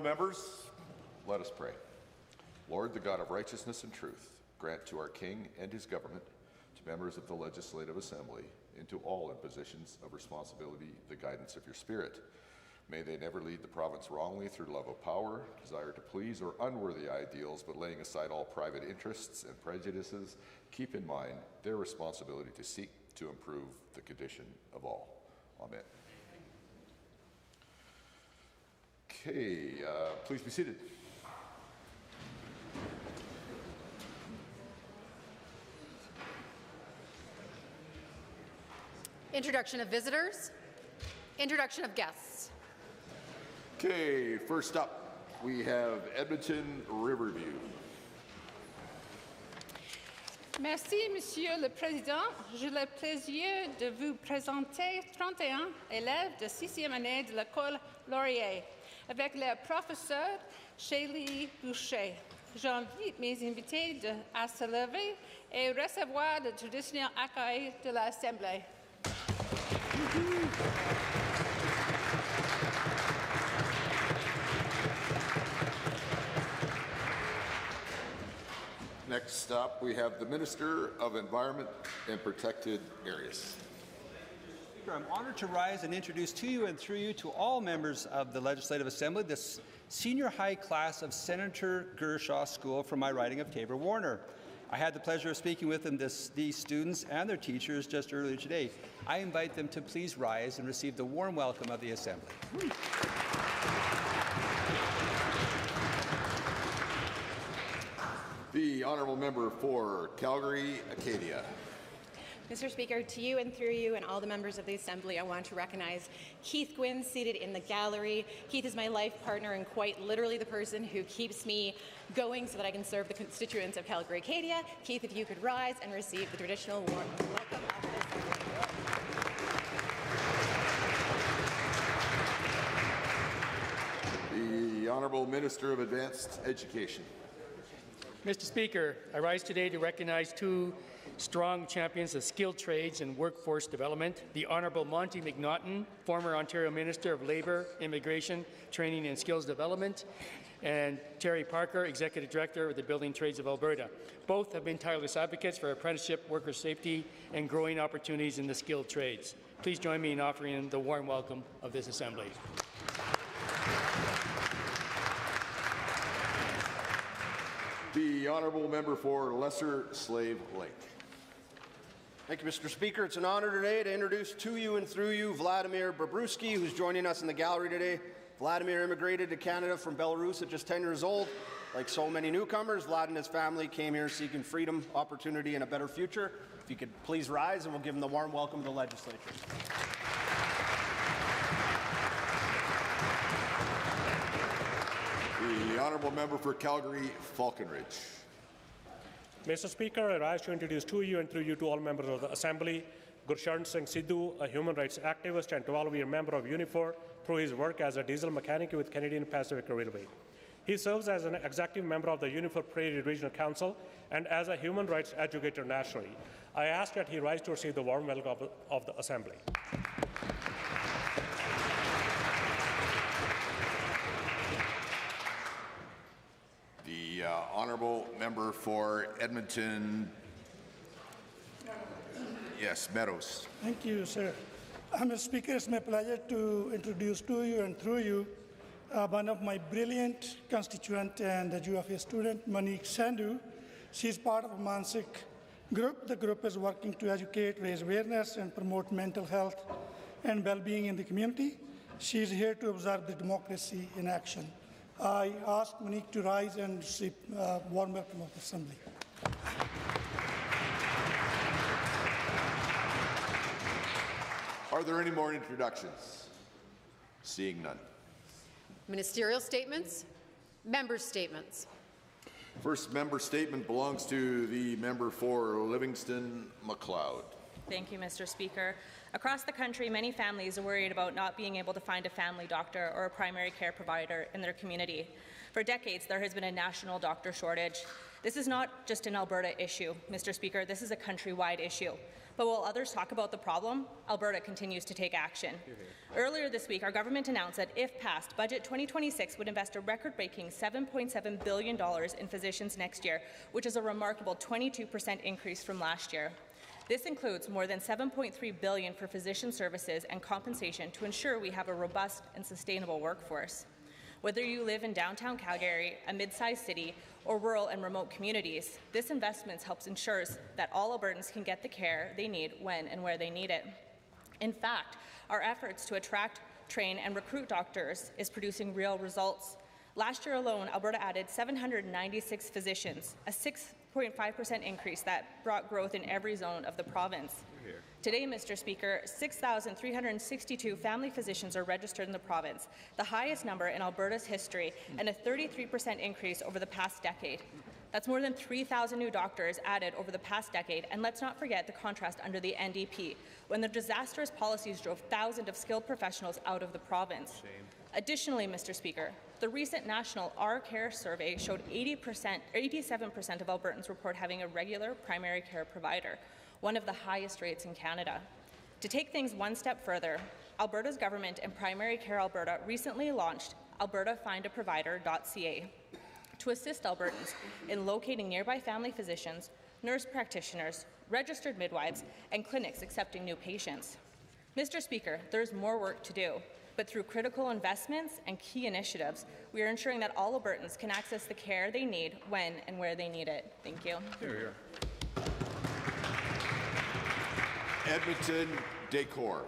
members, let us pray. Lord, the God of righteousness and truth, grant to our King and his government, to members of the Legislative Assembly, and to all in positions of responsibility, the guidance of your Spirit. May they never lead the province wrongly through love of power, desire to please, or unworthy ideals, but laying aside all private interests and prejudices, keep in mind their responsibility to seek to improve the condition of all. Amen. Okay, please be seated. Introduction of visitors. Introduction of guests. Okay, first up, we have Edmonton Riverview. Merci, Monsieur le Président. J'ai le plaisir de vous présenter 31 élèves de 6e année de l'école Laurier avec le professeur Shaylee Boucher. J'invite mes invités à se lever et recevoir le traditionnel accueil de l'Assemblée. Next up, we have the Minister of Environment and Protected Areas. I'm honored to rise and introduce to you and through you to all members of the Legislative Assembly this senior high class of Senator Gershaw School from my riding of Taber-Warner. I had the pleasure of speaking with them, these students and their teachers just earlier today. I invite them to please rise and receive the warm welcome of the Assembly. The Honourable Member for Calgary, Acadia. Mr. Speaker, to you and through you and all the members of the Assembly, I want to recognize Keith Gwynn seated in the gallery. Keith is my life partner and quite literally the person who keeps me going so that I can serve the constituents of Calgary, Acadia. Keith, if you could rise and receive the traditional warm welcome of the Assembly. The Honourable Minister of Advanced Education. Mr. Speaker, I rise today to recognize two strong champions of skilled trades and workforce development, the Honourable Monty McNaughton, former Ontario Minister of Labour, Immigration, Training and Skills Development, and Terry Parker, Executive Director of the Building Trades of Alberta. Both have been tireless advocates for apprenticeship, worker safety, and growing opportunities in the skilled trades. Please join me in offering the warm welcome of this Assembly. The Honourable Member for Lesser Slave Lake. Thank you, Mr. Speaker. It's an honour today to introduce to you and through you Vladimir Bobruski, who's joining us in the gallery today. Vladimir immigrated to Canada from Belarus at just 10 years old. Like so many newcomers, Vlad and his family came here seeking freedom, opportunity, and a better future. If you could please rise, and we'll give him the warm welcome to the legislature. The Honourable Member for Calgary, Falconridge. Mr. Speaker, I rise to introduce to you and through you to all members of the Assembly, Gurshan Singh Sidhu, a human rights activist and 12-year member of Unifor through his work as a diesel mechanic with Canadian Pacific Railway. He serves as an executive member of the Unifor Prairie Regional Council and as a human rights educator nationally. I ask that he rise to receive the warm welcome of the Assembly. The Honourable Member for Edmonton, Meadows. Thank you, sir. Mr. Speaker, it's my pleasure to introduce to you and through you one of my brilliant constituent and a UFA student, Monique Sandhu. She's part of a Mansik group. The group is working to educate, raise awareness, and promote mental health and well-being in the community. She's here to observe the democracy in action. I ask Monique to rise and receive warm welcome of the Assembly. Are there any more introductions? Seeing none. Ministerial statements, member statements. First member statement belongs to the member for Livingston McLeod. Thank you, Mr. Speaker. Across the country, many families are worried about not being able to find a family doctor or a primary care provider in their community. For decades, there has been a national doctor shortage, This is not just an Alberta issue, Mr. Speaker, this is a countrywide issue. But while others talk about the problem, Alberta continues to take action. Earlier this week, our government announced that if passed, Budget 2026 would invest a record-breaking $7.7 billion in physicians next year, which is a remarkable 22% increase from last year. This includes more than $7.3 billion for physician services and compensation to ensure we have a robust and sustainable workforce. Whether you live in downtown Calgary, a mid-sized city, or rural and remote communities, this investment helps ensure that all Albertans can get the care they need when and where they need it. In fact, our efforts to attract, train, and recruit doctors is producing real results. Last year alone, Alberta added 796 physicians, a 6.5% increase that brought growth in every zone of the province. Today, Mr. Speaker, 6,362 family physicians are registered in the province, the highest number in Alberta's history, and a 33% increase over the past decade. That's more than 3,000 new doctors added over the past decade, and let's not forget the contrast under the NDP, when the disastrous policies drove thousands of skilled professionals out of the province. Additionally, Mr. Speaker, the recent national Our Care survey showed 87% of Albertans report having a regular primary care provider, one of the highest rates in Canada. To take things one step further, Alberta's government and Primary Care Alberta recently launched albertafindaprovider.ca to assist Albertans in locating nearby family physicians, nurse practitioners, registered midwives, and clinics accepting new patients. Mr. Speaker, there's more work to do, but through critical investments and key initiatives, we are ensuring that all Albertans can access the care they need when and where they need it. Thank you. Here. Edmonton Decor.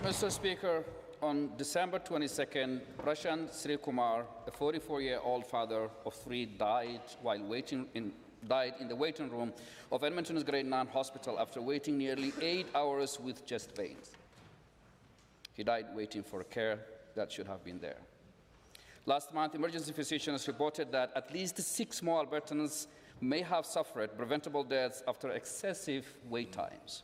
Mr. Speaker, on December 22nd, Prashant Sri Kumar, a 44-year-old father of 3, died in the waiting room of Edmonton's Grade 9 Hospital after waiting nearly 8 hours with chest pains. He died waiting for care that should have been there. Last month, emergency physicians reported that at least 6 more Albertans may have suffered preventable deaths after excessive wait times.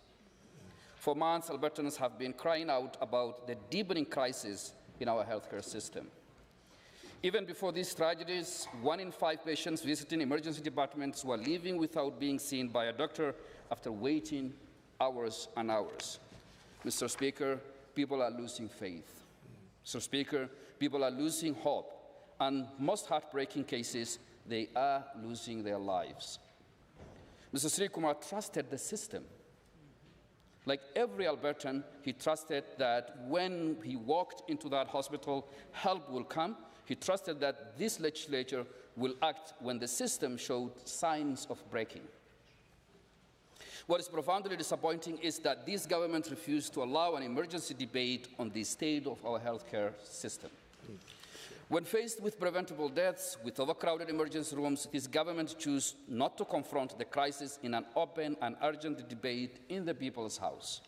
For months, Albertans have been crying out about the deepening crisis in our healthcare system. Even before these tragedies, 1 in 5 patients visiting emergency departments were leaving without being seen by a doctor after waiting hours and hours. Mr. Speaker, people are losing faith. Mr. Speaker, people are losing hope, and most heartbreaking cases, they are losing their lives. Mr. Sri Kumar trusted the system. Like every Albertan, he trusted that when he walked into that hospital, help will come. He trusted that this legislature will act when the system showed signs of breaking. What is profoundly disappointing is that this government refused to allow an emergency debate on the state of our healthcare system. When faced with preventable deaths, with overcrowded emergency rooms, this government chose not to confront the crisis in an open and urgent debate in the People's House.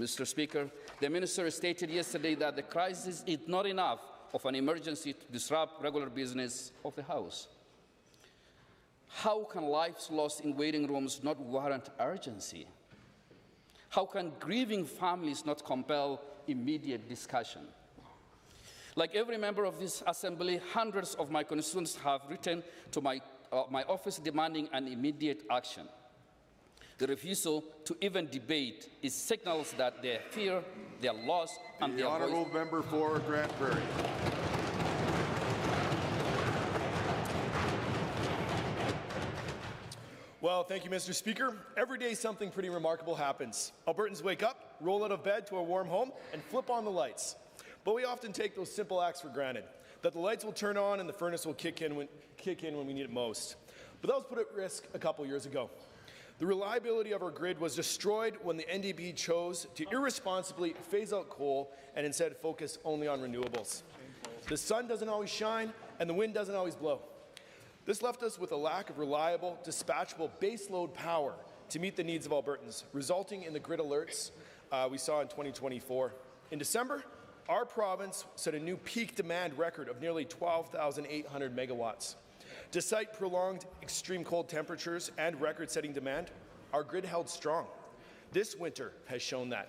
Mr. Speaker, the minister stated yesterday that the crisis is not enough of an emergency to disrupt regular business of the House. How can lives lost in waiting rooms not warrant urgency? How can grieving families not compel immediate discussion? Like every member of this Assembly, hundreds of my constituents have written to my office demanding an immediate action. The refusal to even debate is signals that their fear, their loss, and their voice... The honourable member for Grant Prairie. Well, thank you, Mr. Speaker. Every day something pretty remarkable happens. Albertans wake up, roll out of bed to a warm home, and flip on the lights. But we often take those simple acts for granted, that the lights will turn on and the furnace will kick in when we need it most. But that was put at risk a couple years ago. The reliability of our grid was destroyed when the NDP chose to irresponsibly phase out coal and instead focus only on renewables. The sun doesn't always shine and the wind doesn't always blow. This left us with a lack of reliable, dispatchable baseload power to meet the needs of Albertans, resulting in the grid alerts we saw in 2024. In December, our province set a new peak demand record of nearly 12,800 megawatts. Despite prolonged extreme cold temperatures and record-setting demand, our grid held strong. This winter has shown that.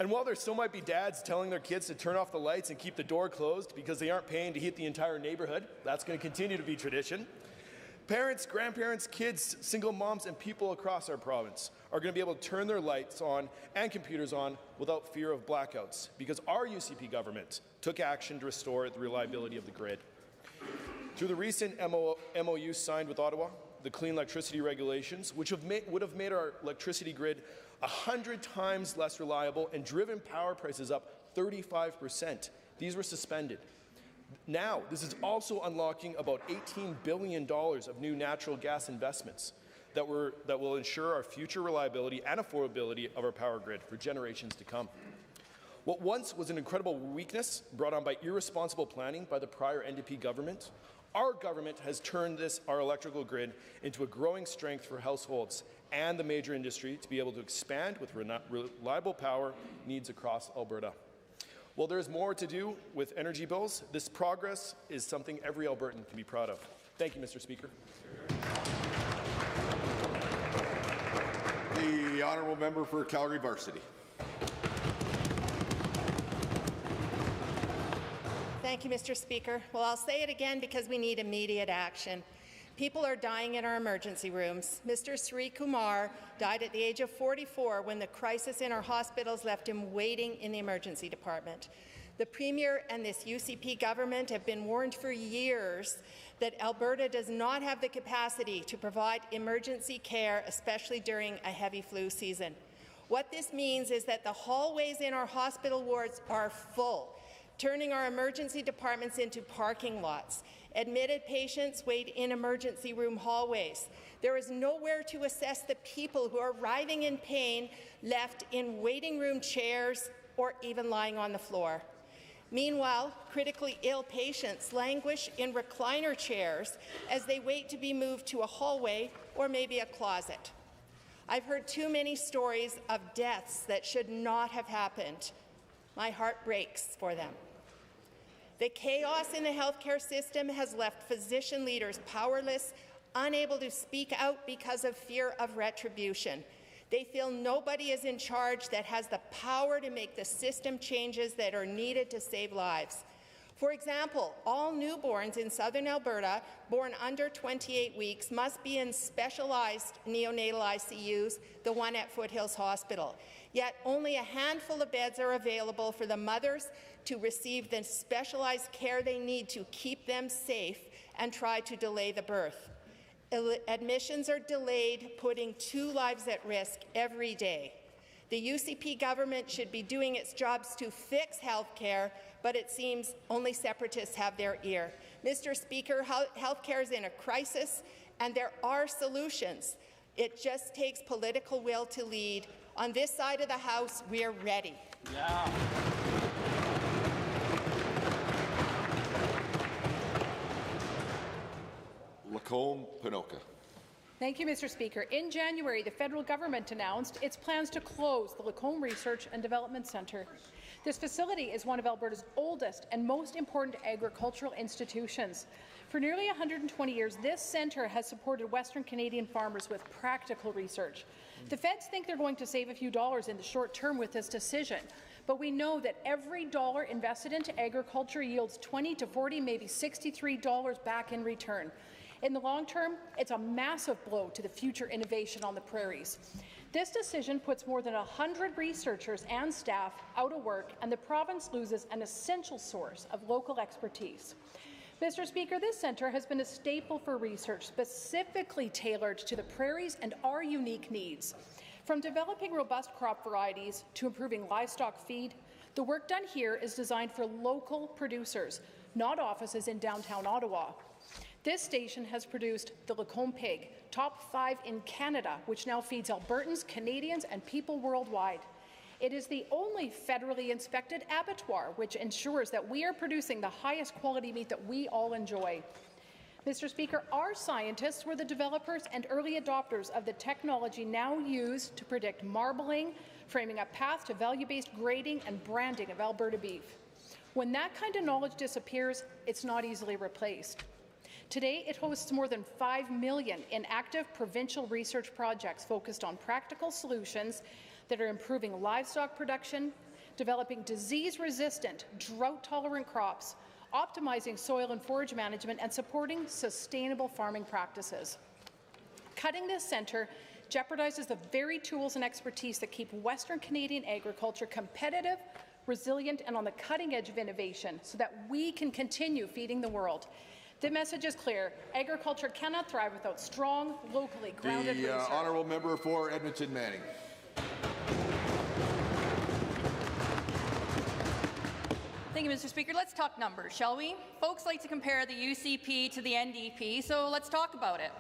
And while there still might be dads telling their kids to turn off the lights and keep the door closed because they aren't paying to heat the entire neighborhood, that's going to continue to be tradition. Parents, grandparents, kids, single moms, and people across our province are going to be able to turn their lights on and computers on without fear of blackouts because our UCP government took action to restore the reliability of the grid. Through the recent MOU signed with Ottawa, the clean electricity regulations, which would have made our electricity grid 100 times less reliable and driven power prices up 35%. These were suspended. Now, this is also unlocking about $18 billion of new natural gas investments that will ensure our future reliability and affordability of our power grid for generations to come. What once was an incredible weakness brought on by irresponsible planning by the prior NDP government, our government has turned our electrical grid into a growing strength for households and the major industry to be able to expand with reliable power needs across Alberta. While there's more to do with energy bills, this progress is something every Albertan can be proud of. Thank you, Mr. Speaker. The honourable member for Calgary Varsity. Thank you, Mr. Speaker. Well, I'll say it again because we need immediate action. People are dying in our emergency rooms. Mr. Sri Kumar died at the age of 44 when the crisis in our hospitals left him waiting in the emergency department. The Premier and this UCP government have been warned for years that Alberta does not have the capacity to provide emergency care, especially during a heavy flu season. What this means is that the hallways in our hospital wards are full, turning our emergency departments into parking lots. Admitted patients wait in emergency room hallways. There is nowhere to assess the people who are writhing in pain, left in waiting room chairs or even lying on the floor. Meanwhile, critically ill patients languish in recliner chairs as they wait to be moved to a hallway or maybe a closet. I've heard too many stories of deaths that should not have happened. My heart breaks for them. The chaos in the healthcare system has left physician leaders powerless, unable to speak out because of fear of retribution. They feel nobody is in charge that has the power to make the system changes that are needed to save lives. For example, all newborns in southern Alberta born under 28 weeks must be in specialized neonatal ICUs, the one at Foothills Hospital. Yet only a handful of beds are available for the mothers to receive the specialized care they need to keep them safe and try to delay the birth. Admissions are delayed, putting 2 lives at risk every day. The UCP government should be doing its jobs to fix health care, but it seems only separatists have their ear. Mr. Speaker, health care is in a crisis, and there are solutions. It just takes political will to lead. On this side of the House, we are ready. Yeah. Lacombe Pinoca. Thank you, Mr. Speaker. In January, the federal government announced its plans to close the Lacombe Research and Development Centre. This facility is one of Alberta's oldest and most important agricultural institutions. For nearly 120 years, this centre has supported Western Canadian farmers with practical research. The feds think they're going to save a few dollars in the short term with this decision, but we know that every dollar invested into agriculture yields $20 to $40, maybe $63 back in return. In the long term, it's a massive blow to the future innovation on the prairies. This decision puts more than 100 researchers and staff out of work, and the province loses an essential source of local expertise. Mr. Speaker, this centre has been a staple for research specifically tailored to the prairies and our unique needs. From developing robust crop varieties to improving livestock feed, the work done here is designed for local producers, not offices in downtown Ottawa. This station has produced the Lacombe pig, top 5 in Canada, which now feeds Albertans, Canadians, and people worldwide. It is the only federally inspected abattoir, which ensures that we are producing the highest quality meat that we all enjoy. Mr. Speaker, our scientists were the developers and early adopters of the technology now used to predict marbling, framing a path to value-based grading and branding of Alberta beef. When that kind of knowledge disappears, it's not easily replaced. Today, it hosts more than $5 million in active provincial research projects focused on practical solutions that are improving livestock production, developing disease-resistant, drought-tolerant crops, optimizing soil and forage management, and supporting sustainable farming practices. Cutting this centre jeopardizes the very tools and expertise that keep Western Canadian agriculture competitive, resilient, and on the cutting edge of innovation so that we can continue feeding the world. The message is clear. Agriculture cannot thrive without strong, locally grounded research. The honourable member for Edmonton Manning. Thank you, Mr. Speaker. Let's talk numbers, shall we? Folks like to compare the UCP to the NDP, so let's talk about it.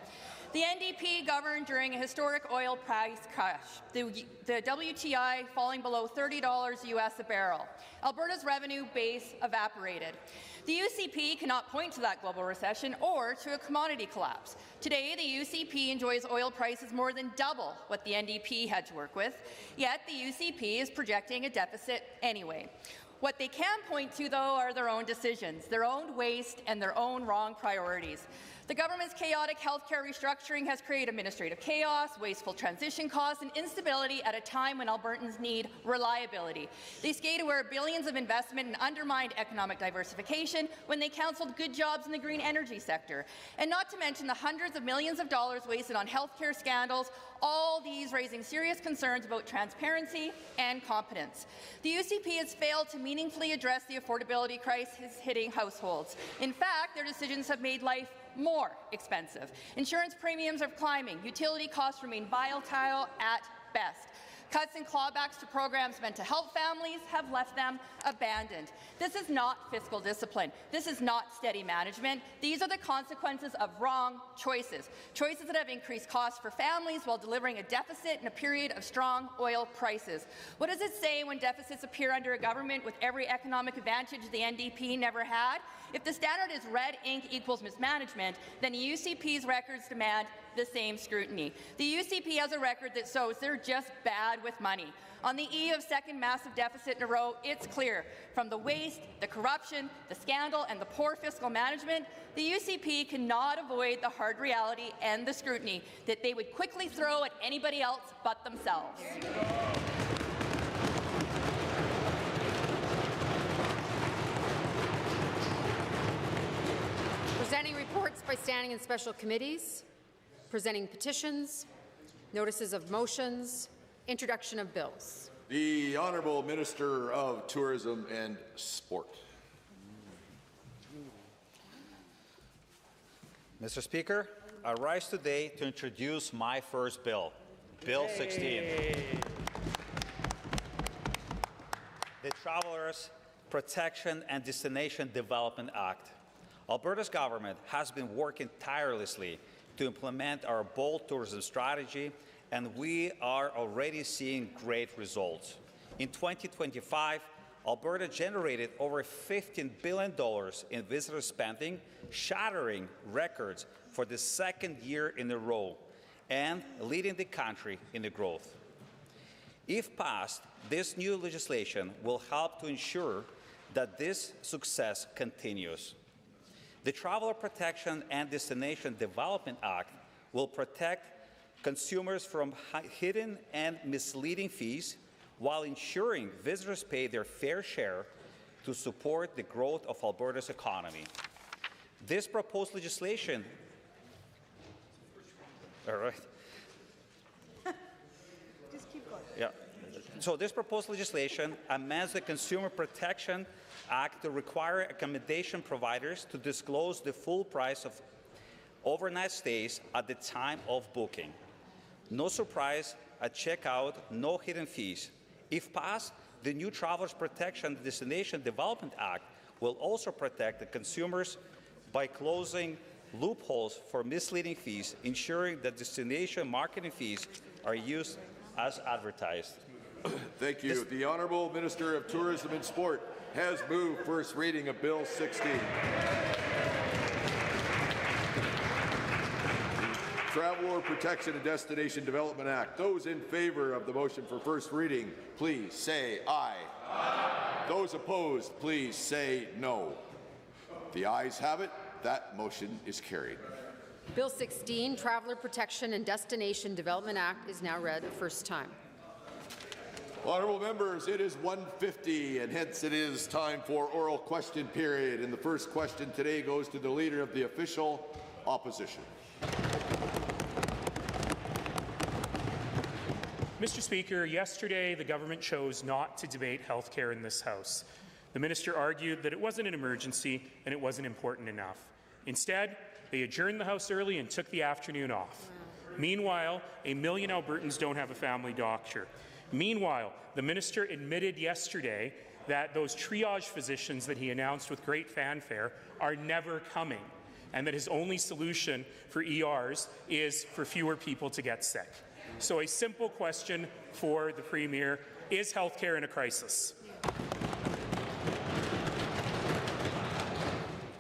The NDP governed during a historic oil price crash, the WTI falling below $30 US a barrel. Alberta's revenue base evaporated. The UCP cannot point to that global recession or to a commodity collapse. Today, the UCP enjoys oil prices more than double what the NDP had to work with, yet the UCP is projecting a deficit anyway. What they can point to, though, are their own decisions, their own waste, and their own wrong priorities. The government's chaotic healthcare restructuring has created administrative chaos, wasteful transition costs, and instability at a time when Albertans need reliability. They skated away billions of investment and undermined economic diversification when they counselled good jobs in the green energy sector. And not to mention the hundreds of millions of dollars wasted on healthcare scandals, all these raising serious concerns about transparency and competence. The UCP has failed to meaningfully address the affordability crisis hitting households. In fact, their decisions have made life more expensive. Insurance premiums are climbing. Utility costs remain volatile at best. Cuts and clawbacks to programs meant to help families have left them abandoned. This is not fiscal discipline. This is not steady management. These are the consequences of wrong choices, choices that have increased costs for families while delivering a deficit in a period of strong oil prices. What does it say when deficits appear under a government with every economic advantage the NDP never had? If the standard is red ink equals mismanagement, then the UCP's records demand the same scrutiny. The UCP has a record that shows they're just bad with money. On the eve of second massive deficit in a row, it's clear from the waste, the corruption, the scandal, and the poor fiscal management, the UCP cannot avoid the hard reality and the scrutiny that they would quickly throw at anybody else but themselves. Presenting reports by standing and special committees, presenting petitions, notices of motions, introduction of bills. The Honourable Minister of Tourism and Sport. Mr. Speaker, I rise today to introduce my first bill, Bill 16. The Travelers Protection and Destination Development Act. Alberta's government has been working tirelessly to implement our bold tourism strategy, and we are already seeing great results. In 2025, Alberta generated over $15 billion in visitor spending, shattering records for the second year in a row, and leading the country in the growth. If passed, this new legislation will help to ensure that this success continues. The Traveler Protection and Destination Development Act will protect consumers from hidden and misleading fees while ensuring visitors pay their fair share to support the growth of Alberta's economy. This proposed legislation Just keep going. Yeah. So this proposed legislation amends the Consumer Protection Act to require accommodation providers to disclose the full price of overnight stays at the time of booking. No surprise at checkout, no hidden fees. If passed, the new Travelers Protection and Destination Development Act will also protect the consumers by closing loopholes for misleading fees, ensuring that destination marketing fees are used as advertised. Thank you. The Honourable Minister of Tourism and Sport has moved first reading of Bill 16. Traveler Protection and Destination Development Act. Those in favour of the motion for first reading, please say aye. Aye. Those opposed, please say no. The ayes have it. That motion is carried. Bill 16, Traveler Protection and Destination Development Act, is now read a first time. Honourable members, it is 1:50, and hence it is time for oral question period. And the first question today goes to the Leader of the Official Opposition. Mr. Speaker, yesterday the government chose not to debate health care in this House. The minister argued that it wasn't an emergency and it wasn't important enough. Instead, they adjourned the House early and took the afternoon off. Meanwhile, 1 million Albertans don't have a family doctor. Meanwhile, the minister admitted yesterday that those triage physicians that he announced with great fanfare are never coming, and that his only solution for ERs is for fewer people to get sick. So a simple question for the Premier: is healthcare in a crisis?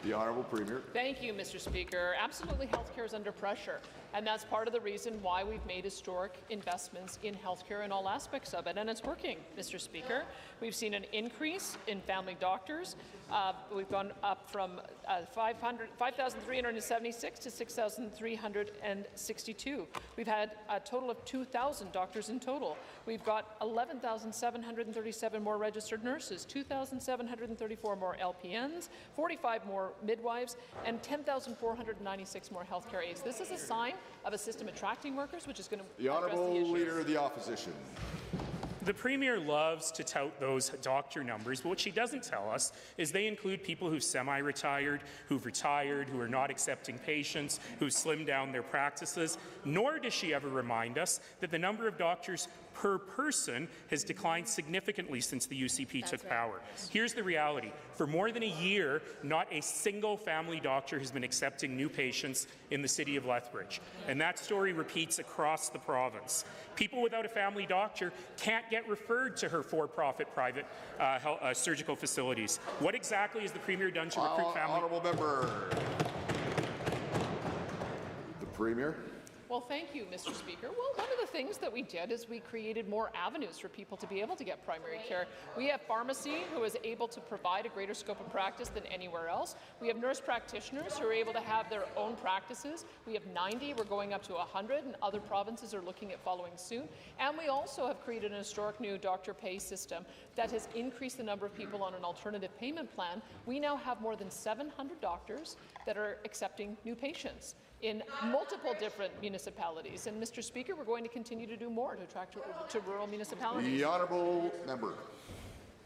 The Honourable Premier. Thank you, Mr. Speaker. Absolutely, healthcare is under pressure, and that's part of the reason why we've made historic investments in healthcare in all aspects of it, and it's working, Mr. Speaker. We've seen an increase in family doctors. We've gone up from 5,376 to 6,362. We've had a total of 2,000 doctors in total. We've got 11,737 more registered nurses, 2,734 more LPNs, 45 more midwives, and 10,496 more healthcare aides. This is a sign of a system attracting workers, which is going to the Honourable Leader of the Opposition. The Premier loves to tout those doctor numbers, but what she doesn't tell us is they include people who've semi-retired, who've retired, who are not accepting patients, who've slimmed down their practices, nor does she ever remind us that the number of doctors per person has declined significantly since the UCP took power. Here's the reality. For more than a year, not a single family doctor has been accepting new patients in the city of Lethbridge. And that story repeats across the province. People without a family doctor can't get referred to her for-profit private surgical facilities. What exactly has the Premier done to recruit family? Honourable member. The Premier. Well, thank you, Mr. Speaker. Well, one of the things that we did is we created more avenues for people to be able to get primary care. We have pharmacy who is able to provide a greater scope of practice than anywhere else. We have nurse practitioners who are able to have their own practices. We have 90, we're going up to 100, and other provinces are looking at following soon. And we also have created an historic new doctor pay system that has increased the number of people on an alternative payment plan. We now have more than 700 doctors that are accepting new patients in multiple different municipalities. And Mr. Speaker, we're going to continue to do more to attract to rural municipalities. The Honourable Member.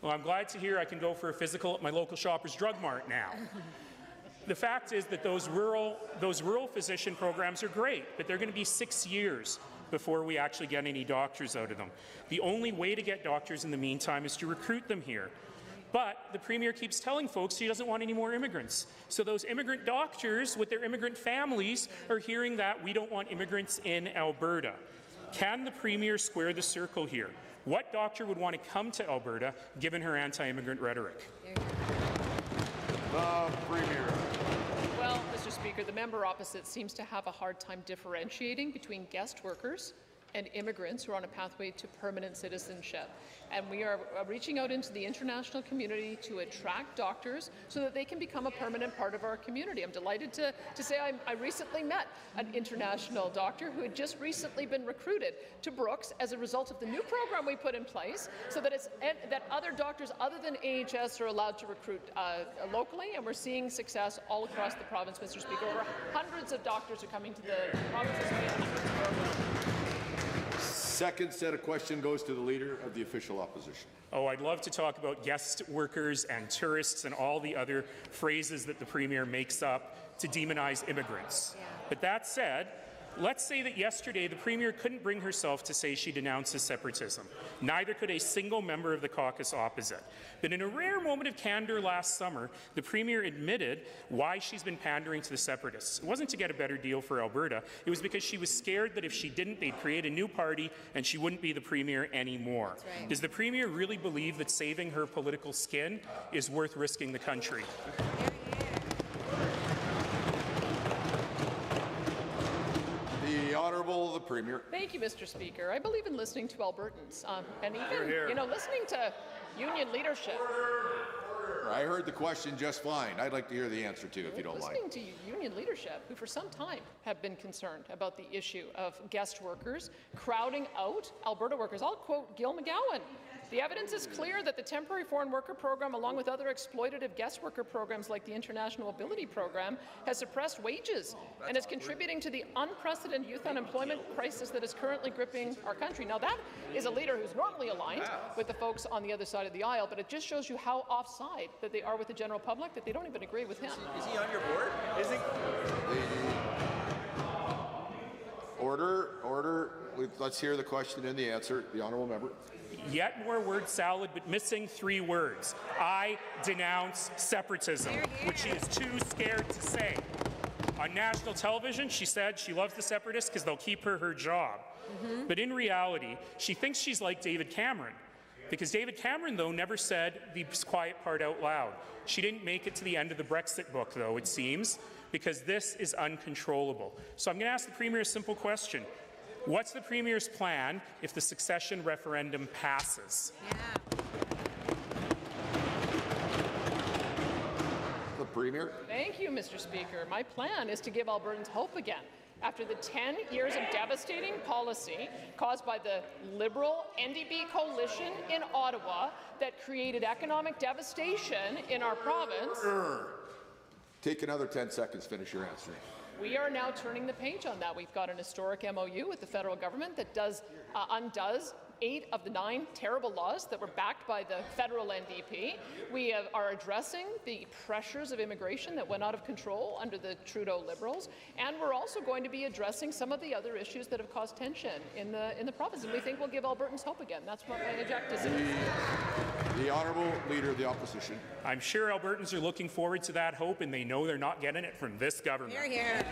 Well, I'm glad to hear I can go for a physical at my local Shoppers Drug Mart now. The fact is that those rural physician programs are great, but they're going to be 6 years before we actually get any doctors out of them. The only way to get doctors in the meantime is to recruit them here. But the Premier keeps telling folks she doesn't want any more immigrants. So those immigrant doctors with their immigrant families are hearing that we don't want immigrants in Alberta. Can the Premier square the circle here? What doctor would want to come to Alberta given her anti-immigrant rhetoric? The Premier. Well, Mr. Speaker, the member opposite seems to have a hard time differentiating between guest workers and immigrants who are on a pathway to permanent citizenship. And we are reaching out into the international community to attract doctors so that they can become a permanent part of our community. I'm delighted to say I recently met an international doctor who had just recently been recruited to Brooks as a result of the new program we put in place, so that that other doctors other than AHS are allowed to recruit locally, and we're seeing success all across the province, Mr. Speaker. Over hundreds of doctors are coming to the province this way. Second set of question goes to the Leader of the Official Opposition. Oh, I'd love to talk about guest workers and tourists and all the other phrases that the Premier makes up to demonize immigrants. Yeah. But that said, let's say that yesterday the Premier couldn't bring herself to say she denounces separatism. Neither could a single member of the caucus opposite. But in a rare moment of candor last summer, the Premier admitted why she's been pandering to the separatists. It wasn't to get a better deal for Alberta. It was because she was scared that if she didn't, they'd create a new party and she wouldn't be the Premier anymore. Right. Does the Premier really believe that saving her political skin is worth risking the country? The Honourable the Premier. Thank you, Mr. Speaker. I believe in listening to Albertans, and even listening to union leadership. I heard the question just fine. I'd like to hear the answer too, if you don't mind. Listening to union leadership, who for some time have been concerned about the issue of guest workers crowding out Alberta workers. I'll quote Gil McGowan The evidence is clear that the temporary foreign worker program, along with other exploitative guest worker programs like the International Mobility Program, has suppressed wages and is contributing to the unprecedented youth unemployment crisis that is currently gripping our country. Now, that is a leader who's normally aligned with the folks on the other side of the aisle, but it just shows you how offside that they are with the general public, that they don't even agree with him. Is he on your board? Is he? Order. Let's hear the question and the answer. The honourable member. Yet more word salad, but missing 3 words. I denounce separatism, which she is too scared to say. On national television, she said she loves the separatists because they'll keep her job. But in reality, she thinks she's like David Cameron. Because David Cameron, though, never said the quiet part out loud. She didn't make it to the end of the Brexit book, though, it seems, because this is uncontrollable. So I'm going to ask the Premier a simple question. What's the Premier's plan if the succession referendum passes? The Premier. Thank you, Mr. Speaker. My plan is to give Albertans hope again. After the 10 years of devastating policy caused by the Liberal NDP coalition in Ottawa that created economic devastation in our province. Take another 10 seconds, finish your answer. We are now turning the page on that. We've got an historic MOU with the federal government that undoes 8 of the 9 terrible laws that were backed by the federal NDP. We are addressing the pressures of immigration that went out of control under the Trudeau Liberals, and we're also going to be addressing some of the other issues that have caused tension in the province, and we think we'll give Albertans hope again. That's what my objective is. The Honourable Leader of the Opposition. I'm sure Albertans are looking forward to that hope, and they know they're not getting it from this government. Hear, hear.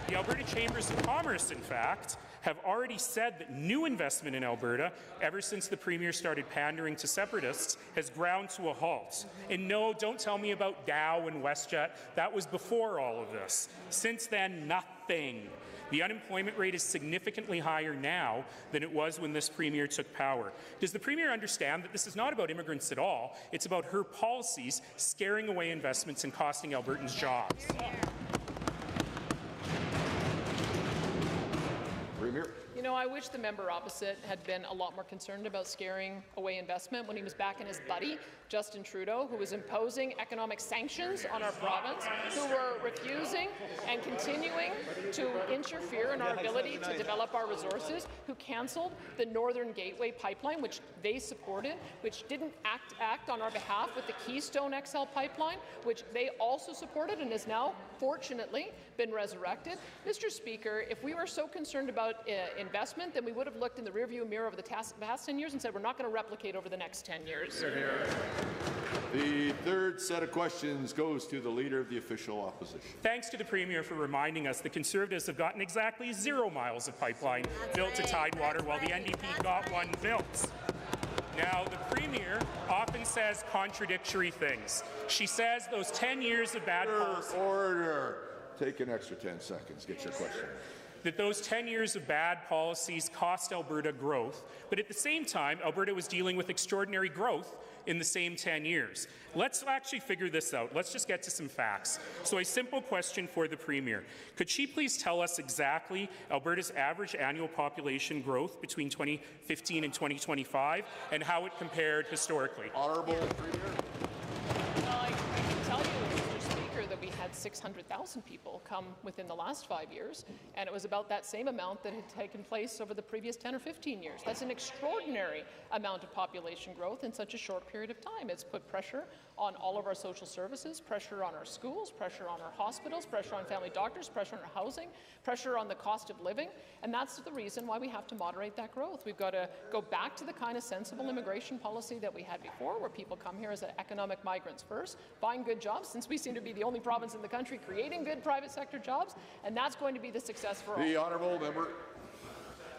The Alberta Chambers of Commerce, in fact, have already said that new investment in Alberta, ever since the Premier started pandering to separatists, has ground to a halt. And no, don't tell me about Dow and WestJet. That was before all of this. Since then, nothing. The unemployment rate is significantly higher now than it was when this Premier took power. Does the Premier understand that this is not about immigrants at all? It's about her policies scaring away investments and costing Albertans jobs. Premier. You know, I wish the member opposite had been a lot more concerned about scaring away investment when he was backing his buddy, Justin Trudeau, who was imposing economic sanctions on our province, who were refusing and continuing to interfere in our ability to develop our resources, who cancelled the Northern Gateway pipeline, which they supported, which didn't act on our behalf with the Keystone XL pipeline, which they also supported and has now, fortunately, been resurrected. Mr. Speaker, if we were so concerned about investment, then we would have looked in the rearview mirror over the past 10 years and said we're not going to replicate over the next 10 years. The third set of questions goes to the Leader of the Official Opposition. Thanks to the Premier for reminding us the Conservatives have gotten exactly 0 miles of pipeline built to Tidewater while the NDP got one built. Now, the Premier often says contradictory things. She says those 10 years of bad policy— Order. Take an extra 10 seconds. Get your question. That those 10 years of bad policies cost Alberta growth, but at the same time, Alberta was dealing with extraordinary growth in the same 10 years. Let's actually figure this out. Let's just get to some facts. So a simple question for the Premier. Could she please tell us exactly Alberta's average annual population growth between 2015 and 2025 and how it compared historically? Honourable Premier. Well, I can tell you, Mr. Speaker, that we had 600,000 people come within the last 5 years, and it was about that same amount that had taken place over the previous 10 or 15 years. That's an extraordinary amount of population growth in such a short period of time. It's put pressure on all of our social services, pressure on our schools, pressure on our hospitals, pressure on family doctors, pressure on our housing, pressure on the cost of living, and that's the reason why we have to moderate that growth. We've got to go back to the kind of sensible immigration policy that we had before, where people come here as economic migrants first, find good jobs, since we seem to be the only province in the country creating good private sector jobs, and that's going to be the success for all. The Honourable Member.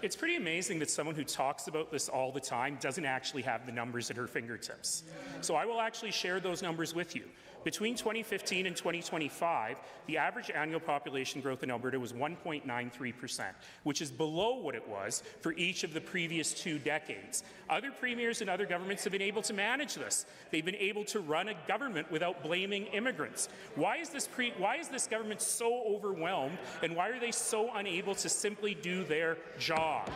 It's pretty amazing that someone who talks about this all the time doesn't actually have the numbers at her fingertips. So I will actually share those numbers with you. Between 2015 and 2025, the average annual population growth in Alberta was 1.93%, which is below what it was for each of the previous 2 decades. Other premiers and other governments have been able to manage this. They've been able to run a government without blaming immigrants. Why is this government so overwhelmed, and why are they so unable to simply do their job?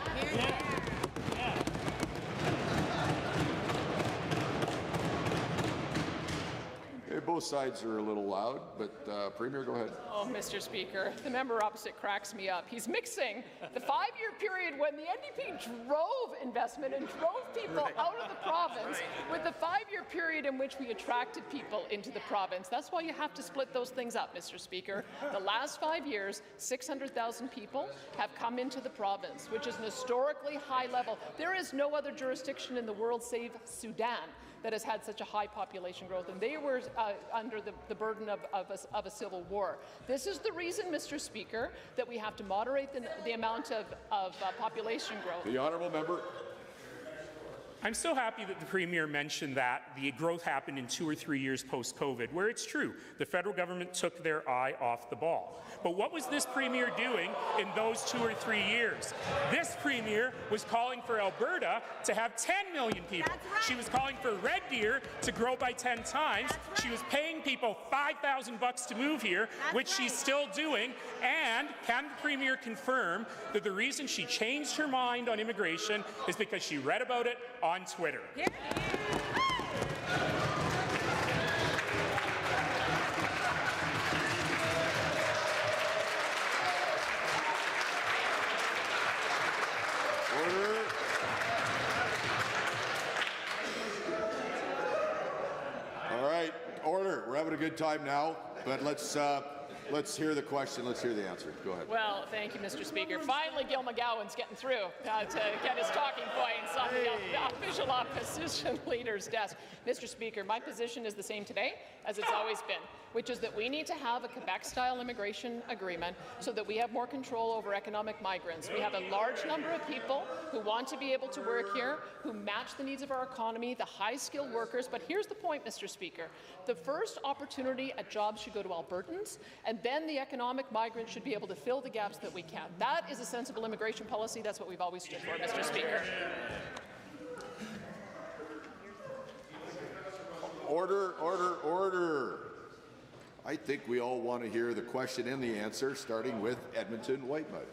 both sides are a little loud, but Premier, go ahead. Oh, Mr. Speaker, the member opposite cracks me up. He's mixing the 5-year period when the NDP drove investment and drove people out of the province with the 5-year period in which we attracted people into the province. That's why you have to split those things up, Mr. Speaker. The last 5 years, 600,000 people have come into the province, which is an historically high level. There is no other jurisdiction in the world save Sudan that has had such a high population growth, and they were under the burden of a civil war. This is the reason, Mr. Speaker, that we have to moderate the amount of population growth. The honourable member. I'm so happy that the Premier mentioned that the growth happened in 2 or 3 years post-COVID, where it's true, the federal government took their eye off the ball. But what was this Premier doing in those 2 or 3 years? This Premier was calling for Alberta to have 10 million people. Right. She was calling for Red Deer to grow by 10 times. Right. She was paying people $5,000 to move here, which she's still doing. And can the Premier confirm that the reason she changed her mind on immigration is because she read about it on Twitter? Yeah. Order. All right, order. We're having a good time now, but let's hear the question. Let's hear the answer. Go ahead. Well, thank you, Mr. Speaker. Finally, Gil McGowan's getting through to get his talking points on the official opposition leader's desk. Mr. Speaker, my position is the same today as it's always been, which is that we need to have a Quebec-style immigration agreement so that we have more control over economic migrants. We have a large number of people who want to be able to work here, who match the needs of our economy, the high-skilled workers. But here's the point, Mr. Speaker. The first opportunity at jobs should go to Albertans, and then the economic migrants should be able to fill the gaps that we can. That is a sensible immigration policy. That's what we've always stood for, Mr. Speaker. Order, order, order. I think we all want to hear the question and the answer, starting with Edmonton Whitemud.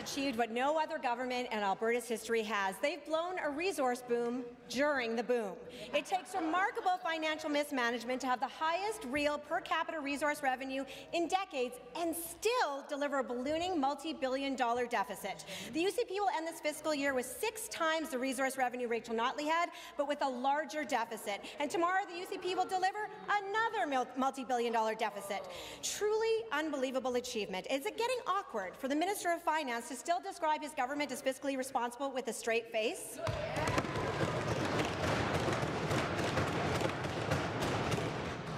Achieved what no other government in Alberta's history has. They've blown a resource boom during the boom. It takes remarkable financial mismanagement to have the highest real per capita resource revenue in decades and still deliver a ballooning multi-billion-dollar deficit. The UCP will end this fiscal year with 6 times the resource revenue Rachel Notley had, but with a larger deficit. And tomorrow the UCP will deliver another multi-billion-dollar deficit. Truly unbelievable achievement. Is it getting awkward for the Minister of Finance to still describe his government as fiscally responsible with a straight face?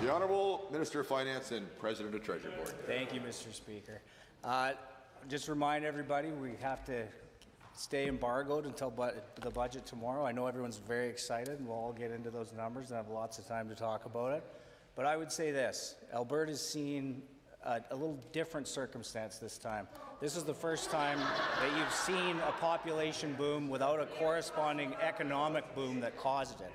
The Honourable Minister of Finance and President of Treasury Board. Thank you, Mr. Speaker. Just remind everybody we have to stay embargoed until the budget tomorrow. I know everyone's very excited, and we'll all get into those numbers and have lots of time to talk about it. But I would say this, Alberta's seen a little different circumstance this time. This is the first time that you've seen a population boom without a corresponding economic boom that caused it.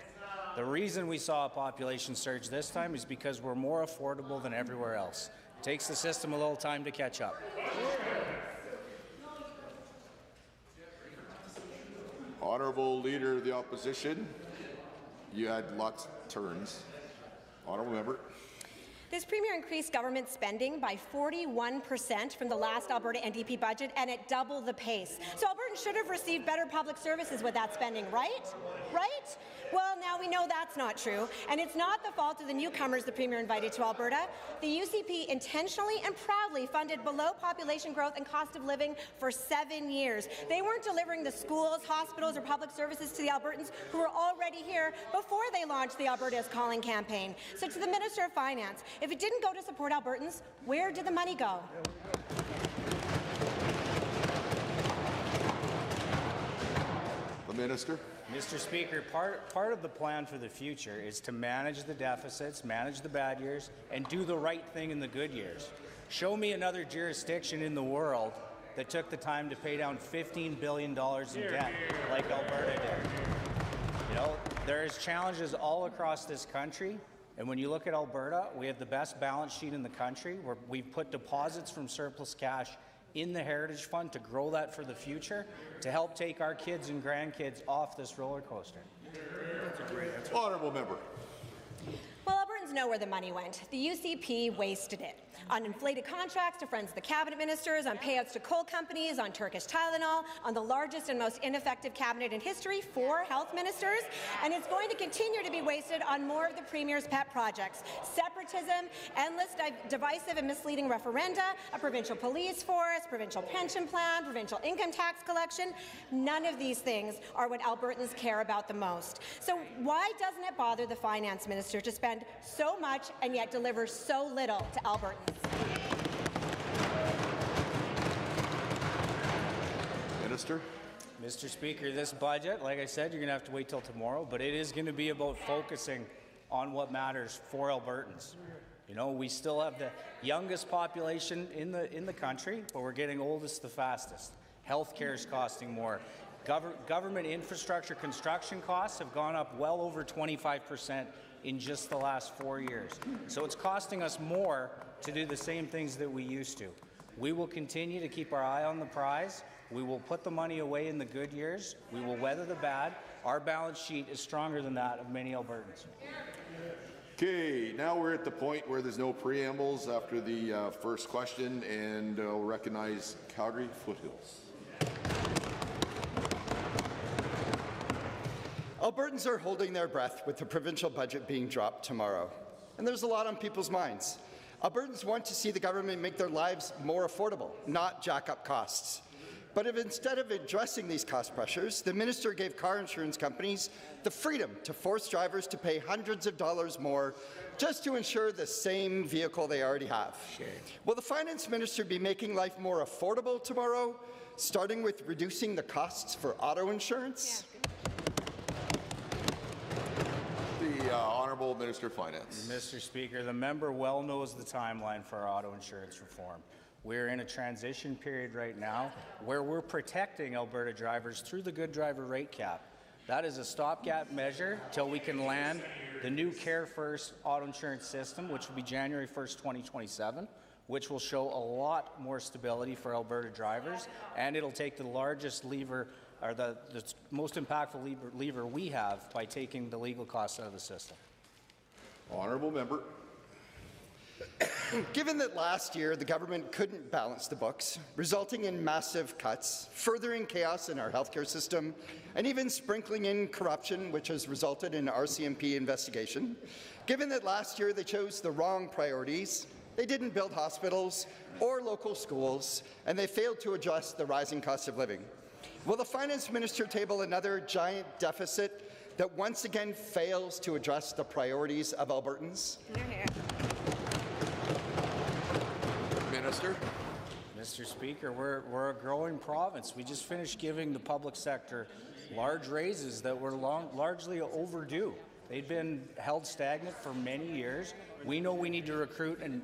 The reason we saw a population surge this time is because we're more affordable than everywhere else. It takes the system a little time to catch up. Honourable Leader of the Opposition, you had lots of turns. Honourable Member. This Premier increased government spending by 41% from the last Alberta NDP budget, and at double the pace. So Albertans should have received better public services with that spending, right? Right? Well, now we know that's not true, and it's not the fault of the newcomers the Premier invited to Alberta. The UCP intentionally and proudly funded below population growth and cost of living for 7 years. They weren't delivering the schools, hospitals, or public services to the Albertans who were already here before they launched the Alberta is Calling campaign. So to the Minister of Finance, if it didn't go to support Albertans, where did the money go? The Minister. Mr. Speaker, part of the plan for the future is to manage the deficits, manage the bad years, and do the right thing in the good years. Show me another jurisdiction in the world that took the time to pay down $15 billion in debt like Alberta did. You know, there's challenges all across this country, and when you look at Alberta, we have the best balance sheet in the country, where we've put deposits from surplus cash in the Heritage Fund to grow that for the future, to help take our kids and grandkids off this roller coaster. That's a great answer. Honourable member. Well, Albertans know where the money went. The UCP wasted it on inflated contracts to friends of the cabinet ministers, on payouts to coal companies, on Turkish Tylenol, on the largest and most ineffective cabinet in history, 4 health ministers, and it's going to continue to be wasted on more of the Premier's pet projects: separatism, endless divisive and misleading referenda, a provincial police force, provincial pension plan, provincial income tax collection. None of these things are what Albertans care about the most. So why doesn't it bother the finance minister to spend so much and yet deliver so little to Albertans? Minister. Mr. Speaker, this budget, like I said, you're going to have to wait till tomorrow, but it is going to be about focusing on what matters for Albertans. You know, we still have the youngest population in the country, but we're getting oldest the fastest. Healthcare is costing more. Government infrastructure construction costs have gone up well over 25% in just the last 4 years. So it's costing us more to do the same things that we used to. We will continue to keep our eye on the prize. We will put the money away in the good years. We will weather the bad. Our balance sheet is stronger than that of many Albertans. Okay, now we're at the point where there's no preambles after the first question, and we'll recognize Calgary Foothills. Albertans are holding their breath with the provincial budget being dropped tomorrow. And there's a lot on people's minds. Albertans want to see the government make their lives more affordable, not jack up costs. But if instead of addressing these cost pressures, the minister gave car insurance companies the freedom to force drivers to pay hundreds of dollars more just to insure the same vehicle they already have. Sure. Will the finance minister be making life more affordable tomorrow, starting with reducing the costs for auto insurance? Yeah. Honourable Minister of Finance. Mr. Speaker, the member well knows the timeline for our auto insurance reform. We're in a transition period right now where we're protecting Alberta drivers through the Good Driver rate cap. That is a stopgap measure till we can land the new Care First auto insurance system, which will be January 1st, 2027, which will show a lot more stability for Alberta drivers, and it'll take the largest lever, or the most impactful lever we have by taking the legal costs out of the system. Honourable member. Given that last year the government couldn't balance the books, resulting in massive cuts, furthering chaos in our healthcare system, and even sprinkling in corruption, which has resulted in an RCMP investigation, given that last year they chose the wrong priorities, they didn't build hospitals or local schools, and they failed to address the rising cost of living, will the finance minister table another giant deficit that once again fails to address the priorities of Albertans? Minister. Mr. Speaker, we're a growing province. We just finished giving the public sector large raises that were largely overdue. They've been held stagnant for many years. We know we need to recruit and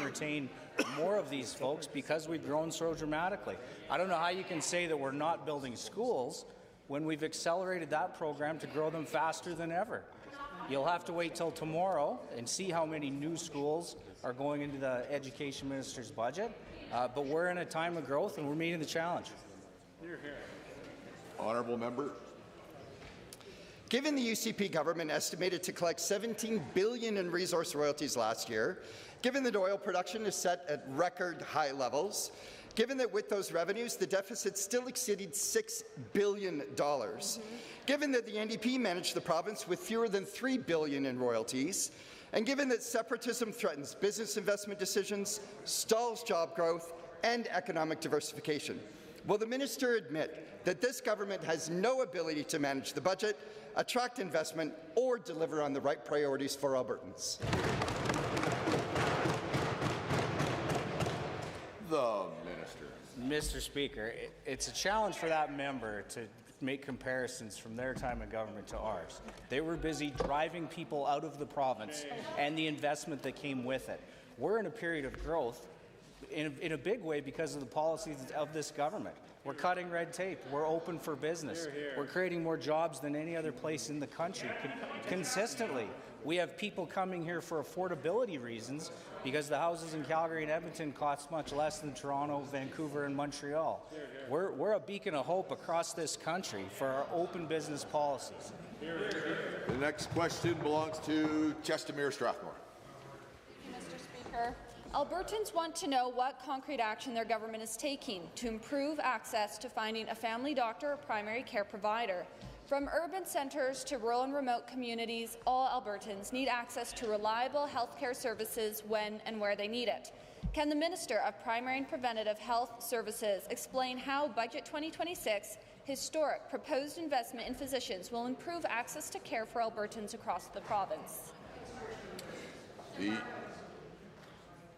retain more of these folks because we've grown so dramatically. I don't know how you can say that we're not building schools when we've accelerated that program to grow them faster than ever. You'll have to wait till tomorrow and see how many new schools are going into the Education Minister's budget, but we're in a time of growth and we're meeting the challenge. Honourable member. Given the UCP government estimated to collect $17 billion in resource royalties last year, given that oil production is set at record high levels, given that with those revenues the deficit still exceeded $6 billion, given that the NDP managed the province with fewer than $3 billion in royalties, and given that separatism threatens business investment decisions, stalls job growth, and economic diversification, will the minister admit that this government has no ability to manage the budget, attract investment, or deliver on the right priorities for Albertans? The minister. Mr. Speaker, it's a challenge for that member to make comparisons from their time in government to ours. They were busy driving people out of the province and the investment that came with it. We're in a period of growth in a big way because of the policies of this government. We're cutting red tape. We're open for business. We're creating more jobs than any other place in the country consistently. We have people coming here for affordability reasons because the houses in Calgary and Edmonton cost much less than Toronto, Vancouver, and Montreal. We're a beacon of hope across this country for our open business policies. The next question belongs to Chestermere Strathmore. Mr. Speaker, Albertans want to know what concrete action their government is taking to improve access to finding a family doctor or primary care provider. From urban centres to rural and remote communities, all Albertans need access to reliable healthcare services when and where they need it. Can the Minister of Primary and Preventative Health Services explain how Budget 2026 historic proposed investment in physicians will improve access to care for Albertans across the province? You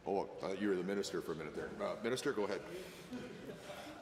were the Minister for a minute there. Minister, go ahead.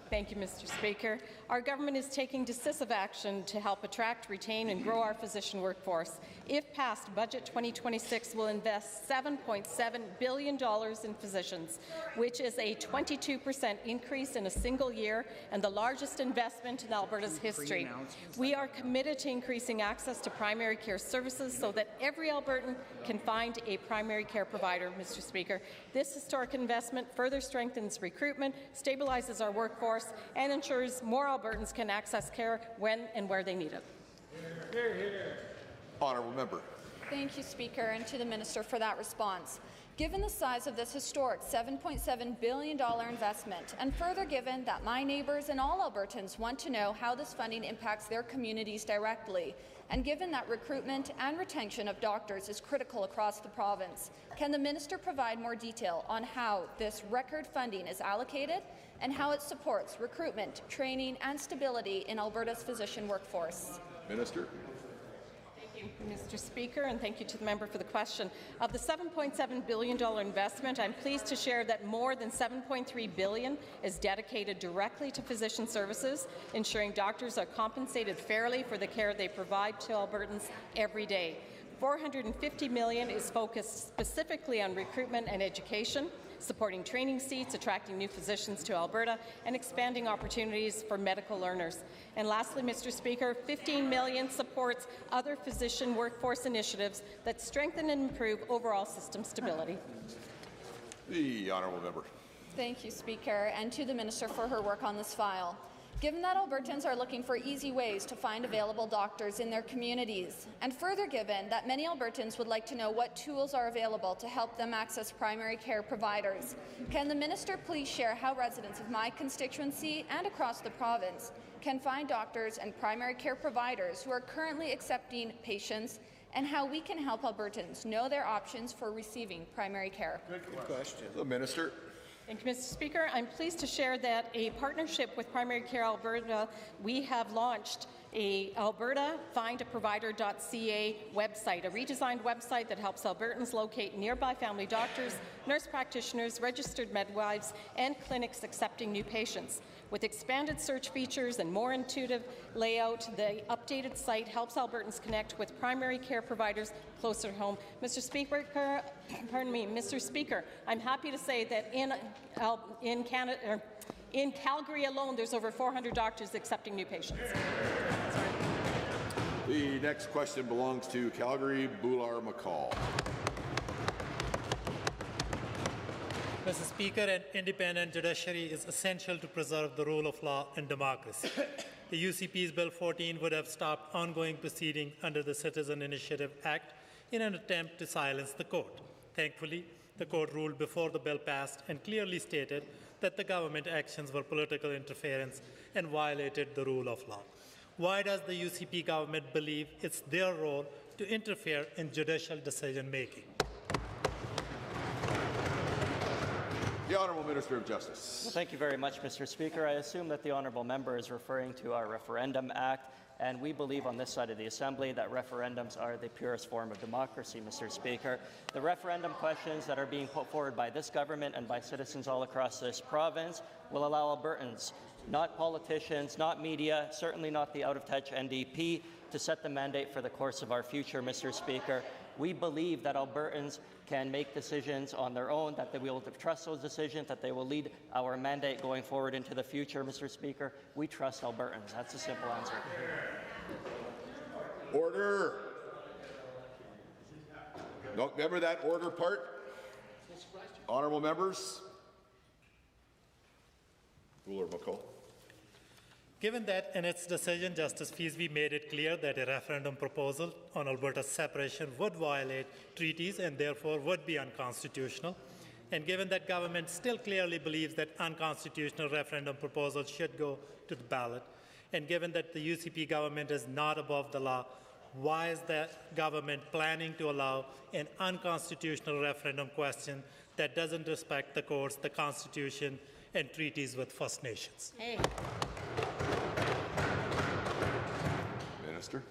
Thank you, Mr. Speaker. Our government is taking decisive action to help attract, retain and grow our physician workforce. If passed, Budget 2026 will invest $7.7 billion in physicians, which is a 22% increase in a single year and the largest investment in Alberta's history. We are committed to increasing access to primary care services so that every Albertan can find a primary care provider, Mr. Speaker. This historic investment further strengthens recruitment, stabilizes our workforce, and ensures more Albertans can access care when and where they need it. Honourable member. Thank you, Speaker, and to the Minister for that response. Given the size of this historic $7.7 billion investment, and further given that my neighbours and all Albertans want to know how this funding impacts their communities directly, and given that recruitment and retention of doctors is critical across the province, can the Minister provide more detail on how this record funding is allocated and how it supports recruitment, training and stability in Alberta's physician workforce? Minister. Thank you, Mr. Speaker, and thank you to the member for the question. Of the $7.7 billion investment, I'm pleased to share that more than $7.3 billion is dedicated directly to physician services, ensuring doctors are compensated fairly for the care they provide to Albertans every day. $450 million is focused specifically on recruitment and education, supporting training seats, attracting new physicians to Alberta, and expanding opportunities for medical learners. And lastly, Mr. Speaker, $15 million supports other physician workforce initiatives that strengthen and improve overall system stability. The honourable member. Thank you, Speaker, and to the Minister for her work on this file. Given that Albertans are looking for easy ways to find available doctors in their communities, and further given that many Albertans would like to know what tools are available to help them access primary care providers, can the Minister please share how residents of my constituency and across the province can find doctors and primary care providers who are currently accepting patients, and how we can help Albertans know their options for receiving primary care? Good question. The Minister. Thank you, Mr. Speaker. I'm pleased to share that a partnership with Primary Care Alberta, we have launched a Alberta findaprovider.ca website, a redesigned website that helps Albertans locate nearby family doctors, nurse practitioners, registered midwives, and clinics accepting new patients. With expanded search features and more intuitive layout, the updated site helps Albertans connect with primary care providers closer to home. Mr. Speaker, Mr. Speaker, I'm happy to say that in Calgary alone, there's over 400 doctors accepting new patients. The next question belongs to Calgary Boular McCall. Mr. Speaker, an independent judiciary is essential to preserve the rule of law and democracy. The UCP's Bill 14 would have stopped ongoing proceeding under the Citizen Initiative Act in an attempt to silence the court. Thankfully, the court ruled before the bill passed and clearly stated that the government actions were political interference and violated the rule of law. Why does the UCP government believe it's their role to interfere in judicial decision-making? The Honourable Minister of Justice. Well, thank you very much, Mr. Speaker. I assume that the Honourable Member is referring to our Referendum Act, and we believe on this side of the Assembly that referendums are the purest form of democracy, Mr. Speaker. The referendum questions that are being put forward by this government and by citizens all across this province will allow Albertans, not politicians, not media, certainly not the out-of-touch NDP, to set the mandate for the course of our future, Mr. Speaker. We believe that Albertans can make decisions on their own, that they will trust those decisions, that they will lead our mandate going forward into the future, Mr. Speaker. We trust Albertans. That's a simple answer. Order. No, remember that order part? Honourable members. Ruler McCall. Given that in its decision, Justice Feasby made it clear that a referendum proposal on Alberta's separation would violate treaties and therefore would be unconstitutional, and given that government still clearly believes that unconstitutional referendum proposals should go to the ballot, and given that the UCP government is not above the law, why is the government planning to allow an unconstitutional referendum question that doesn't respect the courts, the Constitution, and treaties with First Nations? Hey. Minister.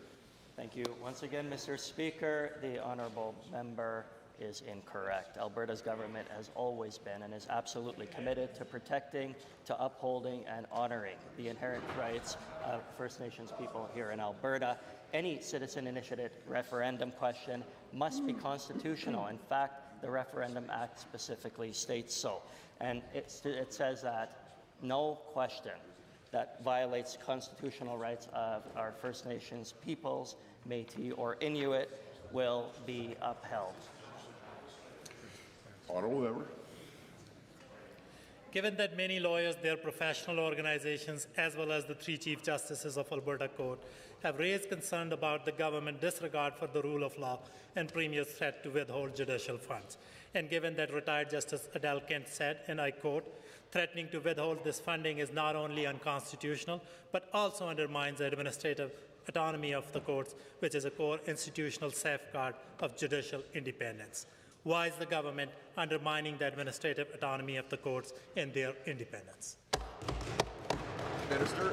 Thank you. Once again, Mr. Speaker, the honourable member is incorrect. Alberta's government has always been and is absolutely committed to protecting, to upholding, and honouring the inherent rights of First Nations people here in Alberta. Any citizen initiated referendum question must be constitutional. In fact, the Referendum Act specifically states so. And it says that no question that violates constitutional rights of our First Nations peoples, Métis or Inuit, will be upheld. Honourable member. Given that many lawyers, their professional organizations, as well as the 3 Chief Justices of Alberta Court have raised concern about the government disregard for the rule of law and Premier's threat to withhold judicial funds, and given that retired Justice Adele Kent said, and I quote, "Threatening to withhold this funding is not only unconstitutional, but also undermines the administrative autonomy of the courts, which is a core institutional safeguard of judicial independence." Why is the government undermining the administrative autonomy of the courts and their independence? Minister.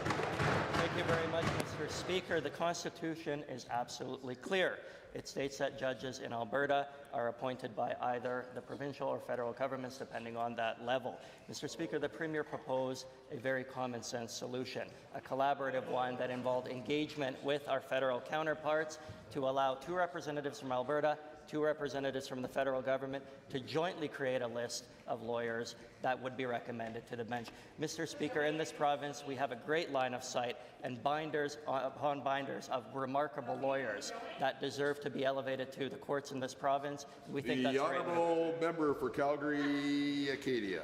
Thank you very much, Mr. Speaker. The Constitution is absolutely clear. It states that judges in Alberta are appointed by either the provincial or federal governments, depending on that level. Mr. Speaker, the Premier proposed a very common sense solution, a collaborative one that involved engagement with our federal counterparts to allow 2 representatives from Alberta, 2 representatives from the federal government to jointly create a list of lawyers that would be recommended to the bench. Mr. Speaker, in this province, we have a great line of sight and binders upon binders of remarkable lawyers that deserve to be elevated to the courts in this province. We think that's right. The honourable member for Calgary, Acadia.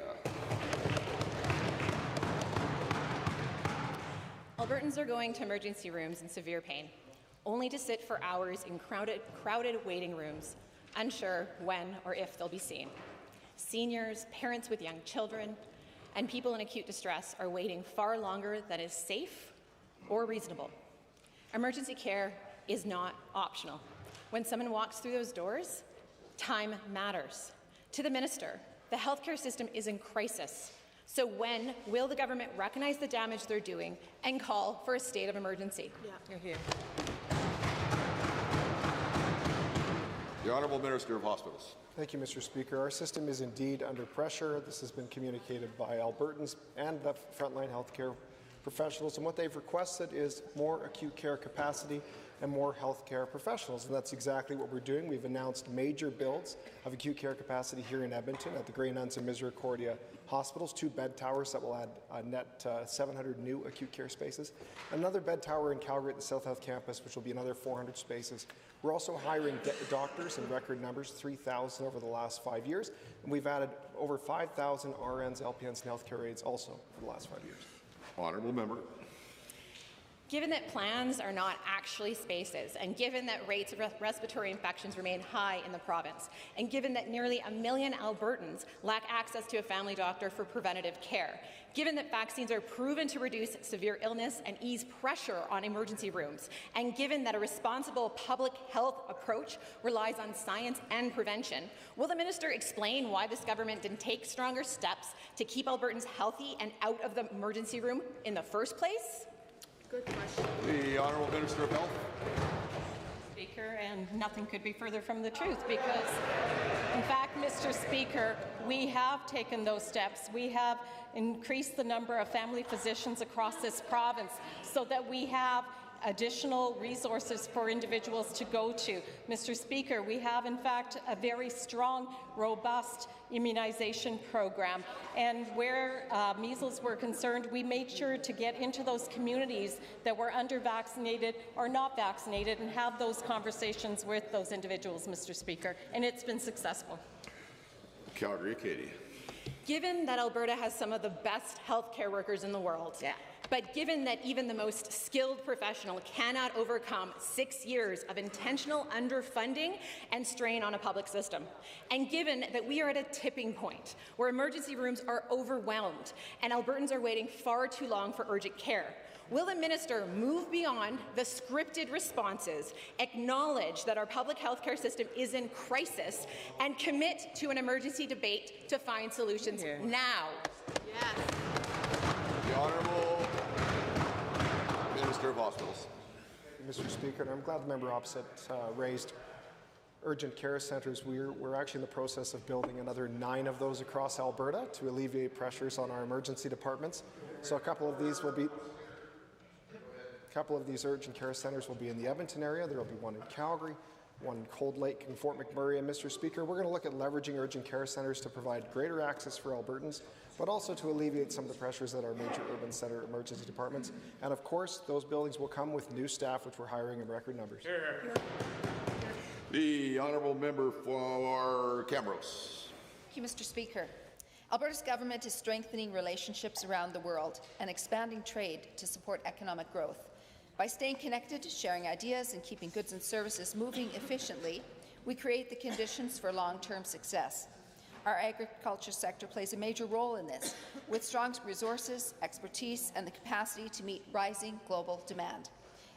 Albertans are going to emergency rooms in severe pain, only to sit for hours in crowded waiting rooms, unsure when or if they'll be seen. Seniors, parents with young children, and people in acute distress are waiting far longer than is safe or reasonable. Emergency care is not optional. When someone walks through those doors, time matters. To the Minister, the healthcare system is in crisis. So when will the government recognize the damage they're doing and call for a state of emergency? Yeah. You're here. The Honourable Minister of Hospitals. Thank you, Mr. Speaker. Our system is indeed under pressure. This has been communicated by Albertans and the frontline healthcare professionals, and what they've requested is more acute care capacity and more healthcare professionals, and that's exactly what we're doing. We've announced major builds of acute care capacity here in Edmonton at the Grey Nuns and Misericordia hospitals, 2 bed towers that will add a net 700 new acute care spaces, another bed tower in Calgary at the South Health campus, which will be another 400 spaces. We're also hiring doctors in record numbers, 3,000 over the last 5 years, and we've added over 5,000 RNs, LPNs, and healthcare aides also for the last 5 years. Honourable member. Given that plans are not actually spaces, and given that rates of respiratory infections remain high in the province, and given that nearly 1 million Albertans lack access to a family doctor for preventative care, given that vaccines are proven to reduce severe illness and ease pressure on emergency rooms, and given that a responsible public health approach relies on science and prevention, will the minister explain why this government didn't take stronger steps to keep Albertans healthy and out of the emergency room in the first place? Good question. The Honourable Minister of Health. Speaker, and nothing could be further from the truth because, in fact, Mr. Speaker, we have taken those steps. We have increased the number of family physicians across this province so that we have additional resources for individuals to go to. Mr. Speaker, we have in fact a very strong, robust immunization program, and where measles were concerned, we made sure to get into those communities that were under-vaccinated or not vaccinated and have those conversations with those individuals, Mr. Speaker, and it's been successful. Calgary, Katie. Given that Alberta has some of the best healthcare workers in the world, but given that even the most skilled professional cannot overcome 6 years of intentional underfunding and strain on a public system, and given that we are at a tipping point where emergency rooms are overwhelmed and Albertans are waiting far too long for urgent care, will the minister move beyond the scripted responses, acknowledge that our public health care system is in crisis, and commit to an emergency debate to find solutions now? Yes. The Honourable Minister of Hospitals. Mr. Speaker, and I'm glad the member opposite raised urgent care centres. We're actually in the process of building another 9 of those across Alberta to alleviate pressures on our emergency departments. So a couple of these urgent care centres will be in the Edmonton area. There will be one in Calgary, one in Cold Lake and Fort McMurray. And Mr. Speaker, we're going to look at leveraging urgent care centres to provide greater access for Albertans, but also to alleviate some of the pressures at our major urban centre emergency departments. And of course, those buildings will come with new staff, which we're hiring in record numbers. The Honourable Member for Camrose. Thank you, Mr. Speaker. Alberta's government is strengthening relationships around the world and expanding trade to support economic growth. By staying connected, sharing ideas, and keeping goods and services moving efficiently, we create the conditions for long-term success. Our agriculture sector plays a major role in this, with strong resources, expertise, and the capacity to meet rising global demand.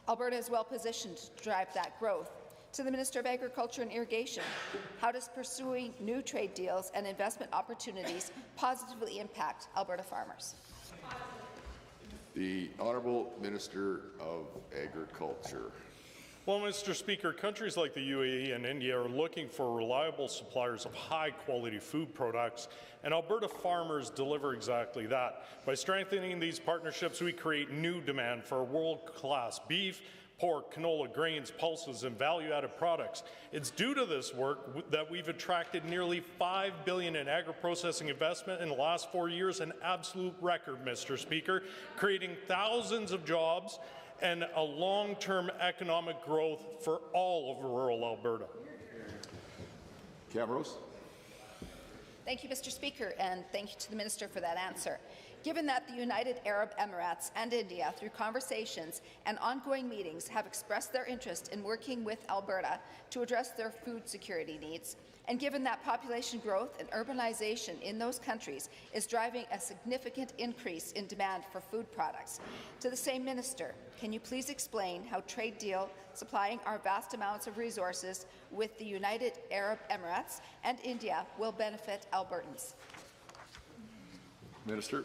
Alberta is well positioned to drive that growth. To the Minister of Agriculture and Irrigation, how does pursuing new trade deals and investment opportunities positively impact Alberta farmers? The Honourable Minister of Agriculture. Well, Mr. Speaker, countries like the UAE and India are looking for reliable suppliers of high-quality food products, and Alberta farmers deliver exactly that. By strengthening these partnerships, we create new demand for world-class beef, pork, canola, grains, pulses, and value-added products. It's due to this work that we've attracted nearly $5 billion in agri-processing investment in the last 4 years, an absolute record, Mr. Speaker, creating thousands of jobs and a long-term economic growth for all of rural Alberta. Camrose. Thank you, Mr. Speaker, and thank you to the Minister for that answer. Given that the United Arab Emirates and India, through conversations and ongoing meetings, have expressed their interest in working with Alberta to address their food security needs, and given that population growth and urbanization in those countries is driving a significant increase in demand for food products, to the same minister, can you please explain how trade deal supplying our vast amounts of resources with the United Arab Emirates and India will benefit Albertans? Minister.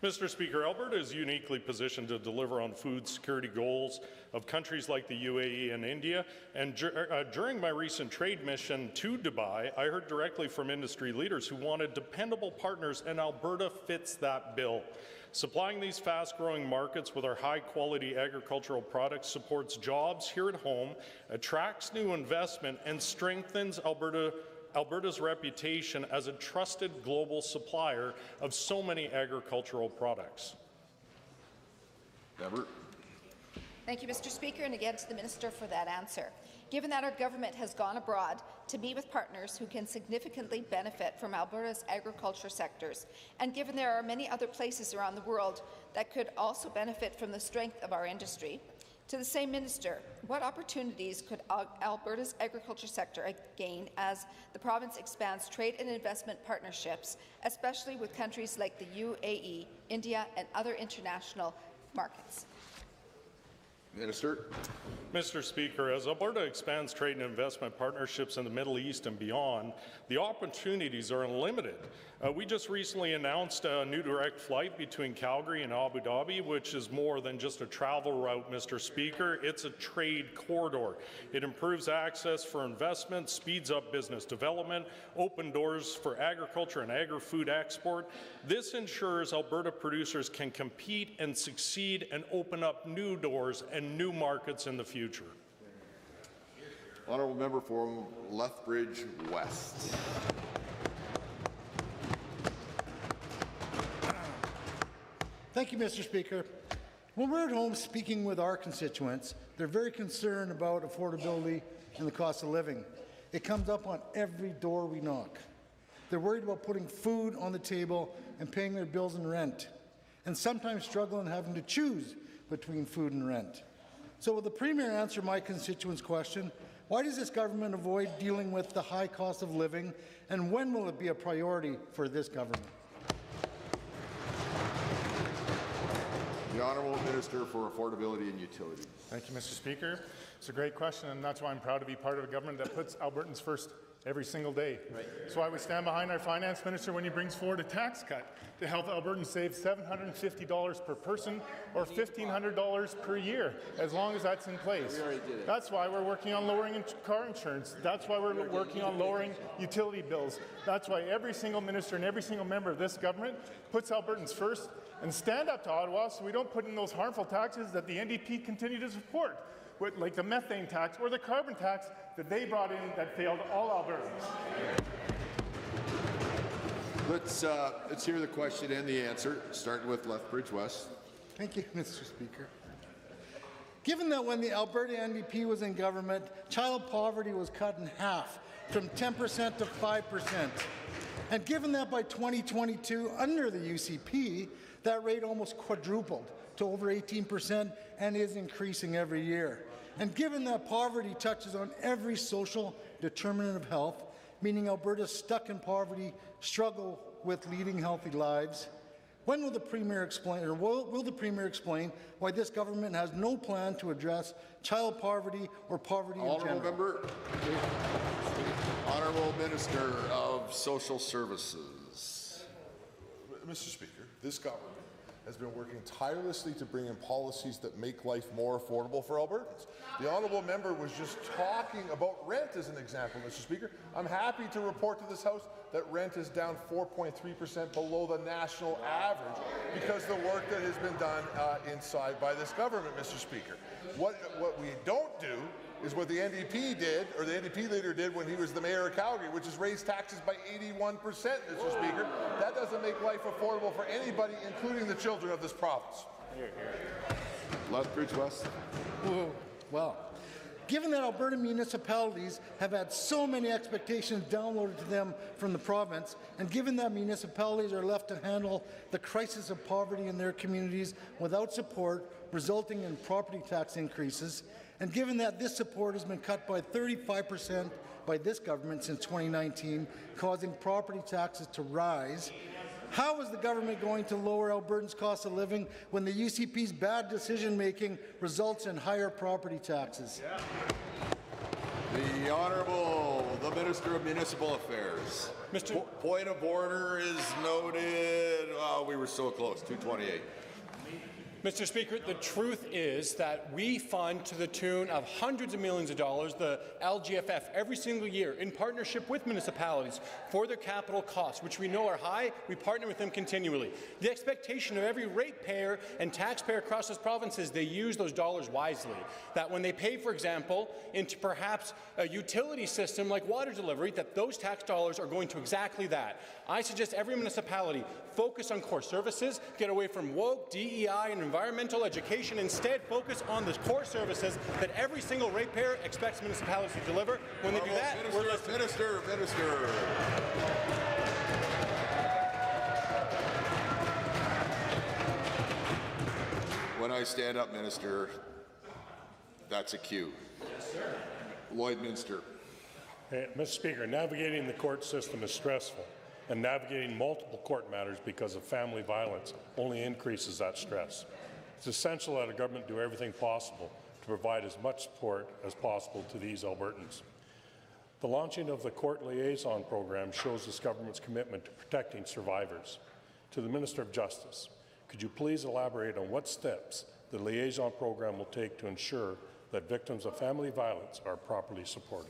Mr. Speaker, Alberta is uniquely positioned to deliver on food security goals of countries like the UAE and India. And during my recent trade mission to Dubai, I heard directly from industry leaders who wanted dependable partners, and Alberta fits that bill. Supplying these fast-growing markets with our high-quality agricultural products supports jobs here at home, attracts new investment, and strengthens Alberta's reputation as a trusted global supplier of so many agricultural products. Member. Thank you, Mr. Speaker, and again to the Minister for that answer. Given that our government has gone abroad to meet with partners who can significantly benefit from Alberta's agriculture sectors, and given there are many other places around the world that could also benefit from the strength of our industry, to the same minister, what opportunities could Alberta's agriculture sector gain as the province expands trade and investment partnerships, especially with countries like the UAE, India, and other international markets? Minister. Mr. Speaker, as Alberta expands trade and investment partnerships in the Middle East and beyond, the opportunities are unlimited. We just recently announced a new direct flight between Calgary and Abu Dhabi, which is more than just a travel route, Mr. Speaker. It's a trade corridor. It improves access for investment, speeds up business development, open doors for agriculture and agri-food export. This ensures Alberta producers can compete and succeed and open up new doors and and new markets in the future. Honourable Member for Lethbridge West. Thank you, Mr. Speaker. When we're at home speaking with our constituents, they're very concerned about affordability and the cost of living. It comes up on every door we knock. They're worried about putting food on the table and paying their bills and rent, and sometimes struggling having to choose between food and rent. So will the Premier answer my constituents' question? Why does this government avoid dealing with the high cost of living, and when will it be a priority for this government? The Honourable Minister for Affordability and Utilities. Thank you, Mr. Speaker. It's a great question, and that's why I'm proud to be part of a government that puts Albertans first every single day. Right. That's why we stand behind our Finance Minister when he brings forward a tax cut to help Albertans save $750 per person or $1,500 per year, as long as that's in place. That's why we're working on lowering car insurance. That's why we're working on lowering utility bills. That's why every single minister and every single member of this government puts Albertans first and stand up to Ottawa so we don't put in those harmful taxes that the NDP continue to support, like the methane tax or the carbon tax that they brought in that failed all Albertans. Let's hear the question and the answer, starting with Lethbridge West. Thank you, Mr. Speaker. Given that when the Alberta NDP was in government, child poverty was cut in half, from 10% to 5%, and given that by 2022, under the UCP, that rate almost quadrupled to over 18% and is increasing every year. And given that poverty touches on every social determinant of health, meaning Alberta's stuck in poverty struggle with leading healthy lives, when will the Premier explain, or will the Premier explain why this government has no plan to address child poverty or poverty in general? Honourable Minister of Social Services. Mr. Speaker, this government has been working tirelessly to bring in policies that make life more affordable for Albertans. The honourable member was just talking about rent as an example, Mr. Speaker. I'm happy to report to this House that rent is down 4.3% below the national average because the work that has been done inside by this government, Mr. Speaker. What we don't do is what the NDP did, or the NDP leader did when he was the mayor of Calgary, which is raise taxes by 81%, Mr. Speaker. That doesn't make life affordable for anybody, including the children of this province. Lethbridge West. Well, given that Alberta municipalities have had so many expectations downloaded to them from the province, and given that municipalities are left to handle the crisis of poverty in their communities without support, resulting in property tax increases, and given that this support has been cut by 35% by this government since 2019, causing property taxes to rise, how is the government going to lower Albertans' cost of living when the UCP's bad decision-making results in higher property taxes? The Honourable, the Minister of Municipal Affairs. Point of order is noted. Oh, we were so close, 228. Mr. Speaker, the truth is that we fund to the tune of hundreds of millions of dollars the LGFF every single year in partnership with municipalities for their capital costs, which we know are high. We partner with them continually. The expectation of every ratepayer and taxpayer across this province is they use those dollars wisely. That when they pay, for example, into perhaps a utility system like water delivery, that those tax dollars are going to exactly that. I suggest every municipality focus on core services, get away from woke, DEI, and environmental education. Instead, focus on the core services that every single ratepayer expects municipalities to deliver. When they do that, we're listening. Minister. When I stand up, Minister, that's a cue. Yes, sir. Lloydminster. Mr. Speaker, navigating the court system is stressful, and navigating multiple court matters because of family violence only increases that stress. It's essential that a government do everything possible to provide as much support as possible to these Albertans. The launching of the Court Liaison Program shows this government's commitment to protecting survivors. To the Minister of Justice, could you please elaborate on what steps the Liaison Program will take to ensure that victims of family violence are properly supported?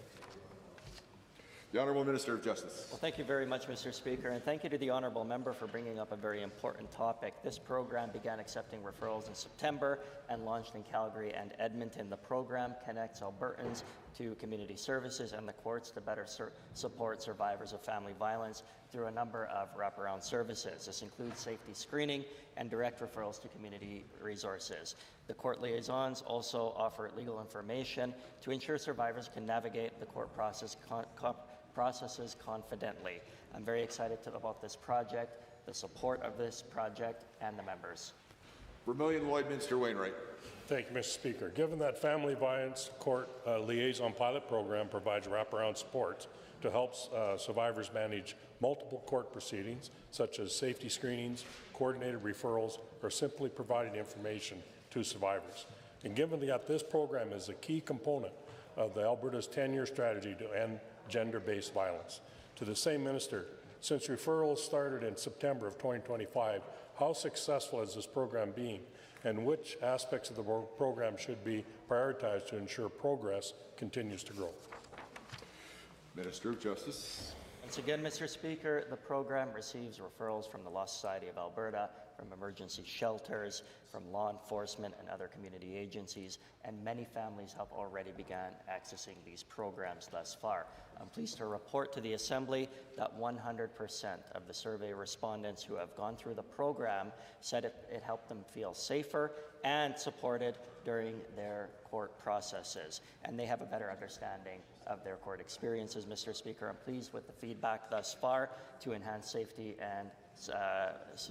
The Honourable Minister of Justice. Well, thank you very much, Mr. Speaker, and thank you to the honourable member for bringing up a very important topic. This program began accepting referrals in September and launched in Calgary and Edmonton. The program connects Albertans to community services and the courts to better support survivors of family violence through a number of wraparound services. This includes safety screening and direct referrals to community resources. The court liaisons also offer legal information to ensure survivors can navigate the court processes confidently. I'm very excited about this project, the support of this project, and the members. Vermilion Lloydminster Wainwright. Thank you, Mr. Speaker. Given that Family Violence Court Liaison Pilot Program provides wraparound support to help survivors manage multiple court proceedings, such as safety screenings, coordinated referrals, or simply providing information to survivors. And given that this program is a key component of the Alberta's 10-year strategy to end gender-based violence. To the same minister, since referrals started in September of 2025, how successful has this program been, and which aspects of the program should be prioritized to ensure progress continues to grow? Minister of Justice. Once again, Mr. Speaker, the program receives referrals from the Law Society of Alberta, from emergency shelters, from law enforcement and other community agencies, and many families have already begun accessing these programs thus far. I'm pleased to report to the Assembly that 100% of the survey respondents who have gone through the program said it helped them feel safer and supported during their court processes, and they have a better understanding of their court experiences. Mr. Speaker, I'm pleased with the feedback thus far to enhance safety and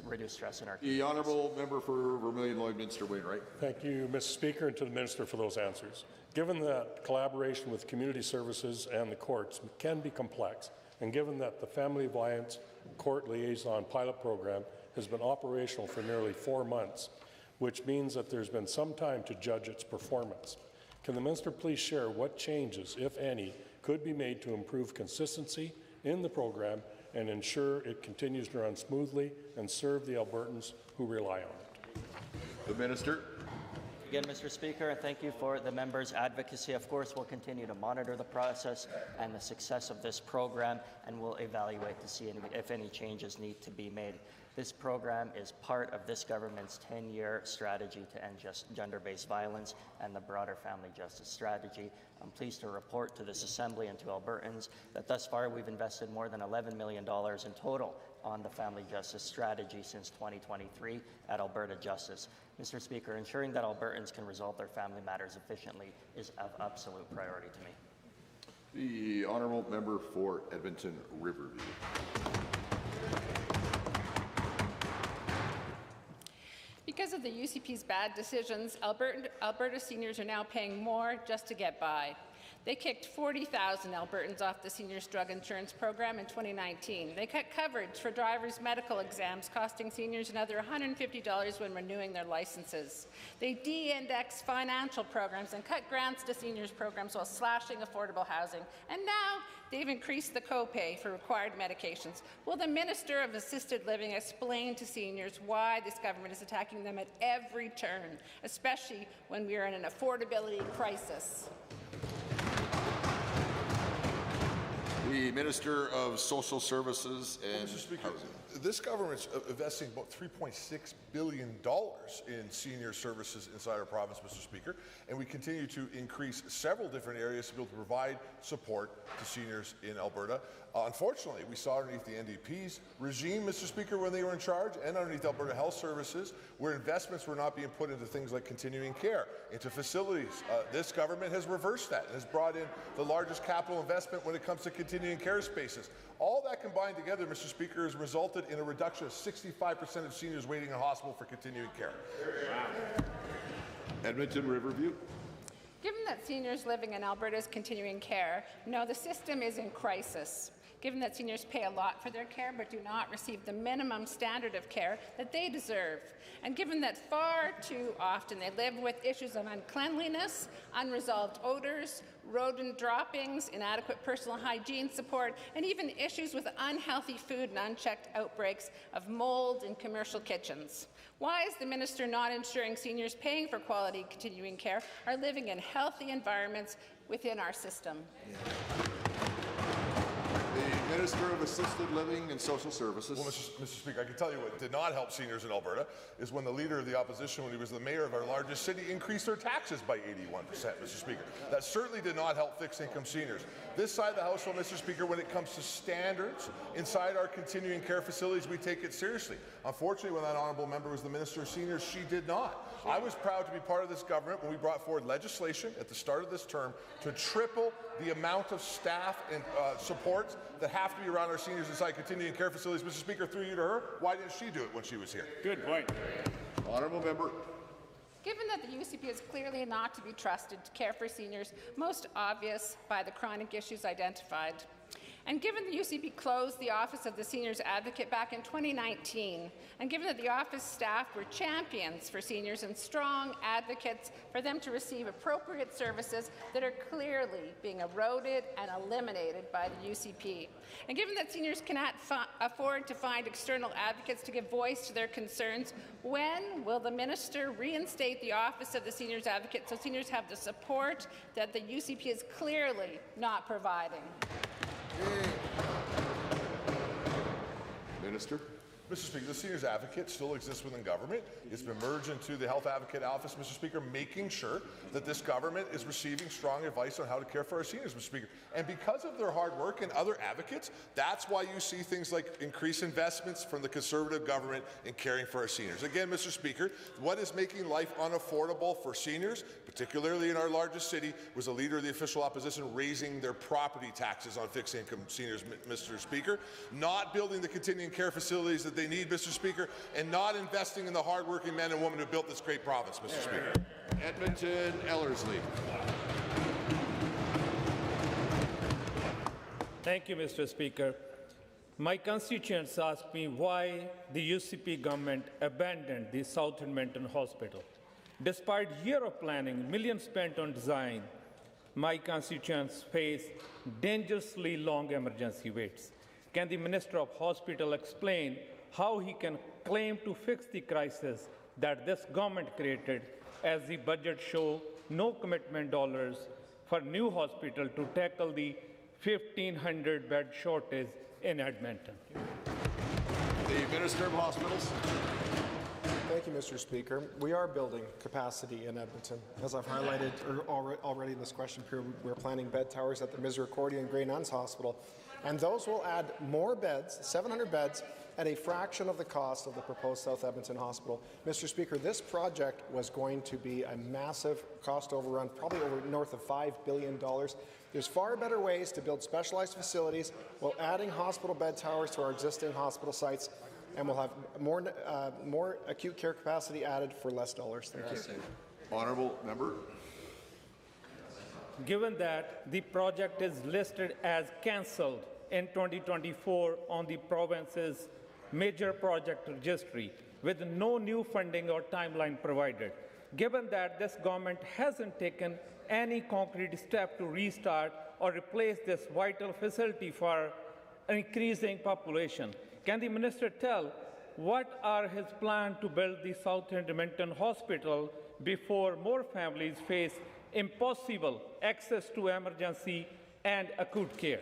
reduce stress in our communities. The Honourable Member for Vermilion Lloydminster Wainwright. Thank you, Mr. Speaker, and to the Minister for those answers. Given that collaboration with community services and the courts can be complex, and given that the Family Violence Court Liaison Pilot Program has been operational for nearly 4 months, which means that there's been some time to judge its performance, can the Minister please share what changes, if any, could be made to improve consistency in the program and ensure it continues to run smoothly and serve the Albertans who rely on it? The Minister. Again, Mr. Speaker, and thank you for the members' advocacy. Of course, we'll continue to monitor the process and the success of this program, and we'll evaluate to see if any changes need to be made. This program is part of this government's 10-year strategy to end gender-based violence and the broader family justice strategy. I'm pleased to report to this Assembly and to Albertans that thus far we've invested more than $11 million in total on the family justice strategy since 2023 at Alberta Justice. Mr. Speaker, ensuring that Albertans can resolve their family matters efficiently is of absolute priority to me. The Honourable Member for Edmonton Riverview. Because of the UCP's bad decisions, Alberta seniors are now paying more just to get by. They kicked 40,000 Albertans off the Seniors Drug Insurance Program in 2019. They cut coverage for drivers' medical exams, costing seniors another $150 when renewing their licenses. They de-indexed financial programs and cut grants to seniors programs while slashing affordable housing. And now they've increased the copay for required medications. Will the Minister of Assisted Living explain to seniors why this government is attacking them at every turn, especially when we are in an affordability crisis? The Minister of Social Services and Housing. This government's investing about $3.6 billion in senior services inside our province, Mr. Speaker, and we continue to increase several different areas to be able to provide support to seniors in Alberta. Unfortunately, we saw underneath the NDP's regime, Mr. Speaker, when they were in charge, and underneath Alberta Health Services, where investments were not being put into things like continuing care, into facilities. This government has reversed that and has brought in the largest capital investment when it comes to continuing care spaces. All that combined together, Mr. Speaker, has resulted in a reduction of 65% of seniors waiting in hospital for continuing care. Edmonton Riverview. Given that seniors living in Alberta's continuing care know the system is in crisis, given that seniors pay a lot for their care but do not receive the minimum standard of care that they deserve, and given that far too often they live with issues of uncleanliness, unresolved odors, rodent droppings, inadequate personal hygiene support, and even issues with unhealthy food and unchecked outbreaks of mold in commercial kitchens. Why is the Minister not ensuring seniors paying for quality continuing care are living in healthy environments within our system? The Minister of Assisted Living and Social Services. Well, Mr. Speaker, I can tell you what did not help seniors in Alberta is when the Leader of the Opposition, when he was the Mayor of our largest city, increased their taxes by 81%, Mr. Speaker. That certainly did not help fixed-income seniors. This side of the House, Mr. Speaker, when it comes to standards inside our continuing care facilities, we take it seriously. Unfortunately, when that honourable member was the Minister of Seniors, she did not. I was proud to be part of this government when we brought forward legislation at the start of this term to triple the amount of staff and supports that have to be around our seniors inside continuing care facilities. Mr. Speaker, through you to her, why didn't she do it when she was here? Good point. Honourable member. Given that the UCP is clearly not to be trusted to care for seniors, most obvious by the chronic issues identified, and given the UCP closed the Office of the Seniors Advocate back in 2019, and given that the office staff were champions for seniors and strong advocates for them to receive appropriate services that are clearly being eroded and eliminated by the UCP, and given that seniors cannot afford to find external advocates to give voice to their concerns, when will the minister reinstate the Office of the Seniors Advocate so seniors have the support that the UCP is clearly not providing? Minister. Mr. Speaker, the Seniors Advocate still exists within government. It's been merged into the Health Advocate Office, Mr. Speaker, making sure that this government is receiving strong advice on how to care for our seniors, Mr. Speaker. And because of their hard work and other advocates, that's why you see things like increased investments from the Conservative government in caring for our seniors. Again, Mr. Speaker, what is making life unaffordable for seniors, particularly in our largest city, was a Leader of the Official Opposition raising their property taxes on fixed-income seniors, Mr. Speaker, not building the continuing care facilities that they need, Mr. Speaker, and not investing in the hard-working men and women who built this great province, Mr. Speaker. Edmonton Ellerslie. Thank you, Mr. Speaker. My constituents ask me why the UCP government abandoned the South Edmonton Hospital. Despite years of planning, millions spent on design, my constituents face dangerously long emergency waits. Can the Minister of Hospital explain how he can claim to fix the crisis that this government created, as the budget shows no commitment dollars for new hospital to tackle the 1,500 bed shortage in Edmonton? The Minister of Hospitals. Thank you, Mr. Speaker. We are building capacity in Edmonton. As I've highlighted already in this question period, we're planning bed towers at the Misericordia and Grey Nuns Hospital, and those will add more beds, 700 beds, at a fraction of the cost of the proposed South Edmonton Hospital. Mr. Speaker, this project was going to be a massive cost overrun, probably over north of $5 billion. There's far better ways to build specialized facilities while adding hospital bed towers to our existing hospital sites, and we'll have more acute care capacity added for less dollars. Thank you. Honourable member. Given that the project is listed as cancelled in 2024 on the province's major project registry with no new funding or timeline provided, given that this government hasn't taken any concrete step to restart or replace this vital facility for an increasing population, can the minister tell what are his plans to build the South Edmonton Hospital before more families face impossible access to emergency and acute care?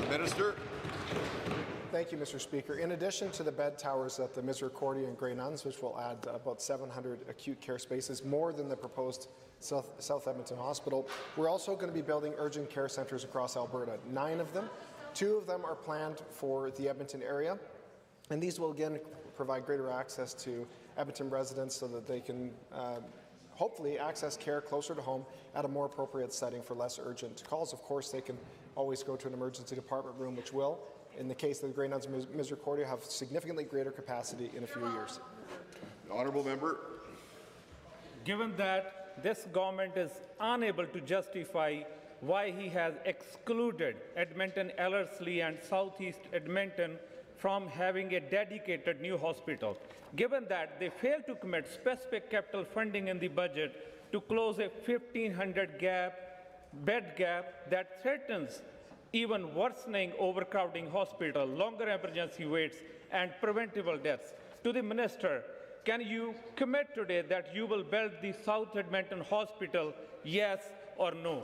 Minister. Thank you, Mr. Speaker. In addition to the bed towers at the Misericordia and Grey Nuns, which will add about 700 acute care spaces, more than the proposed South Edmonton Hospital, we're also going to be building urgent care centres across Alberta, 9 of them. 2 of them are planned for the Edmonton area, and these will again provide greater access to Edmonton residents so that they can hopefully access care closer to home at a more appropriate setting for less urgent calls. Of course, they can always go to an emergency department room, which will, in the case of the Grey Nuns Misericordia, have significantly greater capacity in a few years. Honourable member. Given that this government is unable to justify why he has excluded Edmonton, Ellerslie and Southeast Edmonton from having a dedicated new hospital, given that they failed to commit specific capital funding in the budget to close a 1,500 bed gap that threatens even worsening overcrowding hospital, longer emergency waits, and preventable deaths. To the minister, can you commit today that you will build the South Edmonton Hospital, yes or no?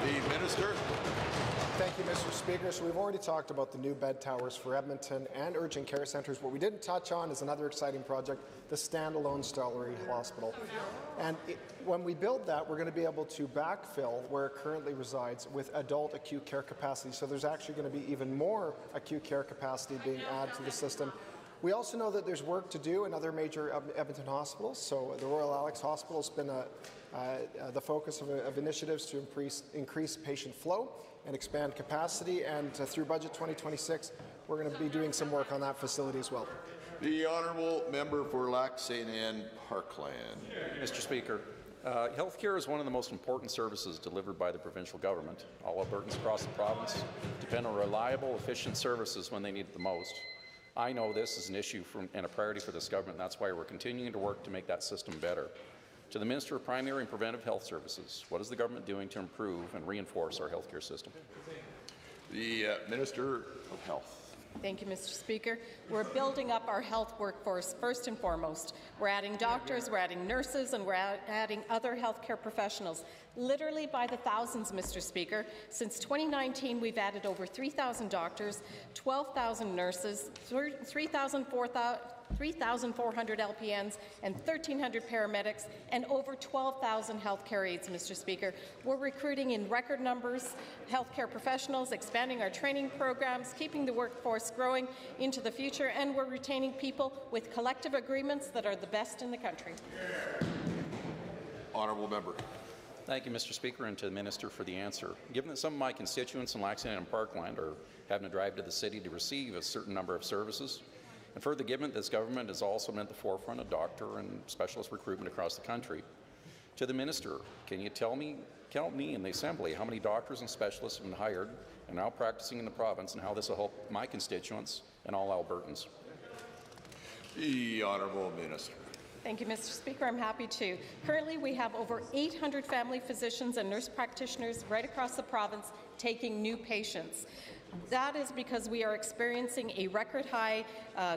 The minister. Thank you, Mr. Speaker. So we've already talked about the new bed towers for Edmonton and urgent care centres. What we didn't touch on is another exciting project, the standalone Stollery Hospital. And when we build that, we're going to be able to backfill where it currently resides with adult acute care capacity. So there's actually going to be even more acute care capacity being added to the system. We also know that there's work to do in other major Edmonton hospitals. So the Royal Alex Hospital has been the focus of initiatives to increase patient flow and expand capacity, and through Budget 2026, we're going to be doing some work on that facility as well. The honourable member for Lac St. Anne Parkland. Mr. Speaker, healthcare is one of the most important services delivered by the provincial government. All Albertans across the province depend on reliable, efficient services when they need it the most. I know this is an issue and a priority for this government, and that's why we're continuing to work to make that system better. To the Minister of Primary and Preventive Health Services, what is the government doing to improve and reinforce our healthcare system? The Minister of Health. Thank you, Mr. Speaker. We're building up our health workforce first and foremost. We're adding doctors, we're adding nurses, and we're adding other healthcare professionals, literally by the thousands, Mr. Speaker. Since 2019, we've added over 3,000 doctors, 12,000 nurses, 3,400 LPNs, and 1,300 paramedics, and over 12,000 healthcare aides, Mr. Speaker. We're recruiting in record numbers healthcare professionals, expanding our training programs, keeping the workforce growing into the future, and we're retaining people with collective agreements that are the best in the country. Honourable member. Thank you, Mr. Speaker, and to the Minister for the answer. Given that some of my constituents in Lac St. Anne and Parkland are having to drive to the city to receive a certain number of services, and further given this government has also been at the forefront of doctor and specialist recruitment across the country, to the Minister, can you tell me in the Assembly how many doctors and specialists have been hired and now practicing in the province, and how this will help my constituents and all Albertans? The Honourable Minister. Thank you, Mr. Speaker. I'm happy to. Currently, we have over 800 family physicians and nurse practitioners right across the province taking new patients. That is because we are experiencing a record high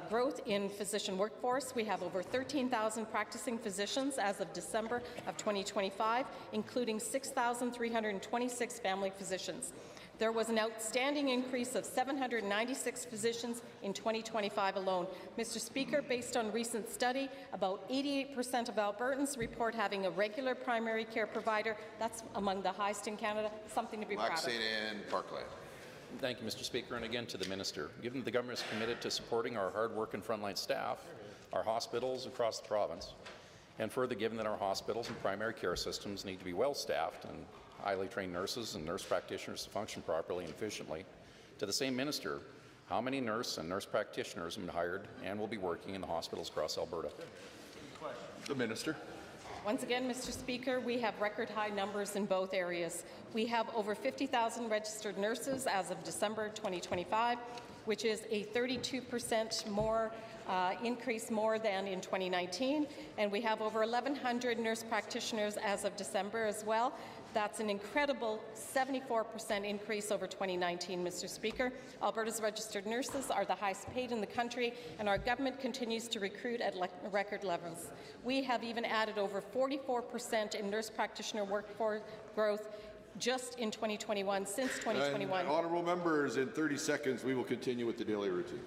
growth in physician workforce. We have over 13,000 practicing physicians as of December of 2025, including 6,326 family physicians. There was an outstanding increase of 796 physicians in 2025 alone. Mr. Speaker, based on recent study, about 88% of Albertans report having a regular primary care provider. That's among the highest in Canada, something to be proud of. Lac St. Anne Parkland. Thank you, Mr. Speaker, and again to the Minister. Given that the government is committed to supporting our hard-working frontline staff, our hospitals across the province, and further given that our hospitals and primary care systems need to be well-staffed and highly trained nurses and nurse practitioners to function properly and efficiently, to the same Minister, how many nurse and nurse practitioners have been hired and will be working in the hospitals across Alberta? The Minister. Once again, Mr. Speaker, we have record high numbers in both areas. We have over 50,000 registered nurses as of December 2025, which is a 32% more increase more than in 2019, and we have over 1,100 nurse practitioners as of December as well. That's an incredible 74% increase over 2019, Mr. Speaker. Alberta's registered nurses are the highest paid in the country, and our government continues to recruit at record levels. We have even added over 44% in nurse practitioner workforce growth just in 2021, since 2021. And honourable members, in 30 seconds, we will continue with the daily routine.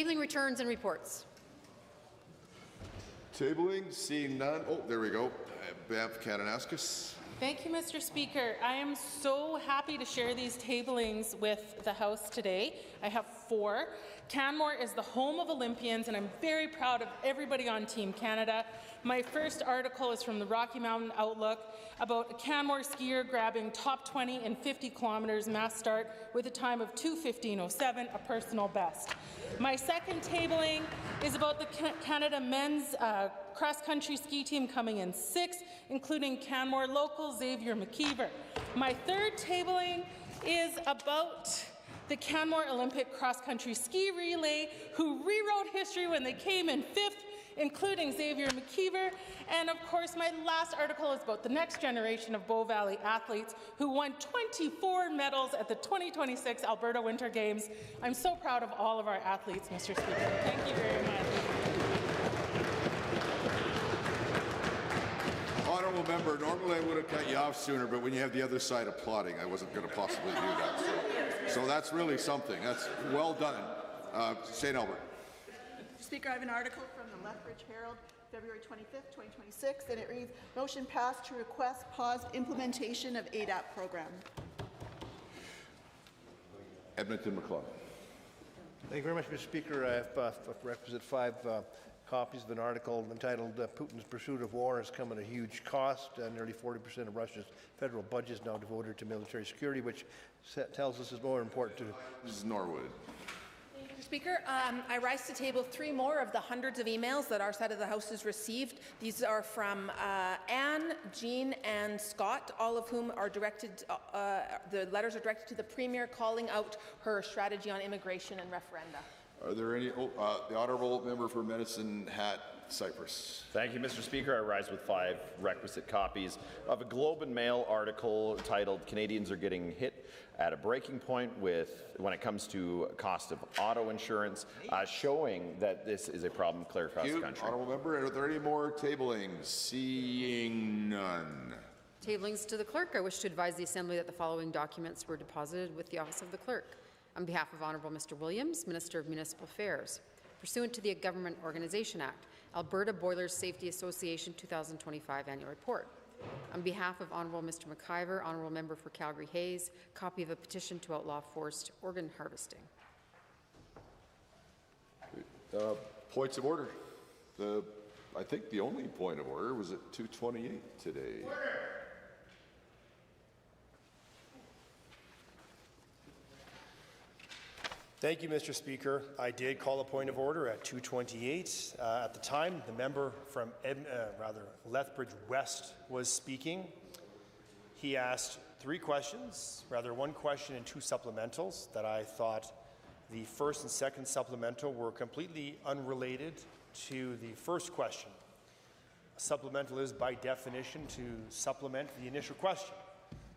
Evening returns and reports. Tabling, seeing none. Oh, there we go. Bev Kananaskis. Thank you, Mr. Speaker. I am so happy to share these tablings with the House today. I have 4. Canmore is the home of Olympians, and I'm very proud of everybody on Team Canada. My first article is from the Rocky Mountain Outlook about a Canmore skier grabbing top 20 in 50 kilometers mass start with a time of 2:15:07, a personal best. My second tabling is about the Canada men's cross-country ski team coming in 6th, including Canmore local Xavier McKeever. My third tabling is about the Canmore Olympic cross-country ski relay, who rewrote history when they came in 5th, including Xavier McKeever. And of course, my last article is about the next generation of Bow Valley athletes who won 24 medals at the 2026 Alberta Winter Games. I'm so proud of all of our athletes, Mr. Speaker. Thank you very much. Honourable member, normally I would have cut you off sooner, but when you have the other side applauding, I wasn't going to possibly do that. So that's really something. That's well done. St. Albert. Mr. Speaker, I have an article from the Lethbridge Herald, February 25th, 2026, and it reads, "Motion passed to request paused implementation of ADAP program." Edmonton McLeod. Thank you very much, Mr. Speaker. I have requisite 5 copies of an article entitled "Putin's Pursuit of War Has Come at a Huge Cost." Nearly 40% of Russia's federal budget is now devoted to military security, which tells us is more important to... Mrs. Norwood. Mr. Speaker, I rise to table 3 more of the hundreds of emails that our side of the House has received. These are from Anne, Jean, and Scott, all of whom are directed, the letters are directed to the Premier, calling out her strategy on immigration and referenda. Are there any, the Honourable Member for Medicine Hat, Cyprus. Thank you, Mr. Speaker. I rise with 5 requisite copies of a Globe and Mail article titled "Canadians are Getting Hit at a Breaking Point when it comes to cost of auto insurance," showing that this is a problem clear across the country. Honourable Member, are there any more tablings? Seeing none. Tablings to the Clerk. I wish to advise the Assembly that the following documents were deposited with the Office of the Clerk. On behalf of Honourable Mr. Williams, Minister of Municipal Affairs, pursuant to the Government Organization Act, Alberta Boilers Safety Association 2025 Annual Report. On behalf of Honourable Mr. McIver, Honourable Member for Calgary Hayes, copy of a petition to outlaw forced organ harvesting. Points of order. I think the only point of order was at 2:28 today. Order. Thank you, Mr. Speaker. I did call a point of order at 2:28. At the time, the member from Lethbridge West was speaking. He asked 3 questions, 1 question and 2 supplementals that I thought the first and second supplemental were completely unrelated to the first question. A supplemental is by definition to supplement the initial question.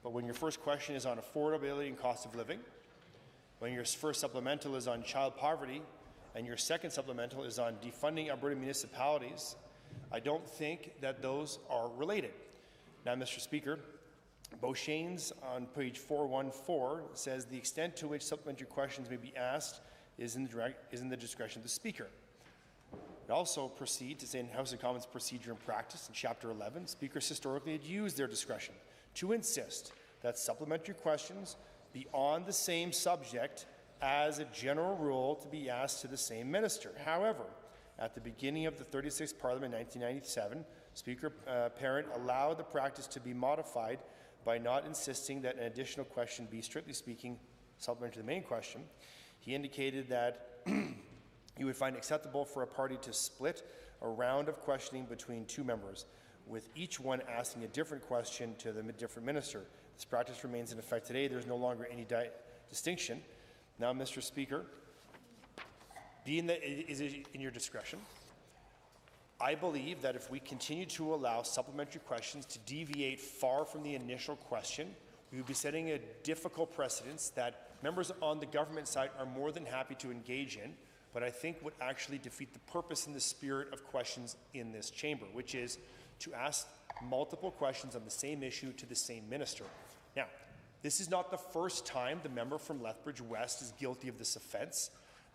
But when your first question is on affordability and cost of living, when your first supplemental is on child poverty, and your second supplemental is on defunding Alberta municipalities, I don't think that those are related. Now, Mr. Speaker, Beauchesne's on page 414 says the extent to which supplementary questions may be asked is in the discretion of the Speaker. It also proceeds to say in House of Commons procedure and practice in Chapter 11, Speakers historically had used their discretion to insist that supplementary questions be on the same subject as a general rule to be asked to the same minister. However, at the beginning of the 36th Parliament in 1997, Speaker Parent allowed the practice to be modified by not insisting that an additional question be, strictly speaking, supplementary to the main question. He indicated that he would find it acceptable for a party to split a round of questioning between 2 members, with each one asking a different question to the different minister. This practice remains in effect today. There's no longer any distinction. Now, Mr. Speaker, being that it is in your discretion, I believe that if we continue to allow supplementary questions to deviate far from the initial question, we would be setting a difficult precedence that members on the government side are more than happy to engage in, but I think would actually defeat the purpose and the spirit of questions in this chamber, which is to ask multiple questions on the same issue to the same minister. Now, this is not the first time the member from Lethbridge West is guilty of this offence.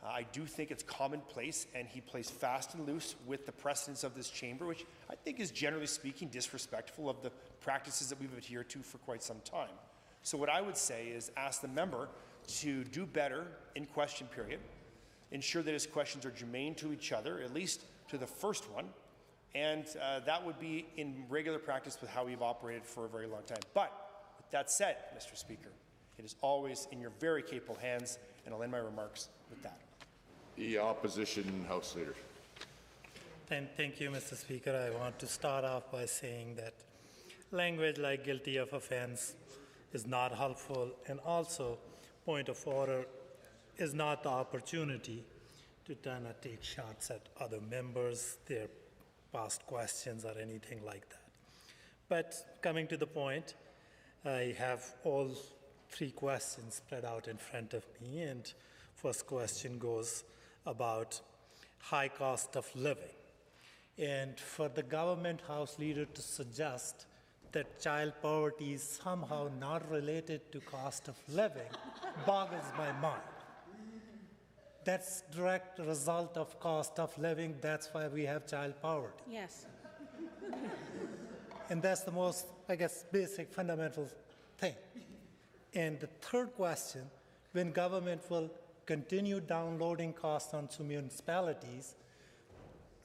I do think it's commonplace, and he plays fast and loose with the precedents of this chamber, which I think is, generally speaking, disrespectful of the practices that we've adhered to for quite some time. So what I would say is ask the member to do better in question period, ensure that his questions are germane to each other, at least to the first one, and that would be in regular practice with how we've operated for a very long time. But with that said, Mr. Speaker, it is always in your very capable hands, and I'll end my remarks with that. The Opposition House Leader. Thank you, Mr. Speaker. I want to start off by saying that language like guilty of offense is not helpful, and also point of order is not the opportunity to take shots at other members, their past questions or anything like that. But coming to the point, I have all three questions spread out in front of me, and first question goes about high cost of living. And for the government House Leader to suggest that child poverty is somehow not related to cost of living boggles my mind. That's direct result of cost of living. That's why we have child poverty. Yes. And that's the most, I guess, basic fundamental thing. And the third question, when government will continue downloading costs onto municipalities,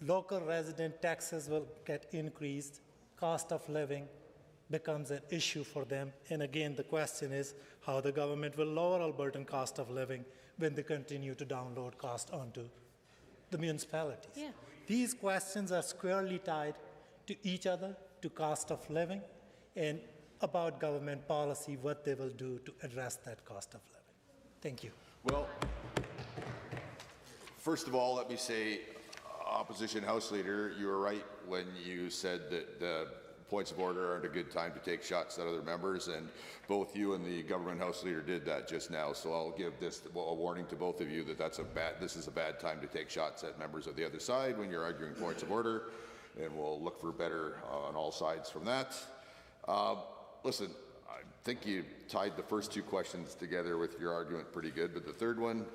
local resident taxes will get increased, cost of living becomes an issue for them. And again, the question is how the government will lower Albertan cost of living when they continue to download cost onto the municipalities. Yeah. These questions are squarely tied to each other, to cost of living, and about government policy, what they will do to address that cost of living. Thank you. Well, first of all, let me say, Opposition House Leader, you were right when you said that the points of order aren't a good time to take shots at other members, and both you and the Government House Leader did that just now. So I'll give this a warning to both of you that this is a bad time to take shots at members of the other side when you're arguing points of order, and we'll look for better on all sides from that. Listen, I think you tied the first two questions together with your argument pretty good, but the third one,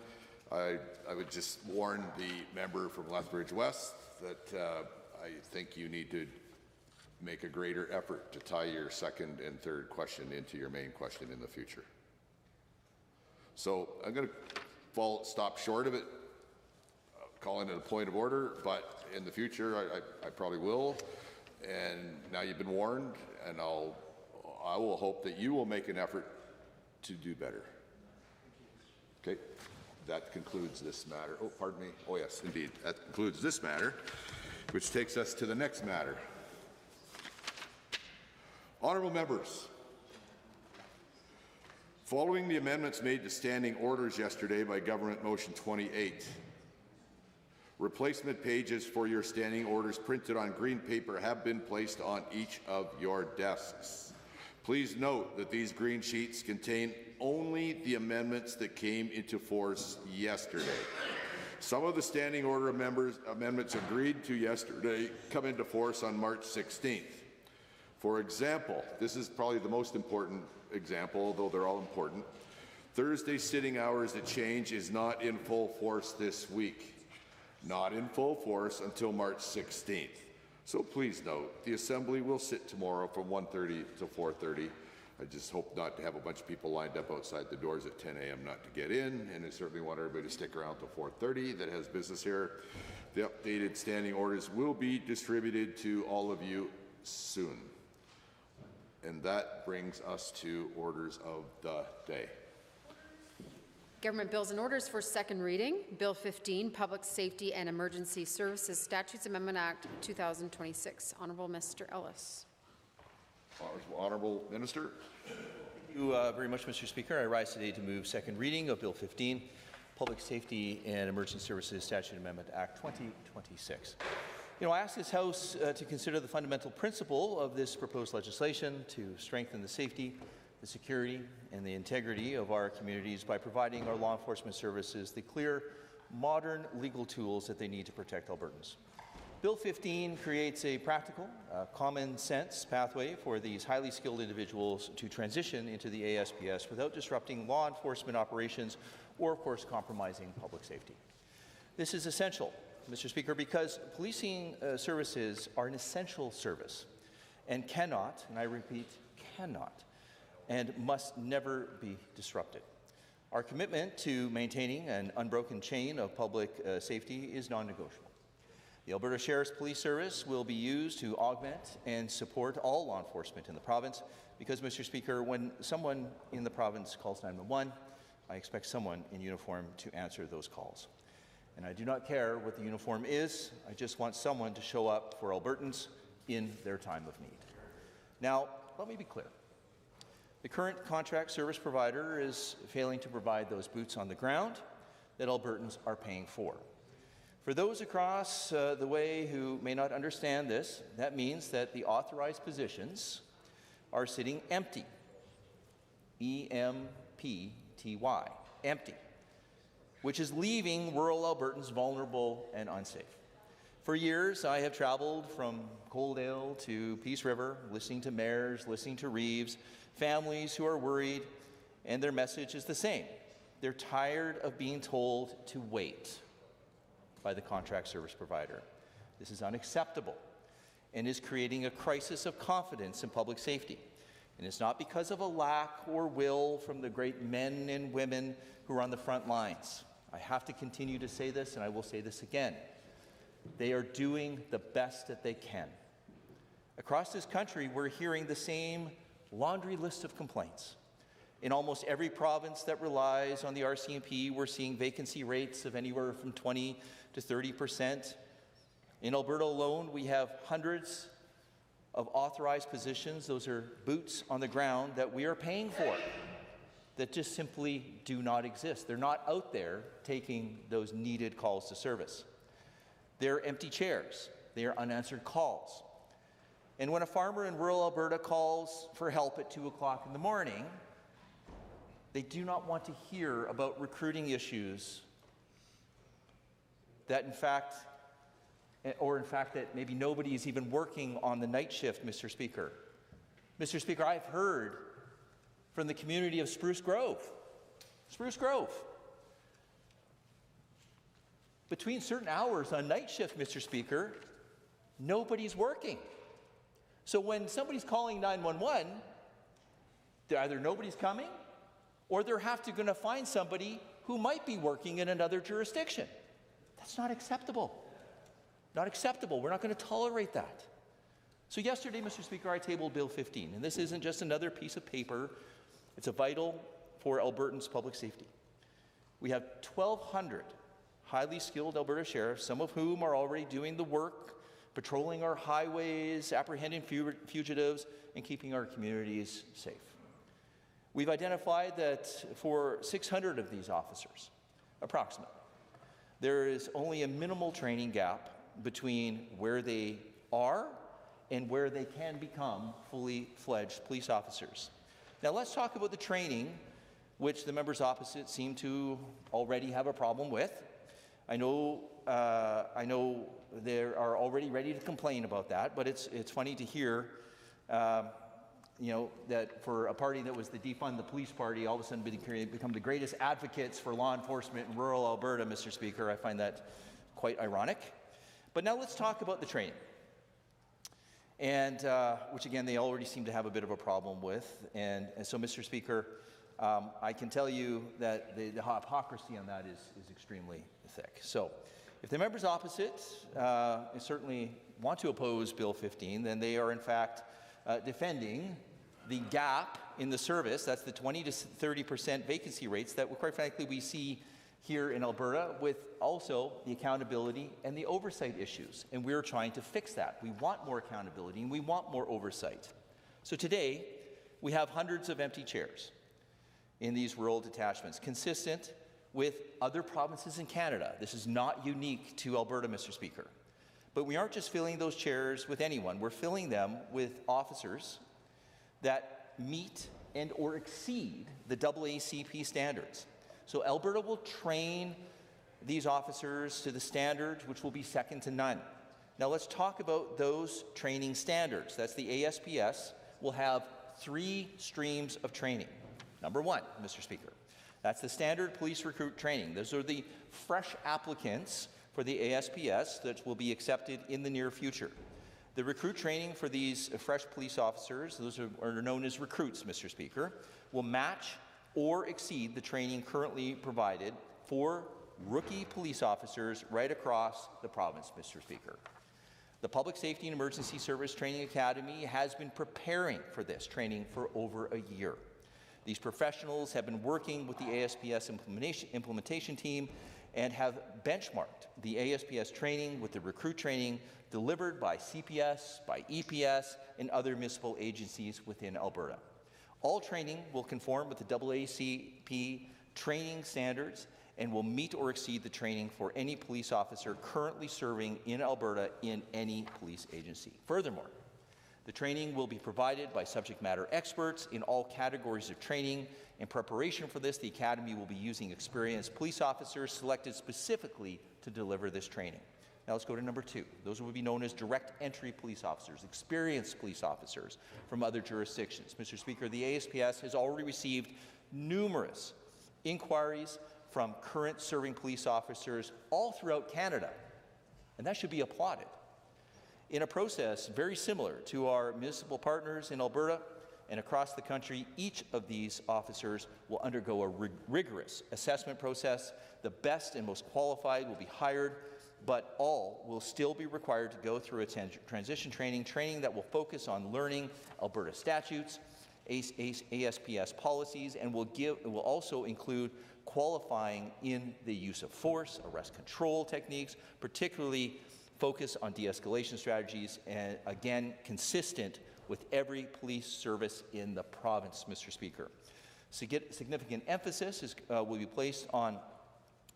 I would just warn the member from Lethbridge West that I think you need to make a greater effort to tie your second and third question into your main question in the future. So I'm going to stop short of it, calling it a point of order, but in the future I probably will. And now you've been warned, and I will hope that you will make an effort to do better. Okay, that concludes this matter. Oh, pardon me. Oh, yes, indeed. That concludes this matter, which takes us to the next matter. Honourable members, following the amendments made to standing orders yesterday by Government Motion 28, replacement pages for your standing orders printed on green paper have been placed on each of your desks. Please note that these green sheets contain only the amendments that came into force yesterday. Some of the standing order amendments agreed to yesterday come into force on March 16th. For example, this is probably the most important example, although they're all important. Thursday sitting hours at change is not in full force this week. Not in full force until March 16th. So please note, the Assembly will sit tomorrow from 1:30 to 4:30. I just hope not to have a bunch of people lined up outside the doors at 10 a.m. not to get in, and I certainly want everybody to stick around till 4:30 that has business here. The updated standing orders will be distributed to all of you soon. And that brings us to orders of the day. Government bills and orders for second reading. Bill 15, Public Safety and Emergency Services Statutes Amendment Act 2026. Honourable Mr. Ellis. Honourable Minister. Thank you very much, Mr. Speaker. I rise today to move second reading of Bill 15, Public Safety and Emergency Services Statute Amendment Act 2026. I ask this House to consider the fundamental principle of this proposed legislation to strengthen the safety, the security, and the integrity of our communities by providing our law enforcement services the clear, modern legal tools that they need to protect Albertans. Bill 15 creates a practical, common sense pathway for these highly skilled individuals to transition into the ASPS without disrupting law enforcement operations or, of course, compromising public safety. This is essential, Mr. Speaker, because policing services are an essential service and cannot, and I repeat, cannot, and must never be disrupted. Our commitment to maintaining an unbroken chain of public safety is non-negotiable. The Alberta Sheriff's Police Service will be used to augment and support all law enforcement in the province because, Mr. Speaker, when someone in the province calls 911, I expect someone in uniform to answer those calls. And I do not care what the uniform is, I just want someone to show up for Albertans in their time of need. Now, let me be clear. The current contract service provider is failing to provide those boots on the ground that Albertans are paying for. For those across the way who may not understand this, that means that the authorized positions are sitting empty. E-M-P-T-Y, empty, which is leaving rural Albertans vulnerable and unsafe. For years, I have traveled from Coaldale to Peace River, listening to mayors, listening to reeves, families who are worried, and their message is the same. They're tired of being told to wait by the contract service provider. This is unacceptable and is creating a crisis of confidence in public safety. And it's not because of a lack or will from the great men and women who are on the front lines. I have to continue to say this, and I will say this again. They are doing the best that they can. Across this country, we're hearing the same laundry list of complaints. In almost every province that relies on the RCMP, we're seeing vacancy rates of anywhere from 20 to 30%. In Alberta alone, we have hundreds of authorized positions, those are boots on the ground, that we are paying for, that just simply do not exist. They're not out there taking those needed calls to service. They're empty chairs. They are unanswered calls. And when a farmer in rural Alberta calls for help at 2 o'clock in the morning, they do not want to hear about recruiting issues that in fact that maybe nobody is even working on the night shift, Mr. Speaker. Mr. Speaker, I've heard from the community of Spruce Grove. Between certain hours on night shift, Mr. Speaker, nobody's working. So when somebody's calling 911, either nobody's coming or they're going to find somebody who might be working in another jurisdiction. That's not acceptable. Not acceptable. We're not going to tolerate that. So yesterday, Mr. Speaker, I tabled Bill 15, and this isn't just another piece of paper. It's a vital for Albertans' public safety. We have 1,200 highly skilled Alberta sheriffs, some of whom are already doing the work, patrolling our highways, apprehending fugitives, and keeping our communities safe. We've identified that for 600 of these officers, approximately, there is only a minimal training gap between where they are and where they can become fully fledged police officers. Now let's talk about the training, which the members opposite seem to already have a problem with. I know they are already ready to complain about that, but it's funny to hear, that for a party that was the defund the police party, all of a sudden become the greatest advocates for law enforcement in rural Alberta, Mr. Speaker. I find that quite ironic. But now let's talk about the training, and which again they already seem to have a bit of a problem with. And so, Mr. Speaker, I can tell you that the hypocrisy on that is extremely thick. So if the members opposite certainly want to oppose Bill 15, then they are in fact defending the gap in the service, that's the 20 to 30% vacancy rates that quite frankly we see here in Alberta, with also the accountability and the oversight issues. And we're trying to fix that. We want more accountability and we want more oversight. So today, we have hundreds of empty chairs in these rural detachments, consistent with other provinces in Canada. This is not unique to Alberta, Mr. Speaker. But we aren't just filling those chairs with anyone. We're filling them with officers that meet and or exceed the AACP standards. So Alberta will train these officers to the standards which will be second to none. Now let's talk about those training standards. That's the ASPS will have 3 streams of training. Number 1, Mr. Speaker, that's the standard police recruit training. Those are the fresh applicants for the ASPS that will be accepted in the near future. The recruit training for these fresh police officers, those are known as recruits, Mr. Speaker, will match or exceed the training currently provided for rookie police officers right across the province, Mr. Speaker. The Public Safety and Emergency Service Training Academy has been preparing for this training for over a year. These professionals have been working with the ASPS implementation team and have benchmarked the ASPS training with the recruit training delivered by CPS, by EPS, and other municipal agencies within Alberta. All training will conform with the AACP training standards and will meet or exceed the training for any police officer currently serving in Alberta in any police agency. Furthermore, the training will be provided by subject matter experts in all categories of training. In preparation for this, the Academy will be using experienced police officers selected specifically to deliver this training. Now let's go to number 2. Those will be known as direct entry police officers, experienced police officers from other jurisdictions. Mr. Speaker, the ASPS has already received numerous inquiries from current serving police officers all throughout Canada, and that should be applauded. In a process very similar to our municipal partners in Alberta and across the country, each of these officers will undergo a rigorous assessment process. The best and most qualified will be hired, but all will still be required to go through a transition training that will focus on learning Alberta statutes, ASPS policies, and will also include qualifying in the use of force, arrest control techniques, particularly focus on de-escalation strategies, and again, consistent with every police service in the province, Mr. Speaker. Significant emphasis will be placed on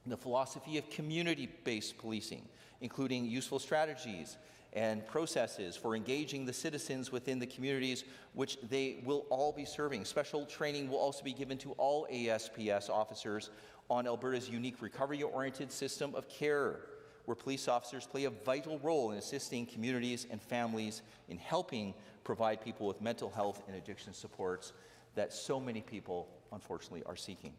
the philosophy of community-based policing, including useful strategies and processes for engaging the citizens within the communities which they will all be serving. Special training will also be given to all ASPS officers on Alberta's unique recovery-oriented system of care, where police officers play a vital role in assisting communities and families in helping provide people with mental health and addiction supports that so many people, unfortunately, are seeking.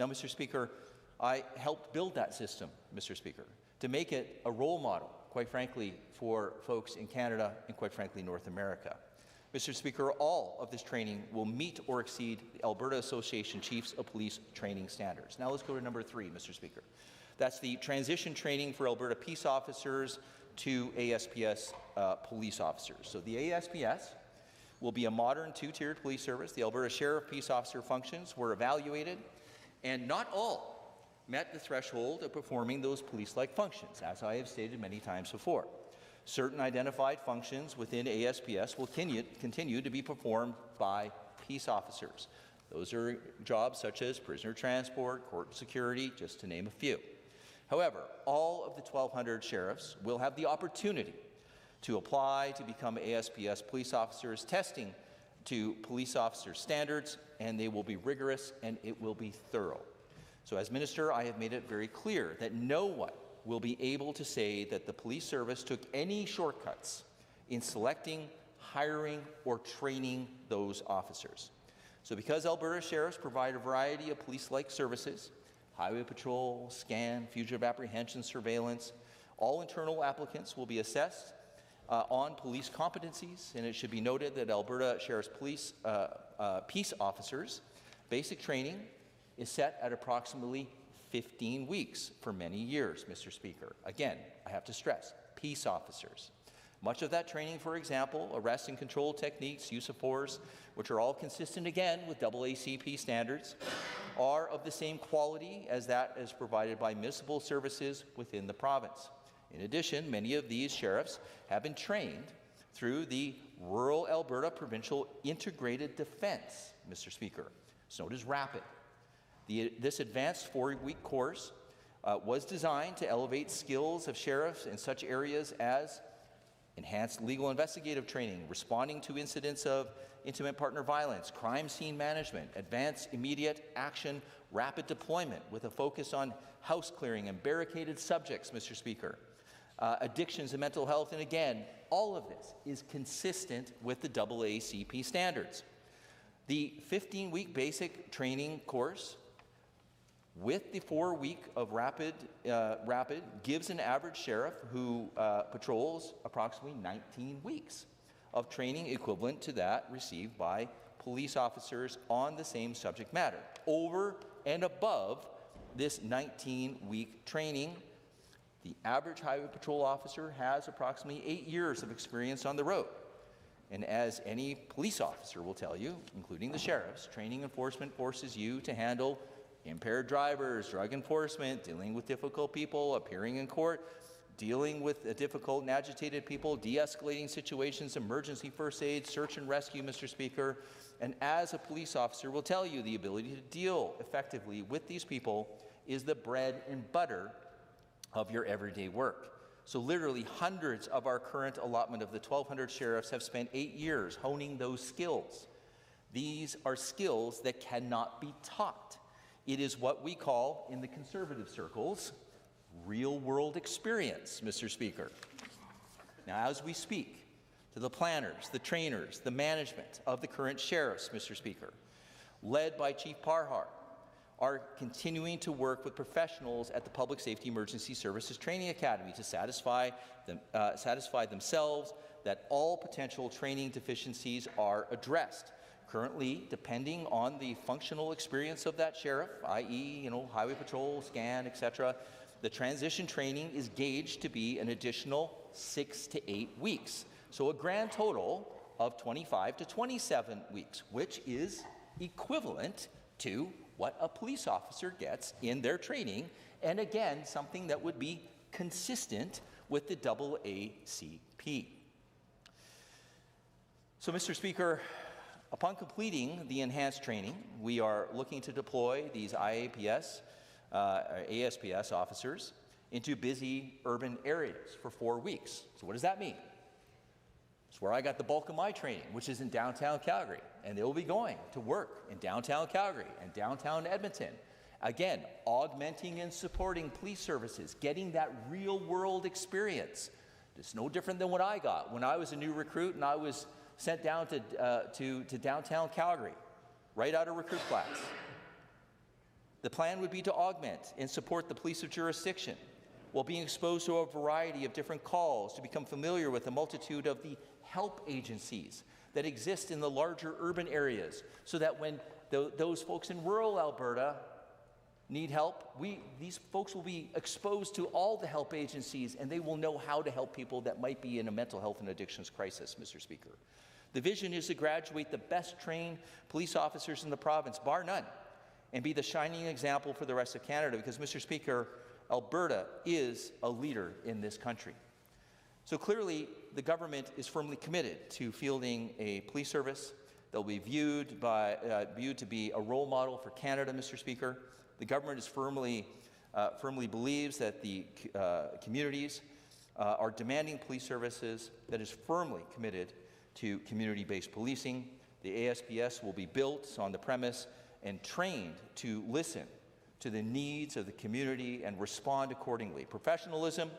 Now, Mr. Speaker, I helped build that system, Mr. Speaker, to make it a role model, quite frankly, for folks in Canada and, quite frankly, North America. Mr. Speaker, all of this training will meet or exceed the Alberta Association Chiefs of Police training standards. Now let's go to number 3, Mr. Speaker. That's the transition training for Alberta peace officers to ASPS police officers. So the ASPS will be a modern 2-tiered police service. The Alberta Sheriff Peace Officer functions were evaluated, and not all met the threshold of performing those police-like functions, as I have stated many times before. Certain identified functions within ASPS will continue to be performed by peace officers. Those are jobs such as prisoner transport, court security, just to name a few. However, all of the 1,200 sheriffs will have the opportunity to apply to become ASPS police officers, testing to police officer standards, and they will be rigorous and it will be thorough. So as Minister, I have made it very clear that no one will be able to say that the police service took any shortcuts in selecting, hiring, or training those officers. So because Alberta sheriffs provide a variety of police-like services, highway patrol, scan, fugitive apprehension, surveillance, all internal applicants will be assessed on police competencies, and it should be noted that Alberta Sheriff's Police peace officers' basic training is set at approximately 15 weeks for many years, Mr. Speaker. Again, I have to stress, peace officers. Much of that training, for example, arrest and control techniques, use of force, which are all consistent again with AACP standards, are of the same quality as that is provided by municipal services within the province. In addition, many of these sheriffs have been trained through the Rural Alberta Provincial Integrated Defence, Mr. Speaker. It's known as RAPID. This advanced 4-week course was designed to elevate skills of sheriffs in such areas as enhanced legal investigative training, responding to incidents of intimate partner violence, crime scene management, advanced immediate action, rapid deployment with a focus on house clearing and barricaded subjects, Mr. Speaker. addictions and mental health. And again, all of this is consistent with the AACP standards. The 15-week basic training course with the 4-week of rapid gives an average sheriff who patrols approximately 19 weeks of training equivalent to that received by police officers on the same subject matter. Over and above this 19-week training, the average highway patrol officer has approximately 8 years of experience on the road. And as any police officer will tell you, including the sheriffs, training enforcement forces you to handle impaired drivers, drug enforcement, dealing with difficult people, appearing in court, dealing with difficult and agitated people, de-escalating situations, emergency first aid, search and rescue, Mr. Speaker. And as a police officer will tell you, the ability to deal effectively with these people is the bread and butter of your everyday work. So literally hundreds of our current allotment of the 1,200 sheriffs have spent 8 years honing those skills. These are skills that cannot be taught. It is what we call, in the conservative circles, real-world experience, Mr. Speaker. Now, as we speak to the planners, the trainers, the management of the current sheriffs, Mr. Speaker, led by Chief Parhar, are continuing to work with professionals at the Public Safety Emergency Services Training Academy to satisfy themselves that all potential training deficiencies are addressed. Currently, depending on the functional experience of that sheriff, i.e., highway patrol, scan, etc., the transition training is gauged to be an additional 6 to 8 weeks. So a grand total of 25 to 27 weeks, which is equivalent to what a police officer gets in their training, and again, something that would be consistent with the AACP. So, Mr. Speaker, upon completing the enhanced training, we are looking to deploy these IAPS, ASPS officers into busy urban areas for 4 weeks. So what does that mean? It's where I got the bulk of my training, which is in downtown Calgary, and they will be going to work in downtown Calgary and downtown Edmonton. Again, augmenting and supporting police services, getting that real-world experience. It's no different than what I got when I was a new recruit and I was sent down to downtown Calgary, right out of recruit class. The plan would be to augment and support the police of jurisdiction while being exposed to a variety of different calls, to become familiar with a multitude of the help agencies that exist in the larger urban areas, so that when those folks in rural Alberta need help, these folks will be exposed to all the help agencies, and they will know how to help people that might be in a mental health and addictions crisis, Mr. Speaker. The vision is to graduate the best trained police officers in the province, bar none, and be the shining example for the rest of Canada, because, Mr. Speaker, Alberta is a leader in this country. So clearly, the government is firmly committed to fielding a police service that will be viewed to be a role model for Canada, Mr. Speaker. The government is firmly believes that the communities are demanding police services that is firmly committed to community-based policing. The ASPS will be built on the premise and trained to listen to the needs of the community and respond accordingly. Professionalism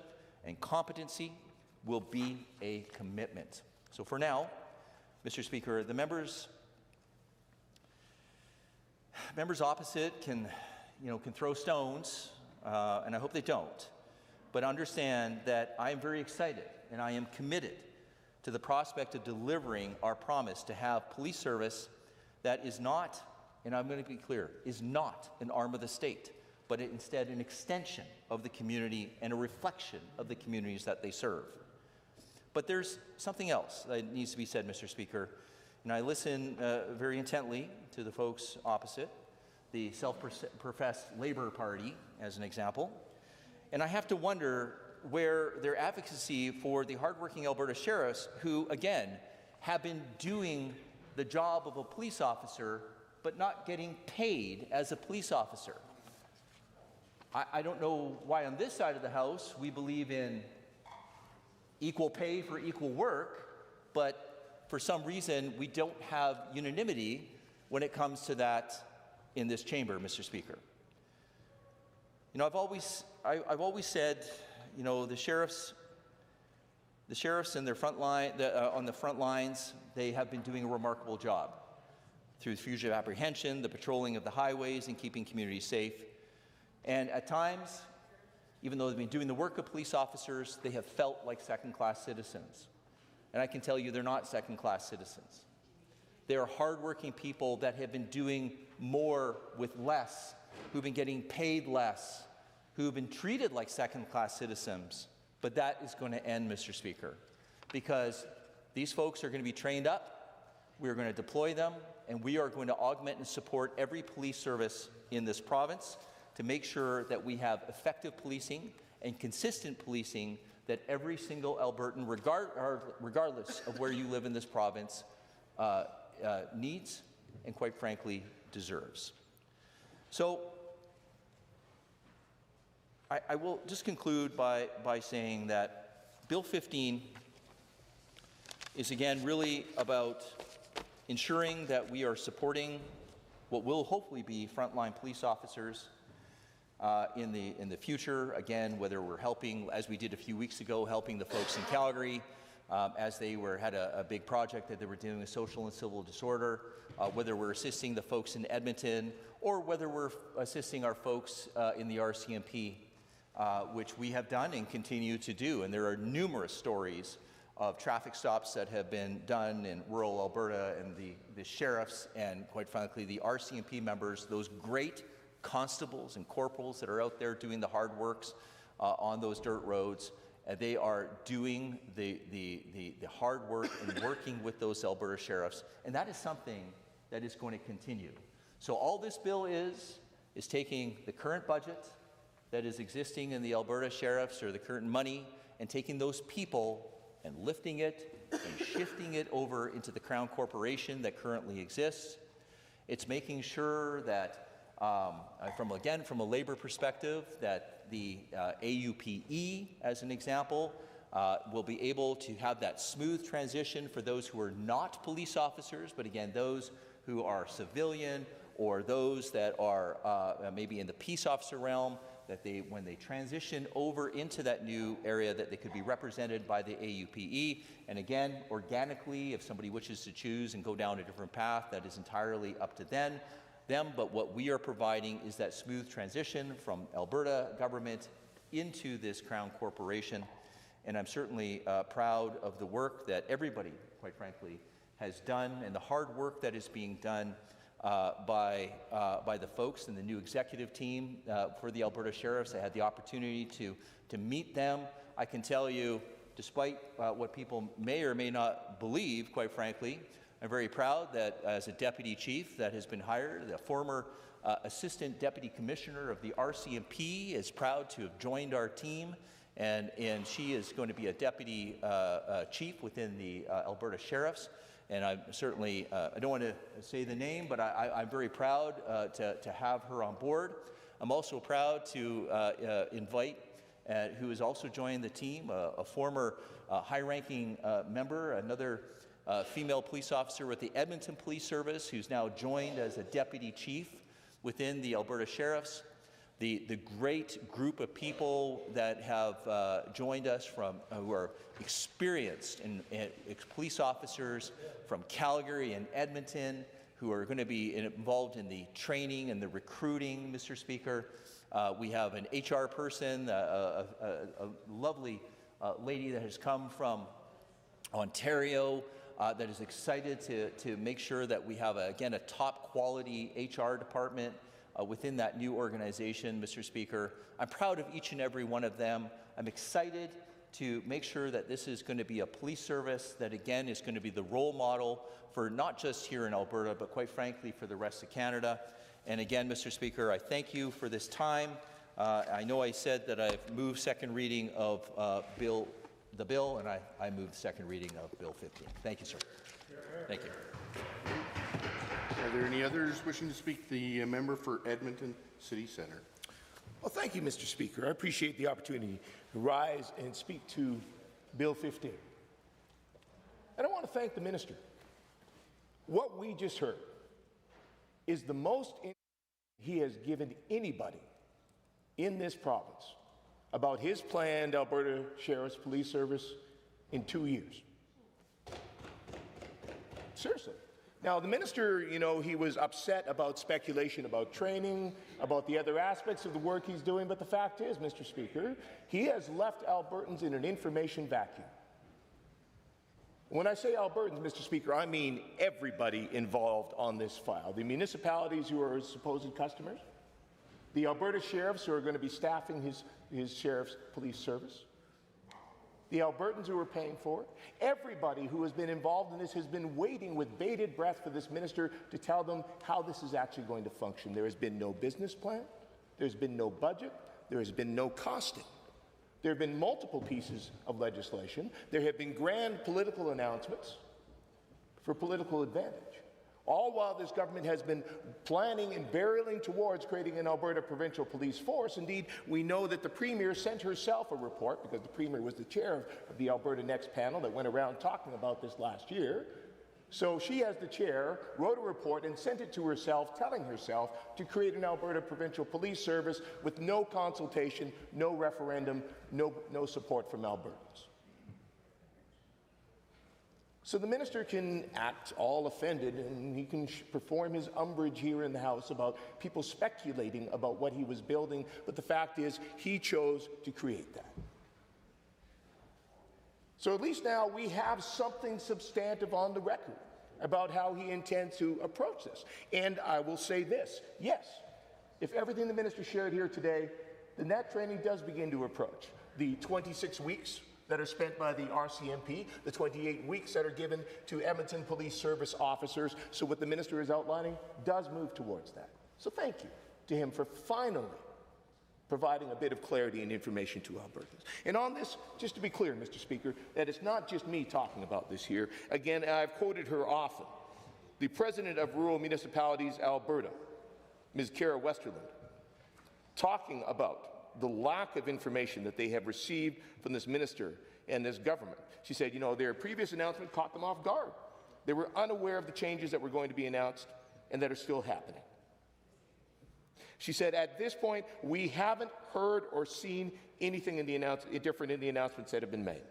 and competency will be a commitment. So for now, Mr. Speaker, the members opposite can throw stones, and I hope they don't, but understand that I am very excited and I am committed to the prospect of delivering our promise to have police service that is not, and I'm going to be clear, is not an arm of the state, but instead an extension of the community and a reflection of the communities that they serve. But there's something else that needs to be said, Mr. Speaker, and I listen very intently to the folks opposite, the self-professed Labour Party, as an example, and I have to wonder where their advocacy for the hardworking Alberta sheriffs, who, again, have been doing the job of a police officer but not getting paid as a police officer. I don't know why on this side of the House we believe in equal pay for equal work, but for some reason we don't have unanimity when it comes to that in this chamber, Mr. Speaker. I've always said, the sheriffs The sheriffs in their on the front lines, they have been doing a remarkable job through fugitive apprehension, the patrolling of the highways, and keeping communities safe. And at times, even though they've been doing the work of police officers, they have felt like second-class citizens. And I can tell you they're not second-class citizens. They are hardworking people that have been doing more with less, who've been getting paid less, who've been treated like second-class citizens. But that is going to end, Mr. Speaker, because these folks are going to be trained up, we are going to deploy them, and we are going to augment and support every police service in this province to make sure that we have effective policing and consistent policing that every single Albertan, regardless of where you live in this province, needs and, quite frankly, deserves. So I will just conclude by saying that Bill 15 is, again, really about ensuring that we are supporting what will hopefully be frontline police officers in the future. Again, whether we're helping, as we did a few weeks ago, helping the folks in Calgary as they had a big project that they were doing with social and civil disorder, whether we're assisting the folks in Edmonton, or whether we're assisting our folks in the RCMP, which we have done and continue to do. And there are numerous stories of traffic stops that have been done in rural Alberta, and the sheriffs and, quite frankly, the RCMP members, those great constables and corporals that are out there doing the hard works on those dirt roads. They are doing the hard work and working with those Alberta sheriffs, and that is something that is going to continue. So all this bill is taking the current budget that is existing in the Alberta sheriffs, or the current money, and taking those people and lifting it and shifting it over into the Crown Corporation that currently exists. It's making sure that, from a labor perspective, that the AUPE, as an example, will be able to have that smooth transition for those who are not police officers, but again, those who are civilian or those that are maybe in the peace officer realm, that when they transition over into that new area, that they could be represented by the AUPE. And again, organically, if somebody wishes to choose and go down a different path, that is entirely up to them. But what we are providing is that smooth transition from Alberta government into this Crown Corporation. And I'm certainly proud of the work that everybody, quite frankly, has done, and the hard work that is being done by the folks in the new executive team for the Alberta Sheriffs. I had the opportunity to meet them. I can tell you, despite what people may or may not believe, quite frankly, I'm very proud that as a deputy chief that has been hired, the former assistant deputy commissioner of the RCMP is proud to have joined our team, and she is going to be a deputy chief within the Alberta Sheriffs. And I'm certainly, I don't want to say the name, but I'm very proud to have her on board. I'm also proud to invite, who has also joined the team, a former high-ranking member, another female police officer with the Edmonton Police Service, who's now joined as a deputy chief within the Alberta Sheriffs. The great group of people that have joined us who are experienced and police officers from Calgary and Edmonton, who are going to be involved in the training and the recruiting, Mr. Speaker. We have an HR person, a lovely lady that has come from Ontario, that is excited to make sure that we have, again, a top quality HR department within that new organization, Mr. Speaker. I'm proud of each and every one of them. I'm excited to make sure that this is going to be a police service that, again, is going to be the role model for not just here in Alberta, but quite frankly for the rest of Canada. And again, Mr. Speaker, I thank you for this time. I know I said that I've moved second reading of the bill, and I moved second reading of Bill 15. Thank you, sir. Thank you. Are there any others wishing to speak? The member for Edmonton City Centre. Well, thank you, Mr. Speaker. I appreciate the opportunity to rise and speak to Bill 15. And I want to thank the minister. What we just heard is the most he has given anybody in this province about his planned Alberta Sheriff's Police Service in 2 years. Seriously. Now, the minister, you know, he was upset about speculation about training, about the other aspects of the work he's doing, but the fact is, Mr. Speaker, he has left Albertans in an information vacuum. When I say Albertans, Mr. Speaker, I mean everybody involved on this file. The municipalities who are his supposed customers, the Alberta sheriffs who are going to be staffing his sheriff's police service, the Albertans who are paying for it, everybody who has been involved in this has been waiting with bated breath for this minister to tell them how this is actually going to function. There has been no business plan, there's been no budget, there has been no costing. There have been multiple pieces of legislation. There have been grand political announcements for political advantage. All while this government has been planning and barreling towards creating an Alberta provincial police force. Indeed, we know that the Premier sent herself a report, because the Premier was the chair of the Alberta Next panel that went around talking about this last year. So she, as the chair, wrote a report and sent it to herself, telling herself to create an Alberta provincial police service with no consultation, no referendum, no support from Albertans. So the minister can act all offended, and he can perform his umbrage here in the House about people speculating about what he was building, but the fact is he chose to create that. So at least now we have something substantive on the record about how he intends to approach this. And I will say this, yes, if everything the minister shared here today, then that training does begin to approach. The 26 weeks that are spent by the RCMP, the 28 weeks that are given to Edmonton Police Service officers. So what the minister is outlining does move towards that. So thank you to him for finally providing a bit of clarity and information to Albertans. And on this, just to be clear, Mr. Speaker, that it's not just me talking about this here. Again, I've quoted her often. The President of Rural Municipalities Alberta, Ms. Kara Westerland, talking about the lack of information that they have received from this minister and this government. She said, you know, their previous announcement caught them off guard. They were unaware of the changes that were going to be announced and that are still happening. She said, at this point, we haven't heard or seen anything different in the announcements that have been made.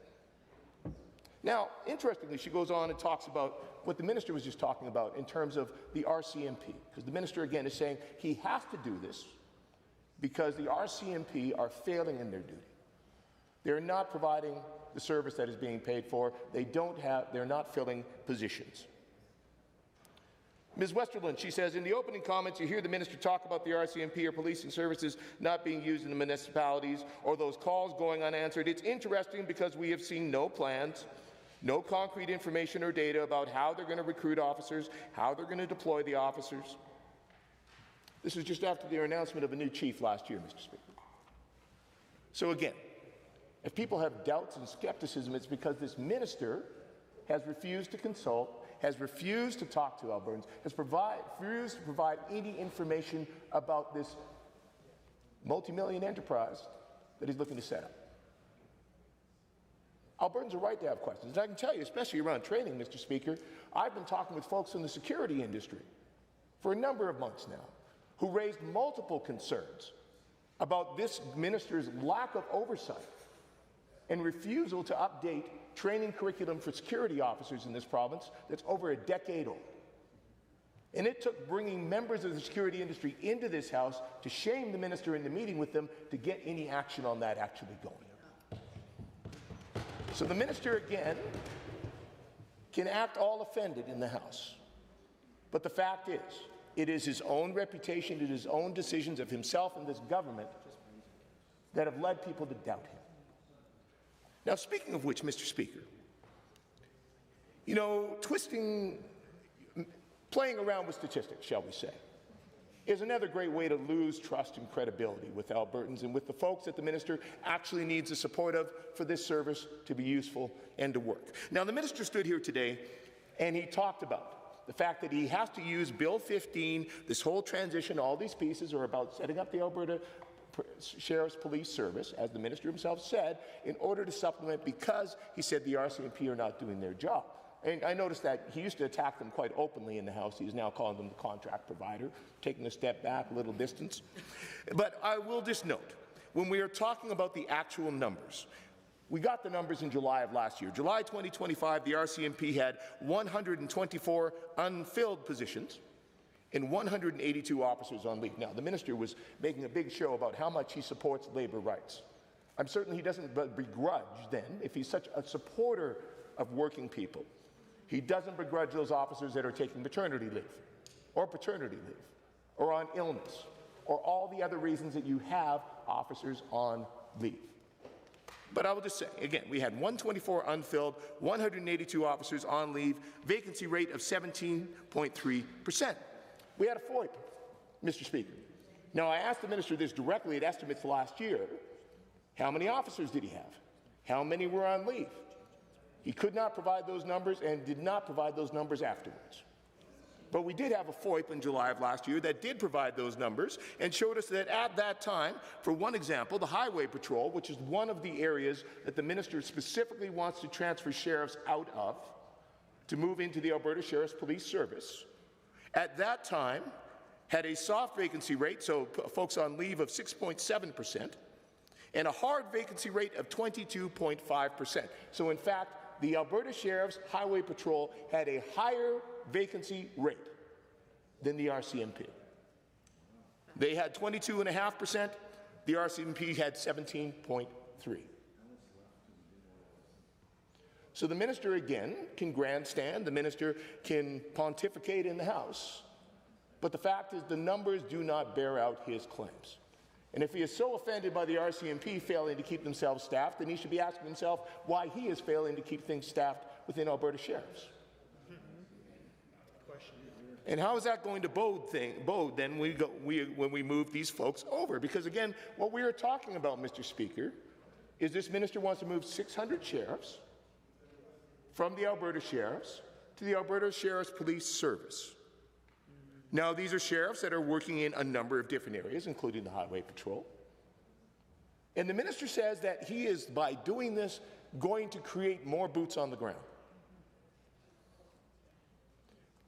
Now, interestingly, she goes on and talks about what the minister was just talking about in terms of the RCMP, because the minister, again, is saying he has to do this because the RCMP are failing in their duty. They're not providing the service that is being paid for. They're not filling positions. Ms. Westerland, she says, in the opening comments, you hear the minister talk about the RCMP or policing services not being used in the municipalities or those calls going unanswered. It's interesting because we have seen no plans, no concrete information or data about how they're going to recruit officers, how they're going to deploy the officers. This was just after their announcement of a new chief last year, Mr. Speaker. So again, if people have doubts and skepticism, it's because this minister has refused to consult, has refused to talk to Albertans, has refused to provide any information about this multi-million enterprise that he's looking to set up. Albertans are right to have questions. And I can tell you, especially around training, Mr. Speaker, I've been talking with folks in the security industry for a number of months now who raised multiple concerns about this minister's lack of oversight and refusal to update training curriculum for security officers in this province that's over a decade old. And it took bringing members of the security industry into this House to shame the minister into meeting with them to get any action on that actually going. So the minister, again, can act all offended in the House. But the fact is, it is his own reputation, it is his own decisions of himself and this government that have led people to doubt him. Now, speaking of which, Mr. Speaker, you know, playing around with statistics, shall we say, is another great way to lose trust and credibility with Albertans and with the folks that the minister actually needs the support of for this service to be useful and to work. Now, the minister stood here today and he talked about the fact that he has to use Bill 15, this whole transition, all these pieces are about setting up the Alberta Sheriff's Police Service, as the minister himself said, in order to supplement because he said the RCMP are not doing their job. And I noticed that he used to attack them quite openly in the House. He's now calling them the contract provider, taking a step back, a little distance. But I will just note, when we are talking about the actual numbers, We got the numbers in July of last year. July 2025, the RCMP had 124 unfilled positions and 182 officers on leave. Now, the minister was making a big show about how much he supports labor rights. I'm certain he doesn't begrudge then, if he's such a supporter of working people, he doesn't begrudge those officers that are taking maternity leave or paternity leave or on illness or all the other reasons that you have officers on leave. But I will just say, again, we had 124 unfilled, 182 officers on leave, vacancy rate of 17.3%. We had a FOIP, Mr. Speaker. Now, I asked the minister this directly at estimates last year. How many officers did he have? How many were on leave? He could not provide those numbers and did not provide those numbers afterwards. But we did have a FOIP in July of last year that did provide those numbers and showed us that at that time, for one example, the Highway Patrol, which is one of the areas that the minister specifically wants to transfer sheriffs out of to move into the Alberta Sheriff's Police Service, at that time had a soft vacancy rate, so folks on leave, of 6.7%, and a hard vacancy rate of 22.5%. So in fact, the Alberta Sheriff's Highway Patrol had a higher vacancy rate than the RCMP. They had 22.5%, the RCMP had 17.3%. So the minister again can grandstand, the minister can pontificate in the House, but the fact is the numbers do not bear out his claims. And if he is so offended by the RCMP failing to keep themselves staffed, then he should be asking himself why he is failing to keep things staffed within Alberta Sheriffs. And how is that going to bode then when we move these folks over? Because again, what we are talking about, Mr. Speaker, is this minister wants to move 600 sheriffs from the Alberta Sheriffs to the Alberta Sheriff's Police Service. Now, these are sheriffs that are working in a number of different areas, including the Highway Patrol. And the minister says that he is, by doing this, going to create more boots on the ground.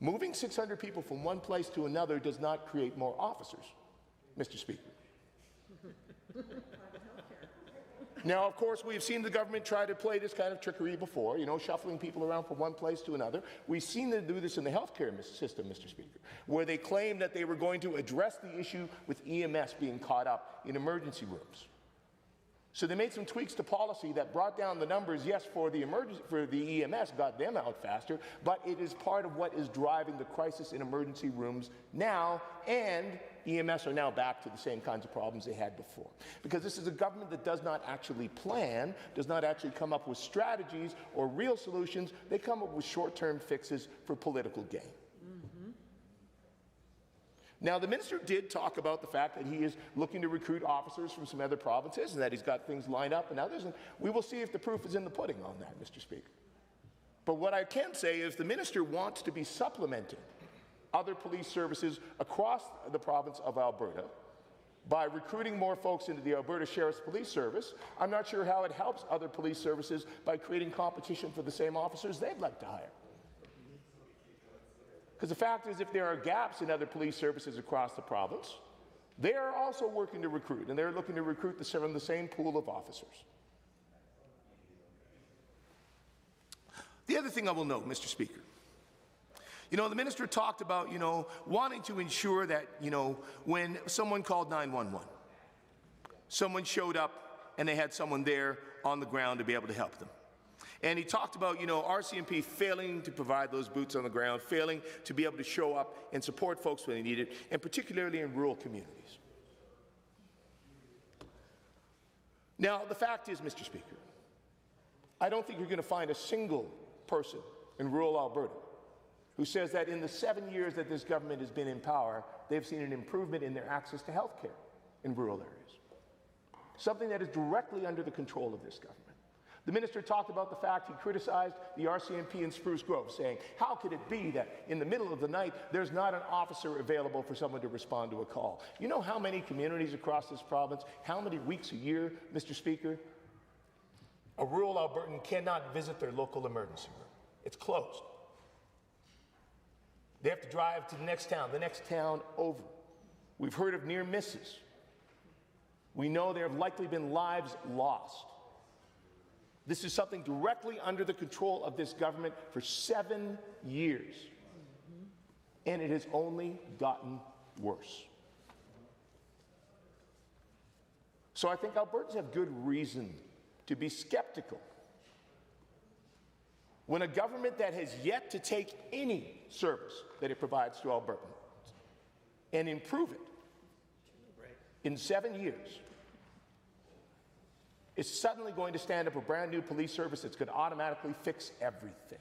Moving 600 people from one place to another does not create more officers, Mr. Speaker. Now, of course, we've seen the government try to play this kind of trickery before, shuffling people around from one place to another. We've seen them do this in the healthcare system, Mr. Speaker, where they claimed that they were going to address the issue with EMS being caught up in emergency rooms. So they made some tweaks to policy that brought down the numbers, yes, for the EMS, got them out faster, but it is part of what is driving the crisis in emergency rooms now, and EMS are now back to the same kinds of problems they had before. Because this is a government that does not actually plan, does not actually come up with strategies or real solutions. They come up with short-term fixes for political gain. Now, the minister did talk about the fact that he is looking to recruit officers from some other provinces and that he's got things lined up and others, and we will see if the proof is in the pudding on that, Mr. Speaker. But what I can say is the minister wants to be supplementing other police services across the province of Alberta by recruiting more folks into the Alberta Sheriff's Police Service. I'm not sure how it helps other police services by creating competition for the same officers they'd like to hire. Because the fact is, if there are gaps in other police services across the province, they are also working to recruit, and they're looking to recruit from the same pool of officers. The other thing I will note, Mr. Speaker, the minister talked about, wanting to ensure that, when someone called 911, someone showed up and they had someone there on the ground to be able to help them. And he talked about, RCMP failing to provide those boots on the ground, failing to be able to show up and support folks when they need it, and particularly in rural communities. Now, the fact is, Mr. Speaker, I don't think you're going to find a single person in rural Alberta who says that in the 7 years that this government has been in power, they've seen an improvement in their access to health care in rural areas, something that is directly under the control of this government. The minister talked about the fact he criticized the RCMP in Spruce Grove, saying, how could it be that in the middle of the night there's not an officer available for someone to respond to a call? You know how many communities across this province, how many weeks a year, Mr. Speaker, a rural Albertan cannot visit their local emergency room? It's closed. They have to drive to the next town over. We've heard of near misses. We know there have likely been lives lost. This is something directly under the control of this government for 7 years. And it has only gotten worse. So I think Albertans have good reason to be skeptical when a government that has yet to take any service that it provides to Albertans and improve it in 7 years is suddenly going to stand up a brand new police service that's going to automatically fix everything.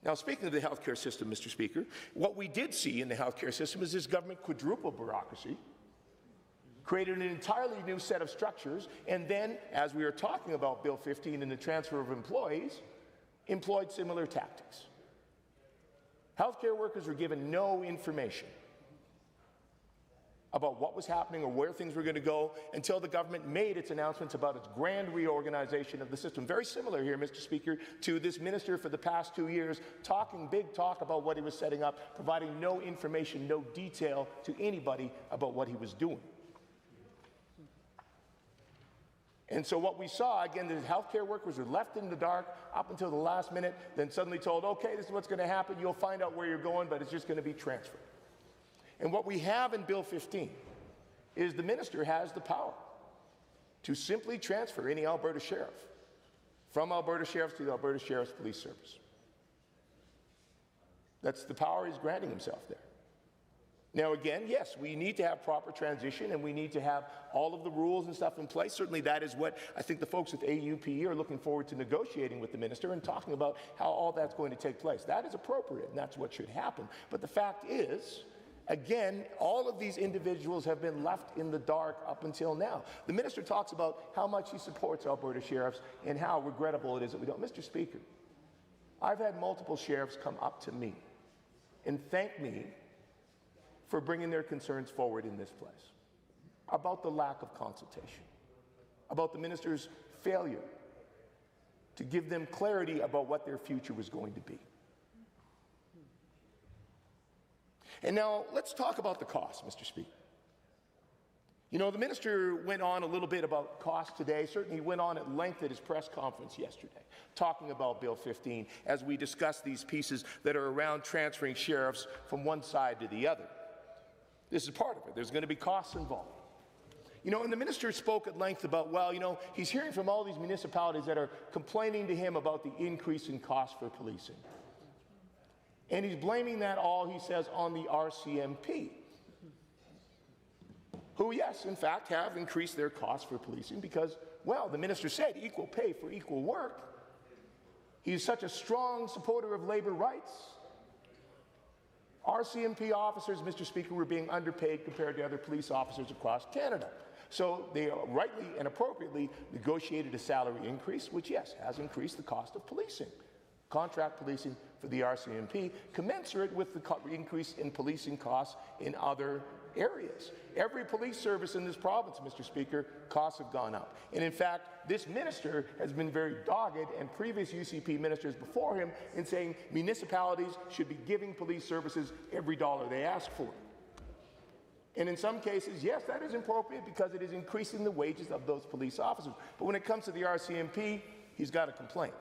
Now, speaking of the healthcare system, Mr. Speaker, what we did see in the healthcare system is this government quadrupled bureaucracy, created an entirely new set of structures, and then, as we were talking about Bill 15 and the transfer of employees, employed similar tactics. Healthcare workers were given no information about what was happening or where things were going to go until the government made its announcements about its grand reorganization of the system. Very similar here, Mr. Speaker, to this minister for the past 2 years talking big talk about what he was setting up, providing no information, no detail to anybody about what he was doing. And so what we saw, again, the healthcare workers were left in the dark up until the last minute, then suddenly told, okay, this is what's going to happen, you'll find out where you're going, but it's just going to be transferred. And what we have in Bill 15 is the minister has the power to simply transfer any Alberta sheriff from Alberta Sheriffs to the Alberta Sheriff's Police Service. That's the power he's granting himself there. Now again, yes, we need to have proper transition and we need to have all of the rules and stuff in place. Certainly that is what I think the folks at AUPE are looking forward to negotiating with the minister and talking about how all that's going to take place. That is appropriate and that's what should happen. But the fact is, again, all of these individuals have been left in the dark up until now. The minister talks about how much he supports Alberta sheriffs and how regrettable it is that we don't. Mr. Speaker, I've had multiple sheriffs come up to me and thank me for bringing their concerns forward in this place about the lack of consultation, about the minister's failure to give them clarity about what their future was going to be. And now let's talk about the cost, Mr. Speaker. You know, the minister went on a little bit about cost today. Certainly he went on at length at his press conference yesterday, talking about Bill 15 as we discussed these pieces that are around transferring sheriffs from one side to the other. This is part of it. There's going to be costs involved. You know, and the minister spoke at length about, well, you know, he's hearing from all these municipalities that are complaining to him about the increase in cost for policing. And he's blaming that all, he says, on the RCMP, who, yes, in fact, have increased their costs for policing because, well, the minister said equal pay for equal work. He's such a strong supporter of labor rights. RCMP officers, Mr. Speaker, were being underpaid compared to other police officers across Canada. So they rightly and appropriately negotiated a salary increase, which, yes, has increased the cost of policing. Contract policing for the RCMP, commensurate with the increase in policing costs in other areas. Every police service in this province, Mr. Speaker, costs have gone up. And in fact, this minister has been very dogged, and previous UCP ministers before him, in saying municipalities should be giving police services every dollar they ask for. And in some cases, yes, that is appropriate because it is increasing the wages of those police officers. But when it comes to the RCMP, he's got a complaint.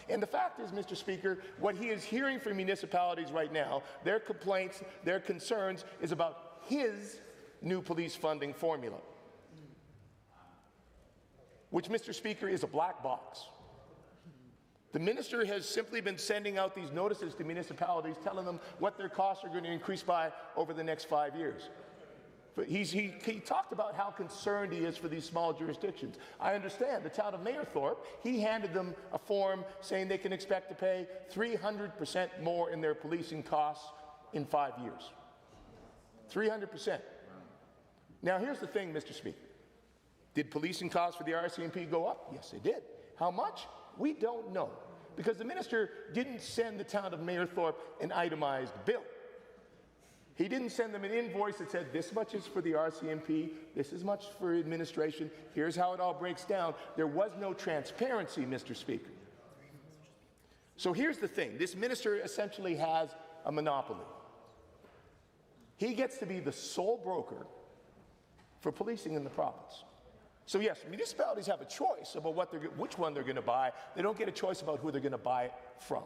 And the fact is, Mr. Speaker, what he is hearing from municipalities right now, their complaints, their concerns, is about his new police funding formula, which, Mr. Speaker, is a black box. The minister has simply been sending out these notices to municipalities telling them what their costs are going to increase by over the next 5 years. But he talked about how concerned he is for these small jurisdictions. I understand the town of Mayerthorpe, he handed them a form saying they can expect to pay 300% more in their policing costs in 5 years. 300%. Now here's the thing, Mr. Speaker. Did policing costs for the RCMP go up? Yes, they did. How much? We don't know. Because the minister didn't send the town of Mayerthorpe an itemized bill. He didn't send them an invoice that said this much is for the RCMP, this is much for administration, here's how it all breaks down. There was no transparency, Mr. Speaker. So here's the thing, this minister essentially has a monopoly. He gets to be the sole broker for policing in the province. So yes, municipalities have a choice about which one they're going to buy. They don't get a choice about who they're going to buy it from.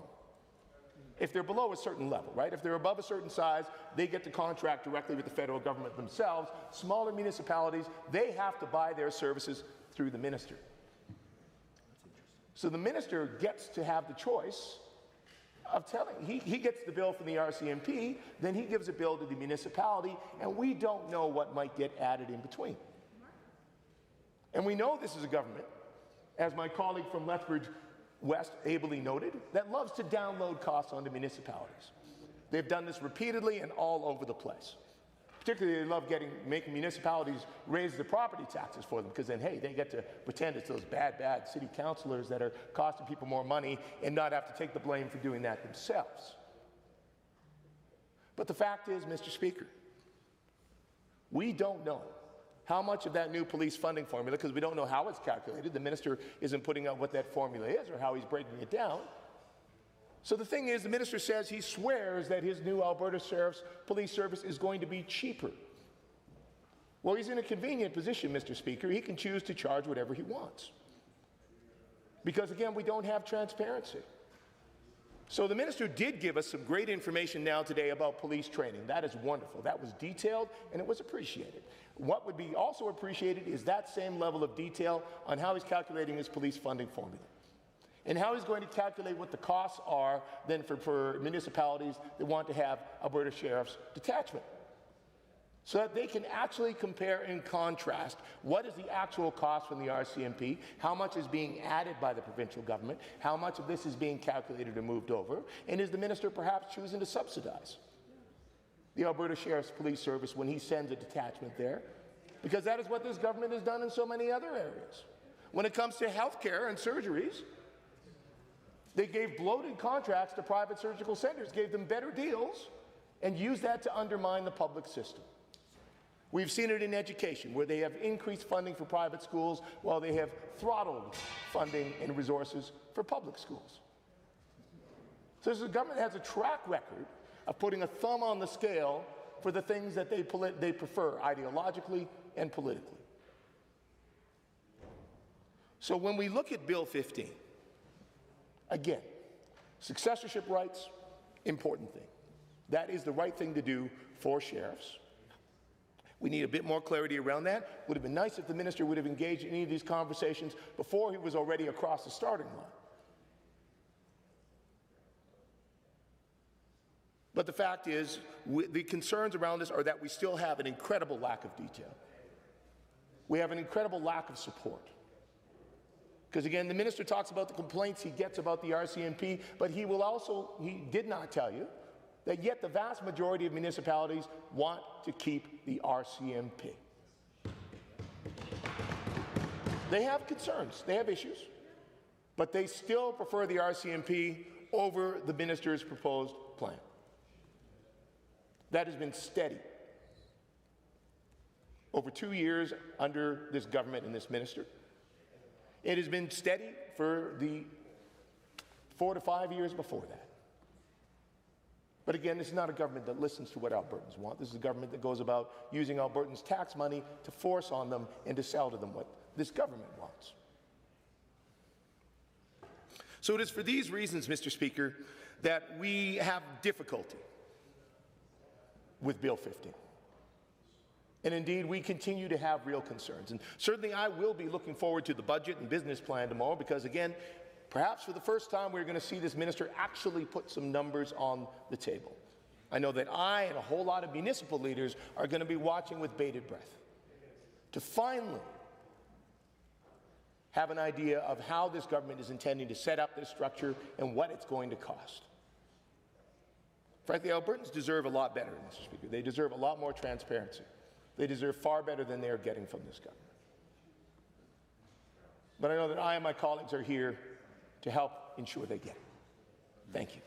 If they're below a certain level, right? If they're above a certain size, they get to contract directly with the federal government themselves. Smaller municipalities, they have to buy their services through the minister. So the minister gets to have the choice of telling. He gets the bill from the RCMP, then he gives a bill to the municipality, and we don't know what might get added in between. And we know this is a government, as my colleague from Lethbridge West ably noted, that loves to download costs onto municipalities. They've done this repeatedly and all over the place. Particularly, they love making municipalities raise the property taxes for them, because then, hey, they get to pretend it's those bad city councillors that are costing people more money and not have to take the blame for doing that themselves. But the fact is, Mr. Speaker, we don't know how much of that new police funding formula, because we don't know how it's calculated. The minister isn't putting out what that formula is or how he's breaking it down. So the thing is, the minister says he swears that his new Alberta Sheriff's Police Service is going to be cheaper. Well, he's in a convenient position, Mr. Speaker. He can choose to charge whatever he wants. Because again, we don't have transparency. So the minister did give us some great information now today about police training. That is wonderful. That was detailed and it was appreciated. What would be also appreciated is that same level of detail on how he's calculating his police funding formula, and how he's going to calculate what the costs are then for municipalities that want to have Alberta Sheriff's Detachment, so that they can actually compare and contrast what is the actual cost from the RCMP, how much is being added by the provincial government, how much of this is being calculated or moved over, and is the minister perhaps choosing to subsidize the Alberta Sheriff's Police Service when he sends a detachment there? Because that is what this government has done in so many other areas. When it comes to health care and surgeries, they gave bloated contracts to private surgical centers, gave them better deals, and used that to undermine the public system. We've seen it in education, where they have increased funding for private schools while they have throttled funding and resources for public schools. So this government has a track record of putting a thumb on the scale for the things that they prefer ideologically and politically. So when we look at Bill 15, again, successorship rights, important thing. That is the right thing to do for sheriffs. We need a bit more clarity around that. Would have been nice if the minister would have engaged in any of these conversations before he was already across the starting line. But the fact is, the concerns around this are that we still have an incredible lack of detail. We have an incredible lack of support. Because again, the minister talks about the complaints he gets about the RCMP, but he did not tell you that yet the vast majority of municipalities want to keep the RCMP. They have concerns, they have issues, but they still prefer the RCMP over the minister's proposed plan. That has been steady over 2 years under this government and this minister. It has been steady for the 4 to 5 years before that. But again, this is not a government that listens to what Albertans want. This is a government that goes about using Albertans' tax money to force on them and to sell to them what this government wants. So it is for these reasons, Mr. Speaker, that we have difficulty with Bill 15. And indeed, we continue to have real concerns. And certainly I will be looking forward to the budget and business plan tomorrow, because again, perhaps for the first time we're going to see this minister actually put some numbers on the table. I know that I and a whole lot of municipal leaders are going to be watching with bated breath to finally have an idea of how this government is intending to set up this structure and what it's going to cost. Frankly, Albertans deserve a lot better, Mr. Speaker. They deserve a lot more transparency. They deserve far better than they are getting from this government. But I know that I and my colleagues are here to help ensure they get it. Thank you.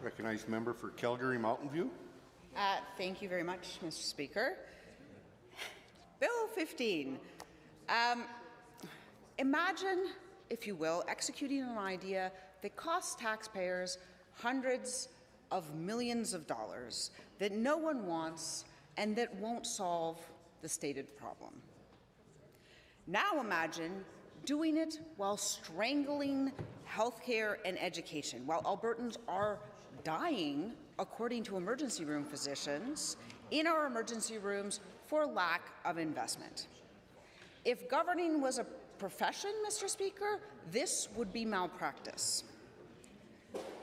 Recognized member for Calgary Mountain View. Thank you very much, Mr. Speaker. Bill 15. Imagine, if you will, executing an idea that costs taxpayers hundreds of millions of dollars that no one wants and that won't solve the stated problem. Now imagine doing it while strangling healthcare and education, while Albertans are dying, according to emergency room physicians, in our emergency rooms for lack of investment. If governing was a profession, Mr. Speaker, this would be malpractice.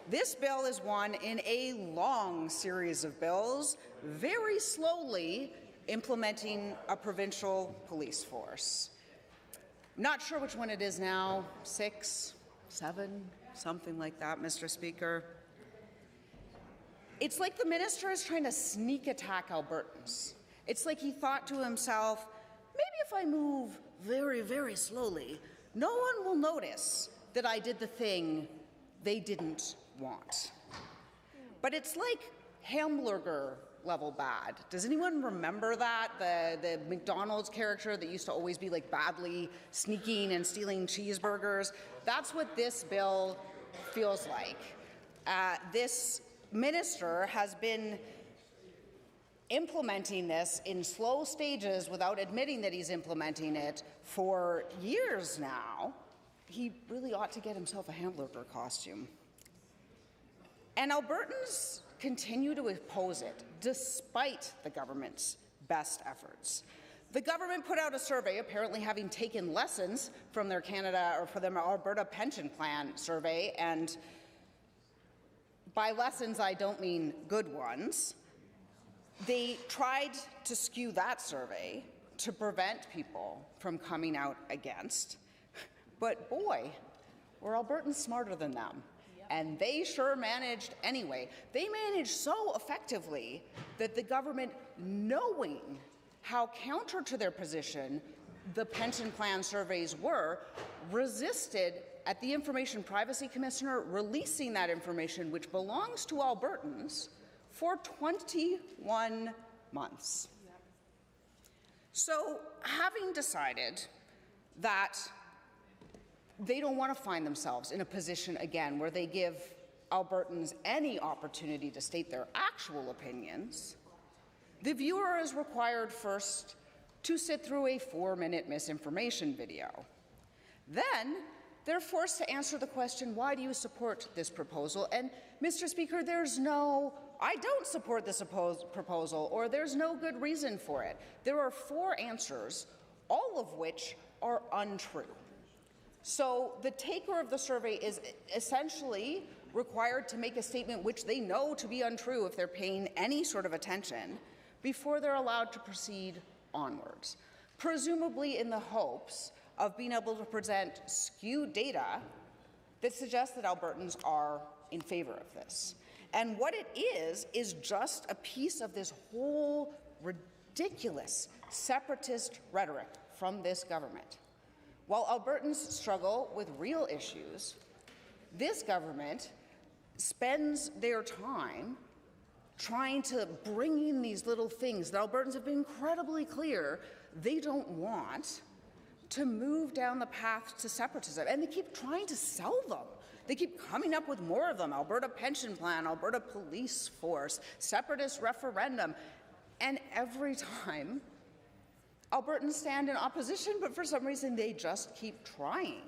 This bill is one in a long series of bills, very slowly implementing a provincial police force. Not sure which one it is now, 6, 7, something like that, Mr. Speaker. It's like the minister is trying to sneak attack Albertans. It's like he thought to himself, maybe if I move very, very slowly, no one will notice that I did the thing they didn't want. But it's like hamburger level bad. Does anyone remember that? The McDonald's character that used to always be like badly sneaking and stealing cheeseburgers? That's what this bill feels like. This minister has been implementing this in slow stages without admitting that he's implementing it for years now. He really ought to get himself a hamburger costume. And Albertans continue to oppose it despite the government's best efforts. The government put out a survey, apparently having taken lessons from their Canada or for their Alberta pension plan survey, and by lessons I don't mean good ones. They tried to skew that survey to prevent people from coming out against. But boy, were Albertans smarter than them. And they sure managed anyway. They managed so effectively that the government, knowing how counter to their position the pension plan surveys were, resisted at the Information Privacy Commissioner releasing that information, which belongs to Albertans, for 21 months. So, having decided that they don't want to find themselves in a position again where they give Albertans any opportunity to state their actual opinions, the viewer is required first to sit through a 4-minute misinformation video. Then they're forced to answer the question, why do you support this proposal? And Mr. Speaker, there's no, I don't support this proposal, or there's no good reason for it. There are 4 answers, all of which are untrue. So the taker of the survey is essentially required to make a statement which they know to be untrue if they're paying any sort of attention before they're allowed to proceed onwards, presumably in the hopes of being able to present skewed data that suggests that Albertans are in favor of this. And what it is just a piece of this whole ridiculous separatist rhetoric from this government. While Albertans struggle with real issues, this government spends their time trying to bring in these little things that Albertans have been incredibly clear they don't want to move down the path to separatism. And they keep trying to sell them. They keep coming up with more of them. Alberta pension plan, Alberta police force, separatist referendum. And every time, Albertans stand in opposition, but for some reason they just keep trying.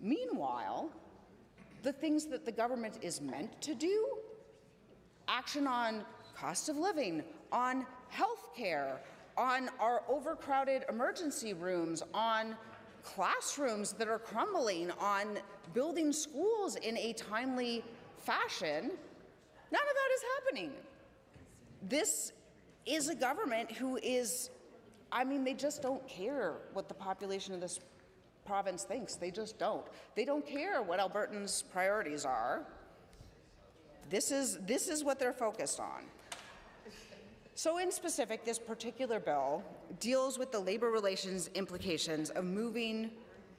Meanwhile, the things that the government is meant to do, action on cost of living, on health care, on our overcrowded emergency rooms, on classrooms that are crumbling, on building schools in a timely fashion, none of that is happening. This is a government who is, I mean, they just don't care what the population of this province thinks. They just don't. They don't care what Albertans' priorities are. This is what they're focused on. So in specific, this particular bill deals with the labor relations implications of moving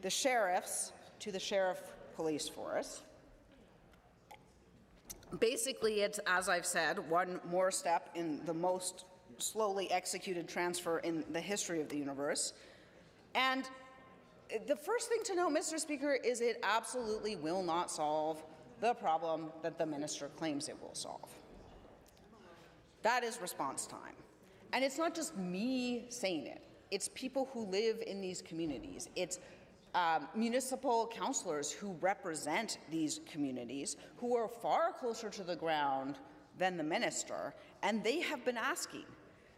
the sheriffs to the sheriff police force. Basically, it's, as I've said, one more step in the most slowly executed transfer in the history of the universe. And the first thing to note, Mr. Speaker, is it absolutely will not solve the problem that the minister claims it will solve. That is response time. And it's not just me saying it. It's people who live in these communities. It's municipal councillors who represent these communities who are far closer to the ground than the minister, and they have been asking,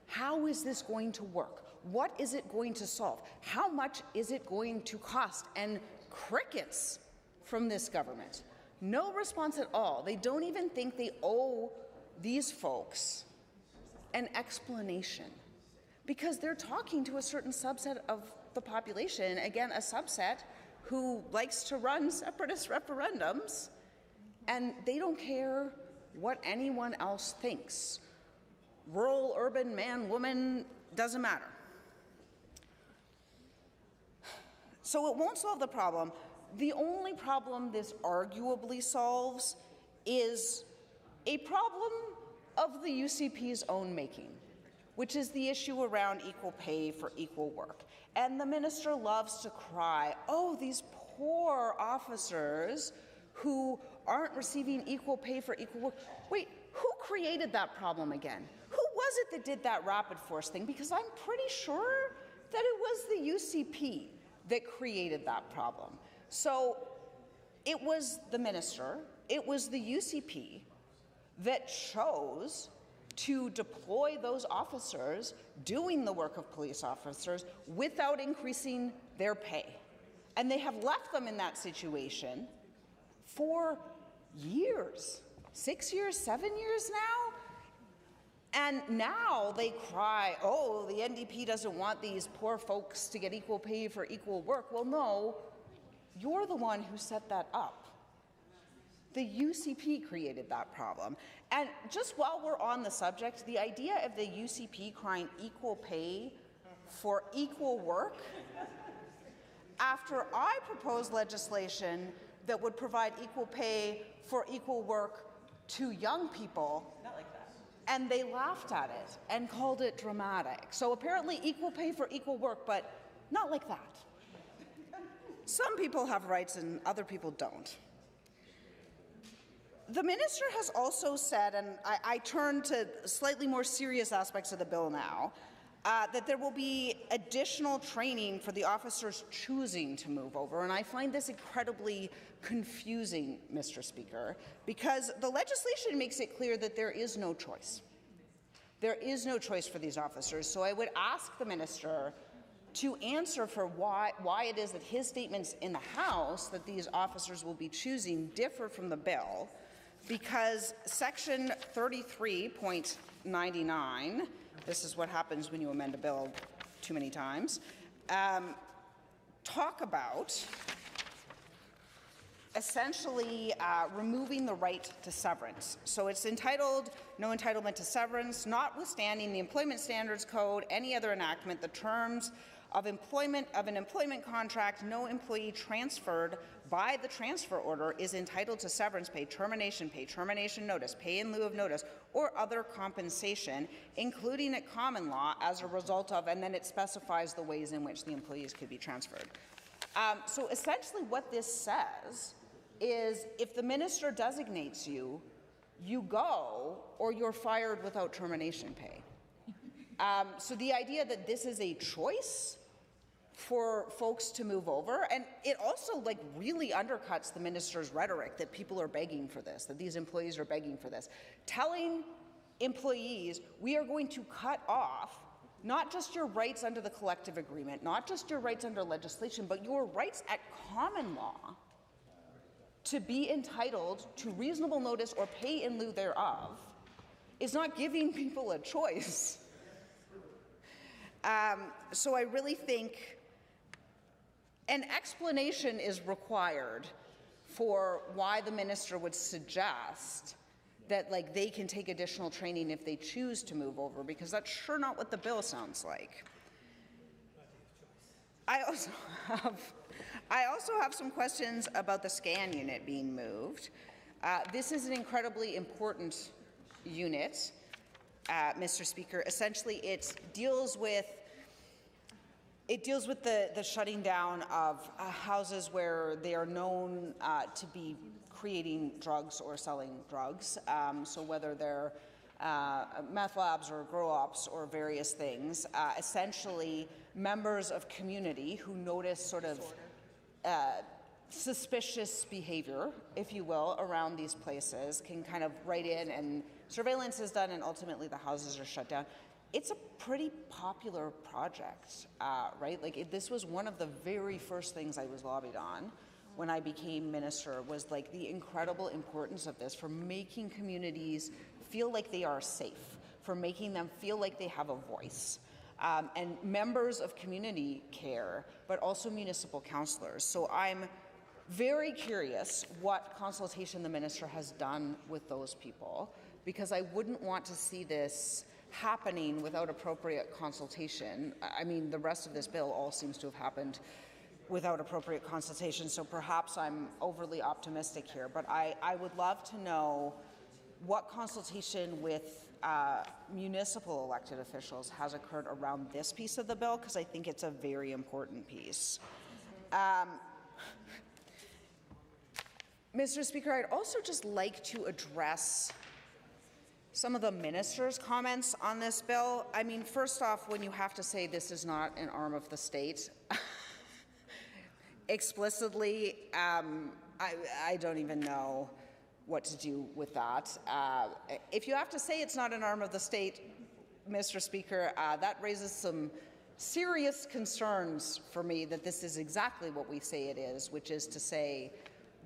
how is this going to work? What is it going to solve? How much is it going to cost? And crickets from this government. No response at all. They don't even think they owe these folks an explanation because they're talking to a certain subset of the population, again, a subset who likes to run separatist referendums, and they don't care what anyone else thinks. Rural, urban, man, woman, doesn't matter. So it won't solve the problem. The only problem this arguably solves is a problem of the UCP's own making, which is the issue around equal pay for equal work. And the minister loves to cry, oh, these poor officers who aren't receiving equal pay for equal work. Wait, who created that problem again? Who was it that did that rapid force thing? Because I'm pretty sure that it was the UCP that created that problem. So it was the minister, it was the UCP that chose to deploy those officers doing the work of police officers without increasing their pay. And they have left them in that situation for years, 6 years, 7 years now. And now they cry, oh, the NDP doesn't want these poor folks to get equal pay for equal work. Well, no, you're the one who set that up. The UCP created that problem. And just while we're on the subject, the idea of the UCP crying equal pay for equal work, after I proposed legislation that would provide equal pay for equal work to young people, and they laughed at it and called it dramatic. So apparently equal pay for equal work, but not like that. Some people have rights and other people don't. The minister has also said, and I turn to slightly more serious aspects of the bill now, that there will be additional training for the officers choosing to move over. And I find this incredibly confusing, Mr. Speaker, because the legislation makes it clear that there is no choice. There is no choice for these officers. So I would ask the minister to answer for why it is that his statements in the House that these officers will be choosing differ from the bill, because Section 33.99, this is what happens when you amend a bill too many times, talk about essentially removing the right to severance. So it's entitled, no entitlement to severance, notwithstanding the Employment Standards Code, any other enactment, the terms of employment of an employment contract, no employee transferred by the transfer order is entitled to severance pay, termination notice, pay in lieu of notice, or other compensation, including at common law as a result of, and then it specifies the ways in which the employees could be transferred. So essentially what this says is if the minister designates you, you go or you're fired without termination pay. So the idea that this is a choice for folks to move over, and it also really undercuts the minister's rhetoric that people are begging for this, that these employees are begging for this. Telling employees we are going to cut off not just your rights under the collective agreement, not just your rights under legislation, but your rights at common law to be entitled to reasonable notice or pay in lieu thereof is not giving people a choice. So I really think an explanation is required for why the minister would suggest that they can take additional training if they choose to move over, because that's sure not what the bill sounds like. I also have some questions about the scan unit being moved. This is an incredibly important unit, Mr. Speaker. Essentially, it deals with the shutting down of houses where they are known to be creating drugs or selling drugs. So whether they're meth labs or grow ops or various things, essentially members of community who notice sort of suspicious behavior, if you will, around these places can kind of write in, and surveillance is done and ultimately the houses are shut down. It's a pretty popular project, right? Like this was one of the very first things I was lobbied on when I became minister, was like the incredible importance of this for making communities feel like they are safe, for making them feel like they have a voice. And members of community care, but also municipal councillors. So I'm very curious what consultation the minister has done with those people, because I wouldn't want to see this happening without appropriate consultation. I mean, the rest of this bill all seems to have happened without appropriate consultation, so perhaps I'm overly optimistic here, but I would love to know what consultation with municipal elected officials has occurred around this piece of the bill, because I think it's a very important piece. Mr. Speaker, I'd also just like to address some of the minister's comments on this bill. I mean, first off, when you have to say this is not an arm of the state explicitly, I don't even know what to do with that. If you have to say it's not an arm of the state, Mr. Speaker, that raises some serious concerns for me that this is exactly what we say it is, which is to say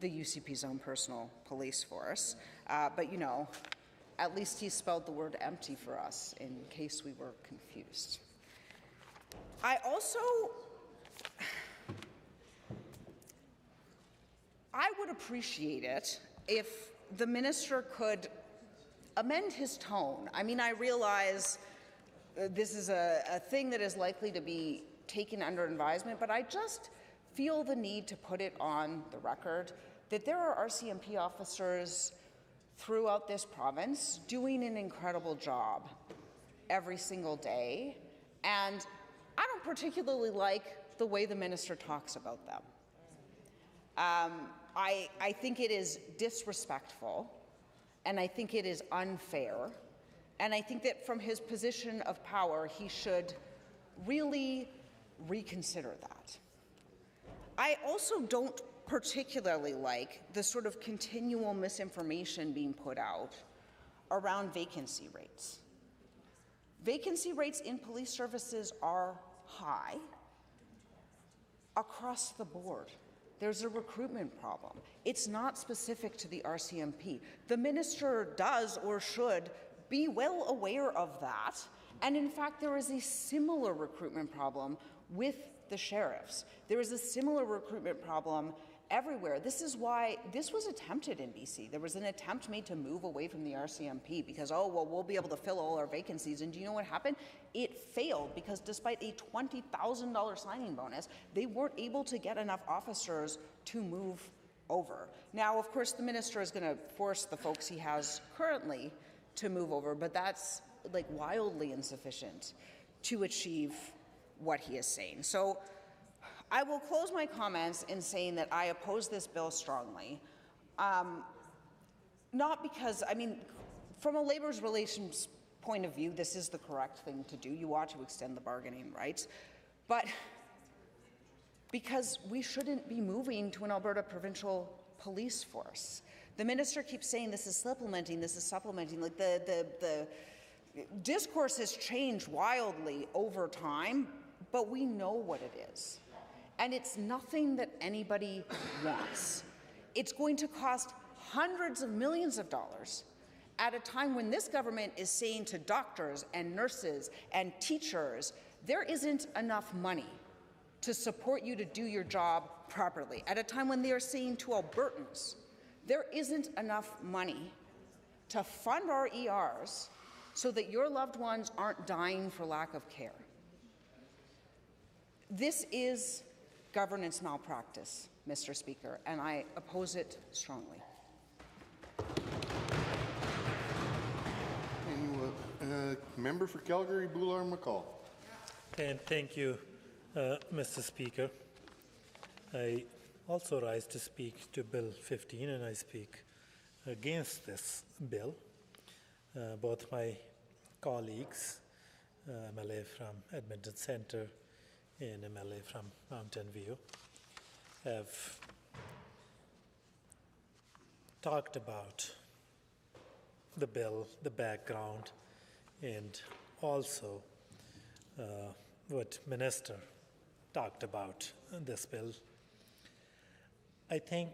the UCP's own personal police force. But, you know, at least he spelled the word empty for us in case we were confused. I would appreciate it if the minister could amend his tone. I mean, I realize this is a thing that is likely to be taken under advisement, but I just feel the need to put it on the record that there are RCMP officers throughout this province doing an incredible job every single day, and I don't particularly like the way the minister talks about them. I think it is disrespectful, and I think it is unfair, and I think that from his position of power, he should really reconsider that. I also don't particularly like the sort of continual misinformation being put out around vacancy rates. Vacancy rates in police services are high across the board. There's a recruitment problem. It's not specific to the RCMP. The minister does or should be well aware of that. And in fact, there is a similar recruitment problem with the sheriffs. There is a similar recruitment problem everywhere. This is why this was attempted in BC. There was an attempt made to move away from the RCMP because, oh, well, we'll be able to fill all our vacancies. And do you know what happened? It failed because despite a $20,000 signing bonus, they weren't able to get enough officers to move over. Now, of course, the minister is going to force the folks he has currently to move over, but that's like wildly insufficient to achieve what he is saying. So I will close my comments in saying that I oppose this bill strongly. Not because, I mean, from a labor's relations point of view, this is the correct thing to do. You ought to extend the bargaining rights. But because we shouldn't be moving to an Alberta provincial police force. The minister keeps saying this is supplementing, this is supplementing. Like the discourse has changed wildly over time, but we know what it is. And it's nothing that anybody wants. It's going to cost hundreds of millions of dollars at a time when this government is saying to doctors and nurses and teachers, there isn't enough money to support you to do your job properly. At a time when they are saying to Albertans, there isn't enough money to fund our ERs so that your loved ones aren't dying for lack of care. This is governance malpractice, Mr. Speaker, and I oppose it strongly. Member for Calgary, Boular-McCall. And thank you, Mr. Speaker. I also rise to speak to Bill 15, and I speak against this bill. Both my colleagues, MLA from Edmonton Centre and MLA from Mountain View, have talked about the bill, the background, and also what Minister talked about this bill. I think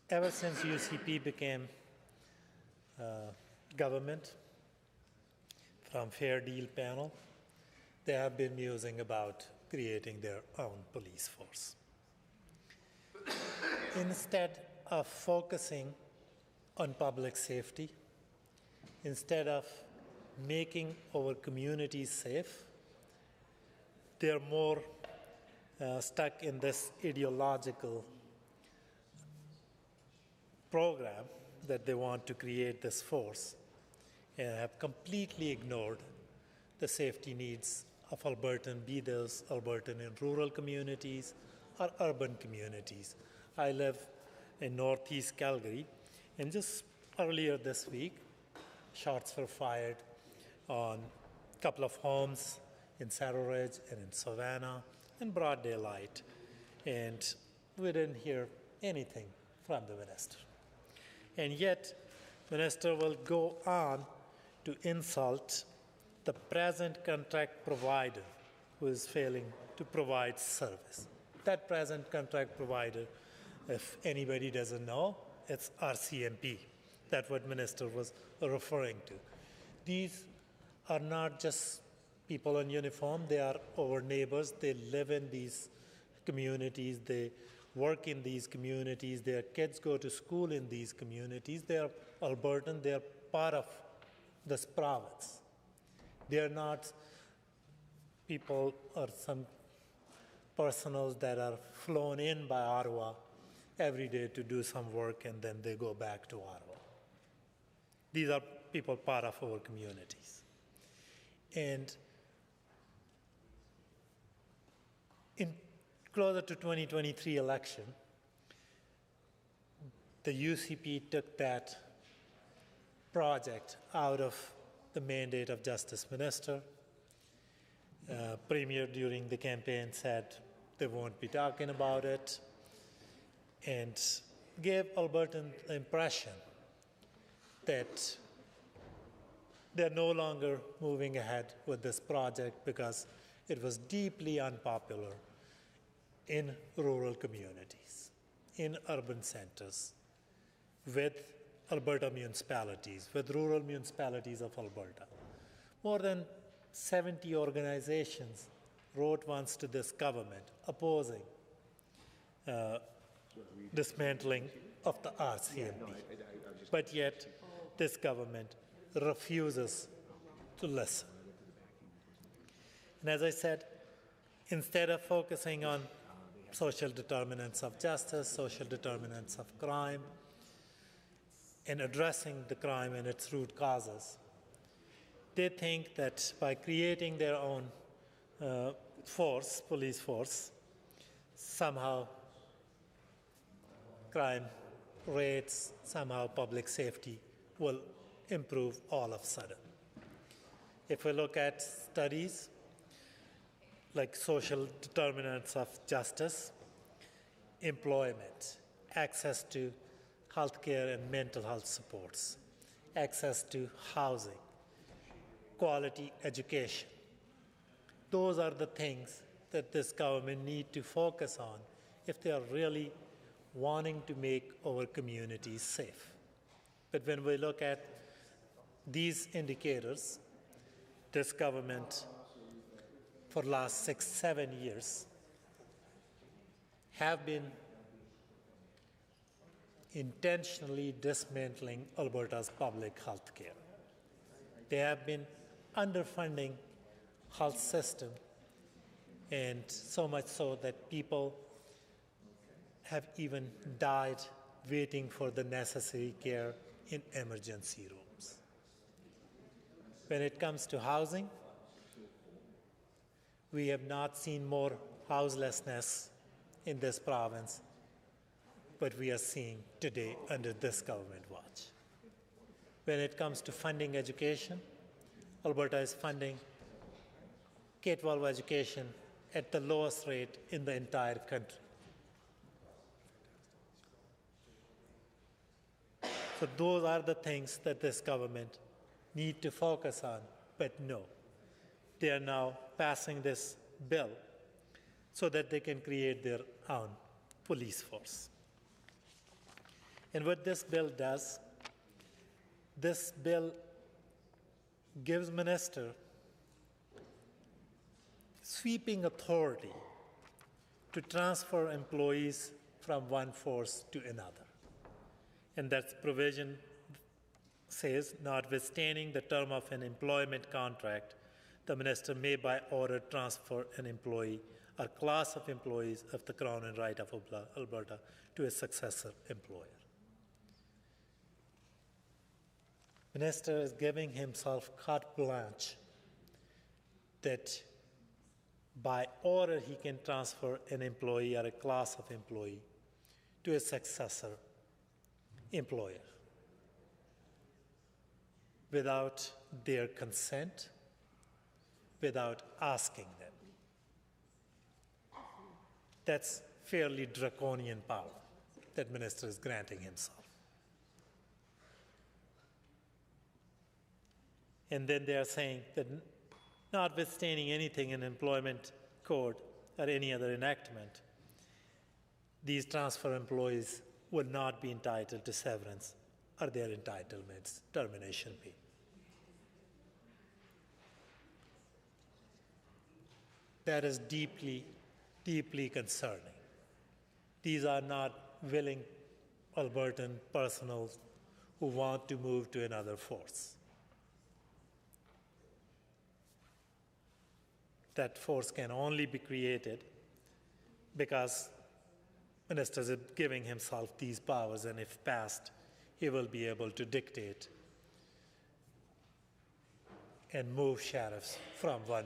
ever since UCP became government, from Fair Deal panel, they have been musing about creating their own police force. Instead of focusing on public safety, instead of making our communities safe, they're more stuck in this ideological program that they want to create this force and have completely ignored the safety needs of Albertan, be those Albertan in rural communities or urban communities. I live in northeast Calgary, and just earlier this week, shots were fired on a couple of homes in Saddle Ridge and in Savannah in broad daylight, and we didn't hear anything from the minister. And yet, minister will go on to insult the present contract provider who is failing to provide service. That present contract provider, if anybody doesn't know, it's RCMP. That's what minister was referring to. These are not just people in uniform, they are our neighbors. They live in these communities, they work in these communities, their kids go to school in these communities. They are Albertan, they are part of this province. They are not people or some personals that are flown in by Ottawa every day to do some work and then they go back to Ottawa. These are people part of our communities. And in closer to 2023 election, the UCP took that project out of the mandate of Justice Minister. Premier during the campaign said they won't be talking about it and gave Albertans the impression that they're no longer moving ahead with this project because it was deeply unpopular in rural communities, in urban centers, with Alberta municipalities, with rural municipalities of Alberta. More than 70 organizations wrote once to this government opposing dismantling of the RCMP. But yet, this government refuses to listen. And as I said, instead of focusing on social determinants of justice, social determinants of crime, and addressing the crime and its root causes, they think that by creating their own force, police force, somehow crime rates, somehow public safety will improve all of a sudden. If we look at studies like social determinants of justice, employment, access to healthcare and mental health supports, access to housing, quality education. Those are the things that this government needs to focus on if they are really wanting to make our communities safe. But when we look at these indicators, this government for the last 6-7 years have been intentionally dismantling Alberta's public health care. They have been underfunding health system, and so much so that people have even died waiting for the necessary care in emergency rooms. When it comes to housing, we have not seen more houselessness in this province what we are seeing today under this government watch. When it comes to funding education, Alberta is funding K-12 education at the lowest rate in the entire country. So those are the things that this government need to focus on, but no. They are now passing this bill so that they can create their own police force. And what this bill does, this bill gives minister sweeping authority to transfer employees from one force to another. And that provision says, notwithstanding the term of an employment contract, the minister may by order transfer an employee or class of employees of the Crown and Right of Alberta to a successor employer. Minister is giving himself carte blanche that by order he can transfer an employee or a class of employee to a successor employer without their consent, without asking them. That's fairly draconian power that minister is granting himself. And then they are saying that notwithstanding anything in employment code or any other enactment, these transfer employees will not be entitled to severance or their entitlements, termination pay. That is deeply, deeply concerning. These are not willing Albertan personals who want to move to another force. That force can only be created because minister is giving himself these powers, and if passed, he will be able to dictate and move sheriffs from one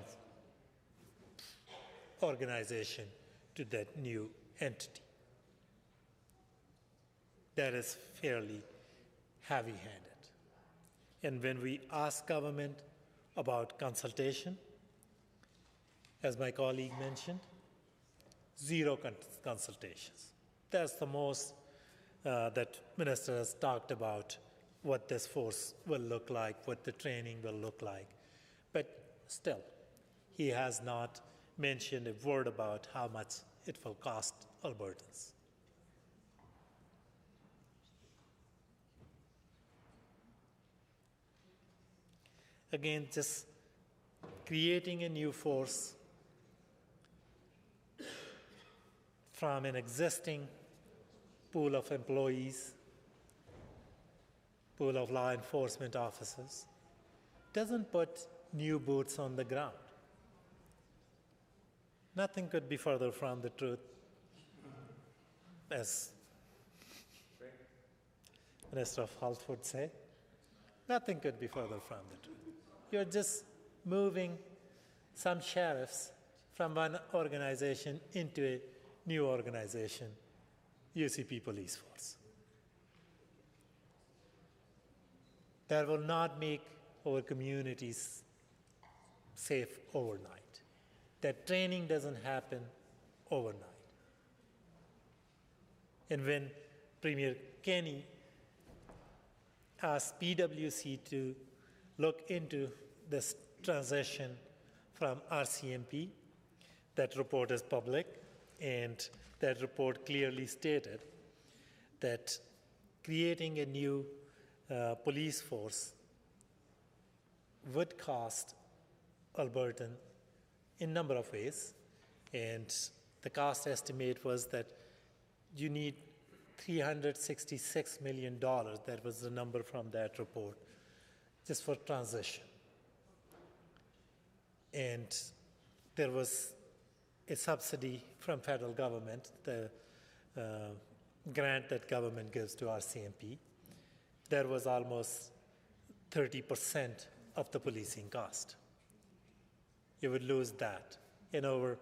organization to that new entity. That is fairly heavy-handed. And when we ask government about consultation, as my colleague mentioned, zero consultations. That's the most that minister has talked about, what this force will look like, what the training will look like. But still, he has not mentioned a word about how much it will cost Albertans. Again, just creating a new force from an existing pool of employees, pool of law enforcement officers, doesn't put new boots on the ground. Nothing could be further from the truth, as Minister of Health would say. Nothing could be further from the truth. You're just moving some sheriffs from one organization into a new organization, UCP Police Force. That will not make our communities safe overnight. That training doesn't happen overnight. And when Premier Kenney asked PwC to look into this transition from RCMP, that report is public, and that report clearly stated that creating a new police force would cost Albertan in a number of ways, and the cost estimate was that you need $366 million, that was the number from that report, just for transition. And there was a subsidy from federal government, the grant that government gives to RCMP. There was almost 30% of the policing cost. You would lose that. In over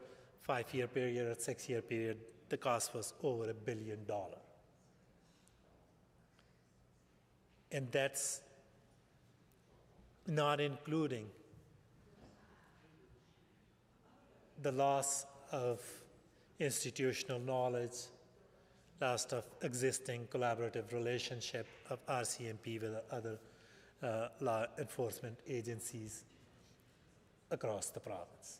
5-year period or 6-year period, the cost was over $1 billion. And that's not including the loss of institutional knowledge, loss of existing collaborative relationship of RCMP with other law enforcement agencies across the province.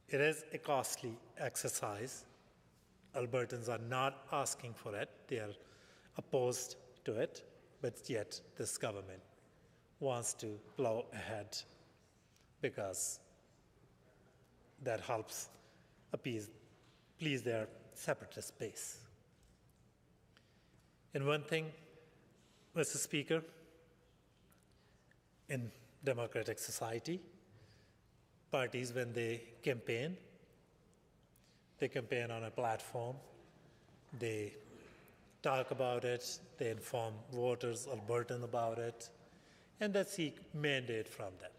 It is a costly exercise. Albertans are not asking for it. They are opposed to it, but yet this government wants to plow ahead because that helps please their separatist base. And one thing, Mr. Speaker, in democratic society, parties, when they campaign on a platform, they talk about it, they inform voters, Albertan about it, and they seek mandate from them.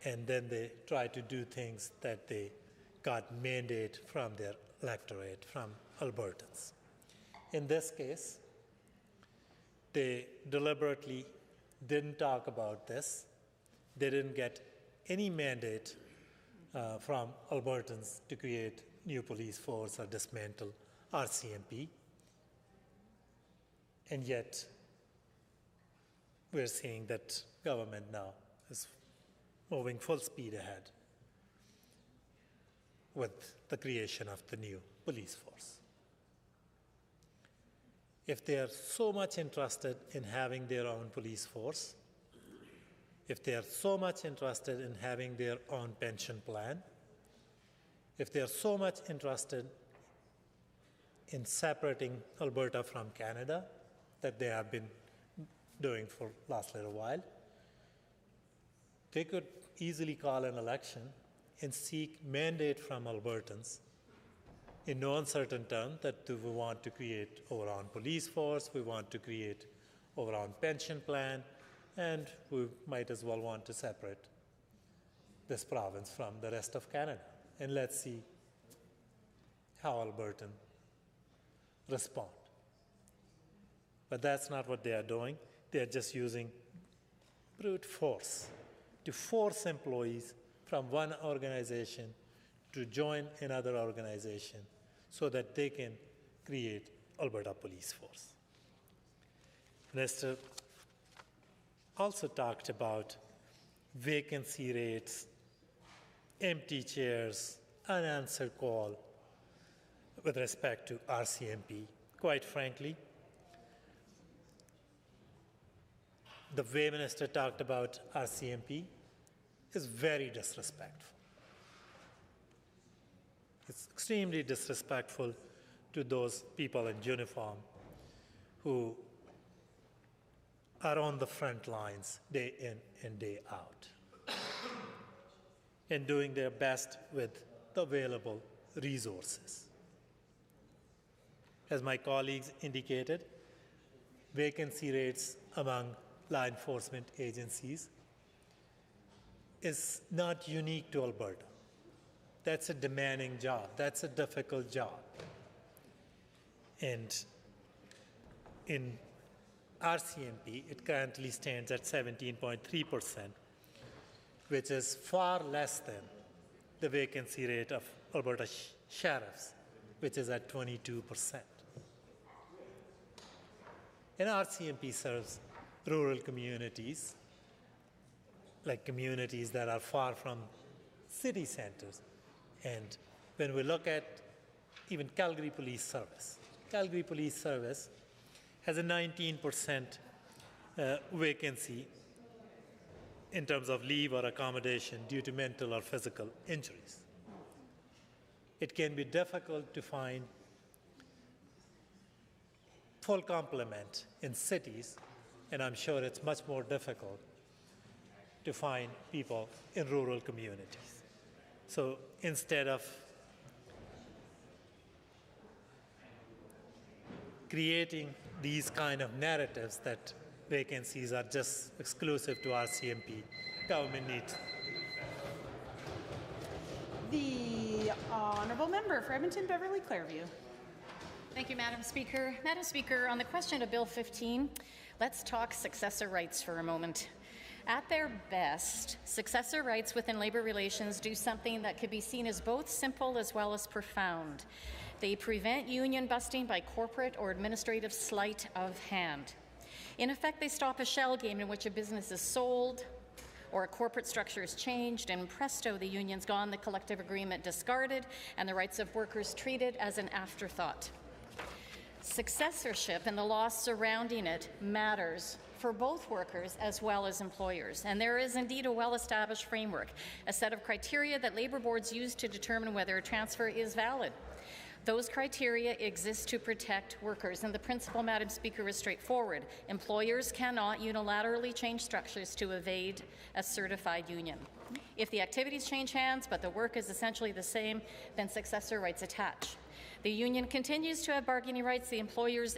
And then they try to do things that they got mandate from their electorate, from Albertans. In this case, they deliberately didn't talk about this. They didn't get any mandate from Albertans to create new police force or dismantle RCMP. And yet, we're seeing that government now is moving full speed ahead with the creation of the new police force. If they are so much interested in having their own police force, if they are so much interested in having their own pension plan, if they are so much interested in separating Alberta from Canada, that they have been doing for the last little while, they could easily call an election and seek mandate from Albertans in no uncertain terms that we want to create our own police force, we want to create our own pension plan, and we might as well want to separate this province from the rest of Canada. And let's see how Albertans respond. But that's not what they are doing. They are just using brute force to force employees from one organization to join another organization so that they can create Alberta Police Force. Minister also talked about vacancy rates, empty chairs, unanswered call with respect to RCMP. Quite frankly, the way Minister talked about RCMP is very disrespectful. It's extremely disrespectful to those people in uniform who are on the front lines day in and day out and doing their best with the available resources. As my colleagues indicated, vacancy rates among law enforcement agencies is not unique to Alberta. That's a demanding job. That's a difficult job. And in RCMP, it currently stands at 17.3%, which is far less than the vacancy rate of Alberta sheriffs, which is at 22%. And RCMP serves rural communities, like communities that are far from city centers. And when we look at even Calgary Police Service has a 19% vacancy in terms of leave or accommodation due to mental or physical injuries. It can be difficult to find full complement in cities, and I'm sure it's much more difficult to find people in rural communities. So instead of creating these kind of narratives that vacancies are just exclusive to RCMP, government The honourable member for Edmonton Beverly Clareview. Thank you, Madam Speaker. Madam Speaker, on the question of Bill 15, let's talk successor rights for a moment. At their best, successor rights within labour relations do something that could be seen as both simple as well as profound. They prevent union busting by corporate or administrative sleight of hand. In effect, they stop a shell game in which a business is sold or a corporate structure is changed, and presto, the union's gone, the collective agreement discarded, and the rights of workers treated as an afterthought. Successorship and the law surrounding it matters for both workers as well as employers. And there is indeed a well-established framework, a set of criteria that labour boards use to determine whether a transfer is valid. Those criteria exist to protect workers, and the principle, Madam Speaker, is straightforward. Employers cannot unilaterally change structures to evade a certified union. If the activities change hands but the work is essentially the same, then successor rights attach. The union continues to have bargaining rights. The employees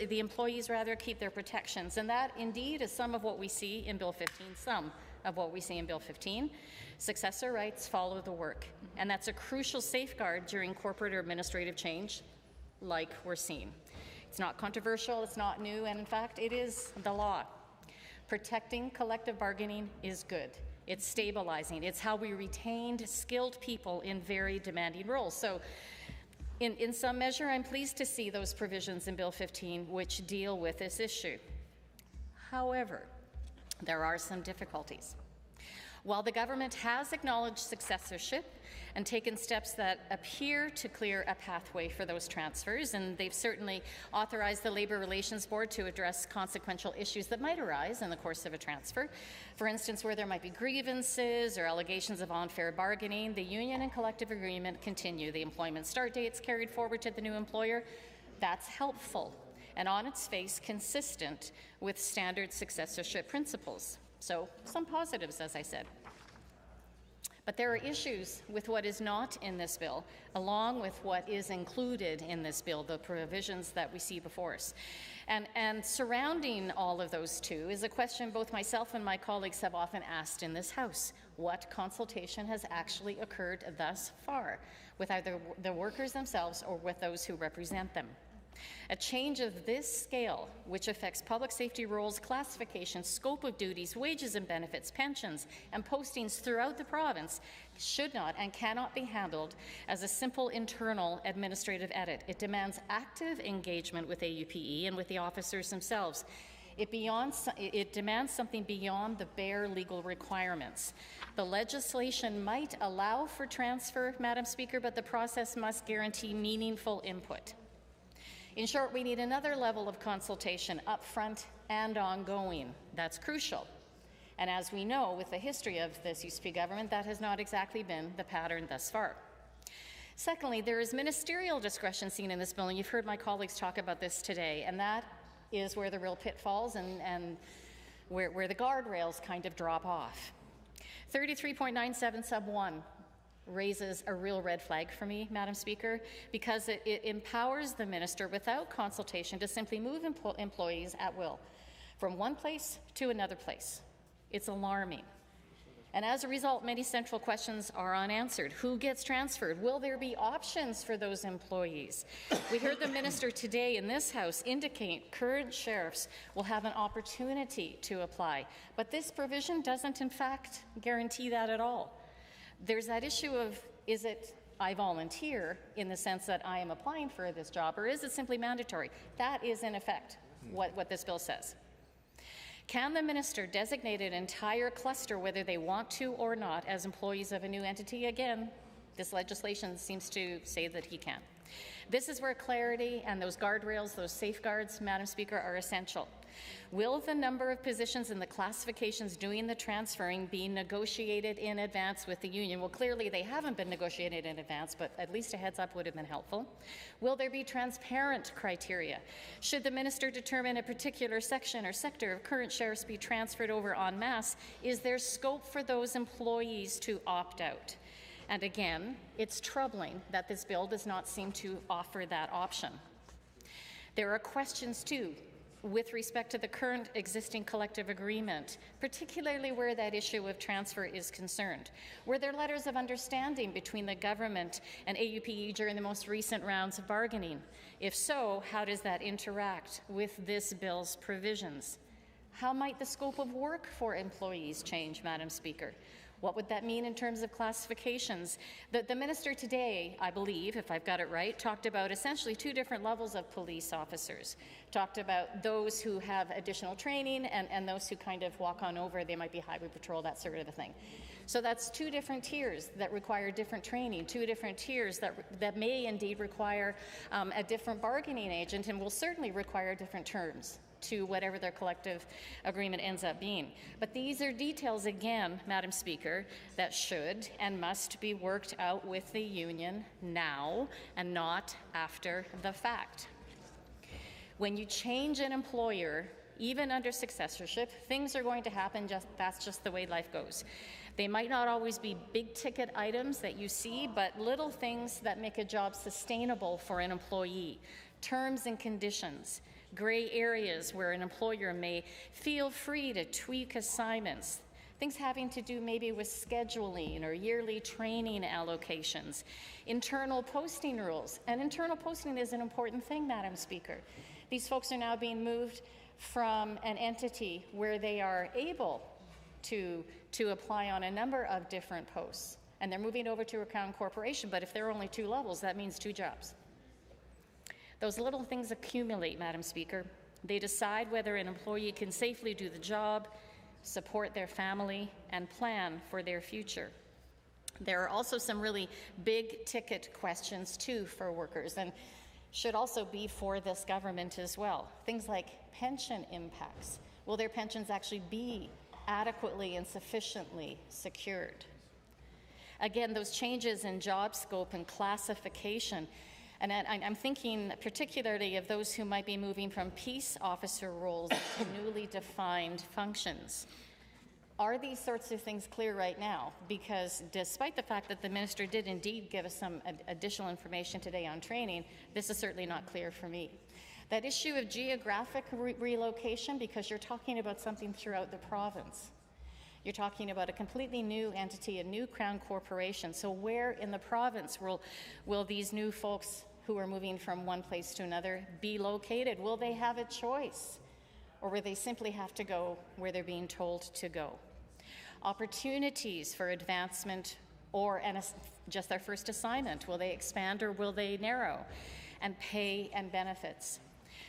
keep their protections, and that indeed is some of what we see in Bill 15. Some of what we see in Bill 15. Successor rights follow the work, and that's a crucial safeguard during corporate or administrative change, like we're seeing. It's not controversial, it's not new, and in fact, it is the law. Protecting collective bargaining is good. It's stabilizing. It's how we retained skilled people in very demanding roles. So, in some measure, I'm pleased to see those provisions in Bill 15 which deal with this issue. However, there are some difficulties. While the government has acknowledged successorship and taken steps that appear to clear a pathway for those transfers, and they've certainly authorized the Labour Relations Board to address consequential issues that might arise in the course of a transfer, for instance, where there might be grievances or allegations of unfair bargaining, the union and collective agreement continue. The employment start dates carried forward to the new employer. That's helpful and on its face consistent with standard successorship principles. So, some positives, as I said. But there are issues with what is not in this bill, along with what is included in this bill, the provisions that we see before us. And surrounding all of those two is a question both myself and my colleagues have often asked in this House. What consultation has actually occurred thus far with either the workers themselves or with those who represent them? A change of this scale, which affects public safety roles, classification, scope of duties, wages and benefits, pensions, and postings throughout the province, should not and cannot be handled as a simple internal administrative edit. It demands active engagement with AUPE and with the officers themselves. It demands something beyond the bare legal requirements. The legislation might allow for transfer, Madam Speaker, but the process must guarantee meaningful input. In short, we need another level of consultation upfront and ongoing. That's crucial. And as we know, with the history of this UCP government, that has not exactly been the pattern thus far. Secondly, there is ministerial discretion seen in this bill, and you've heard my colleagues talk about this today, and that is where the real pitfalls and where the guardrails kind of drop off. 33.97 sub 1 raises a real red flag for me, Madam Speaker, because it empowers the minister without consultation to simply move employees at will from one place to another place. It's alarming. And as a result, many central questions are unanswered. Who gets transferred? Will there be options for those employees? We heard the minister today in this House indicate current sheriffs will have an opportunity to apply, but this provision doesn't in fact guarantee that at all. There's that issue of, is it I volunteer in the sense that I am applying for this job, or is it simply mandatory? That is in effect what this bill says. Can the minister designate an entire cluster, whether they want to or not, as employees of a new entity? Again, this legislation seems to say that he can. This is where clarity and those guardrails, those safeguards, Madam Speaker, are essential. Will the number of positions and the classifications doing the transferring be negotiated in advance with the union? Well, clearly they haven't been negotiated in advance, but at least a heads up would have been helpful. Will there be transparent criteria? Should the minister determine a particular section or sector of current sheriffs be transferred over en masse, is there scope for those employees to opt out? And again, it's troubling that this bill does not seem to offer that option. There are questions, too, with respect to the current existing collective agreement, particularly where that issue of transfer is concerned? Were there letters of understanding between the government and AUPE during the most recent rounds of bargaining? If so, how does that interact with this bill's provisions? How might the scope of work for employees change, Madam Speaker? What would that mean in terms of classifications? The minister today, I believe, if I've got it right, talked about essentially two different levels of police officers. Talked about those who have additional training and those who kind of walk on over. They might be highway patrol, that sort of a thing. So that's two different tiers that require different training, two different tiers that may indeed require a different bargaining agent and will certainly require different terms to whatever their collective agreement ends up being. But these are details, again, Madam Speaker, that should and must be worked out with the union now and not after the fact. When you change an employer, even under successorship, things are going to happen. That's just the way life goes. They might not always be big-ticket items that you see, but little things that make a job sustainable for an employee. Terms and conditions, gray areas where an employer may feel free to tweak assignments, things having to do maybe with scheduling or yearly training allocations, internal posting rules. And internal posting is an important thing, Madam Speaker. These folks are now being moved from an entity where they are able to apply on a number of different posts. And they're moving over to a Crown corporation, but if there are only two levels, that means two jobs. Those little things accumulate, Madam Speaker. They decide whether an employee can safely do the job, support their family, and plan for their future. There are also some really big-ticket questions, too, for workers, and should also be for this government as well. Things like pension impacts. Will their pensions actually be adequately and sufficiently secured? Again, those changes in job scope and classification. And I'm thinking particularly of those who might be moving from peace officer roles to newly defined functions. Are these sorts of things clear right now? Because despite the fact that the minister did indeed give us some additional information today on training, this is certainly not clear for me. That issue of geographic relocation, because you're talking about something throughout the province. You're talking about a completely new entity, a new Crown corporation. So where in the province will these new folks who are moving from one place to another be located? Will they have a choice? Or will they simply have to go where they're being told to go? Opportunities for advancement or just their first assignment. Will they expand or will they narrow? And pay and benefits.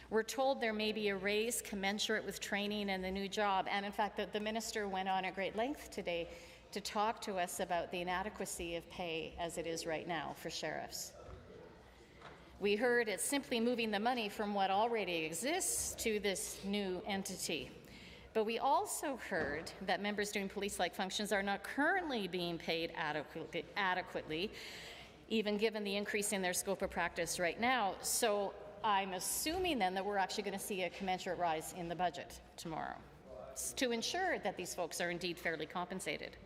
We're told there may be a raise commensurate with training and the new job. And in fact, the minister went on at great length today to talk to us about the inadequacy of pay as it is right now for sheriffs. We heard it's simply moving the money from what already exists to this new entity. But we also heard that members doing police-like functions are not currently being paid adequately, even given the increase in their scope of practice right now. So I'm assuming then that we're actually going to see a commensurate rise in the budget tomorrow to ensure that these folks are indeed fairly compensated.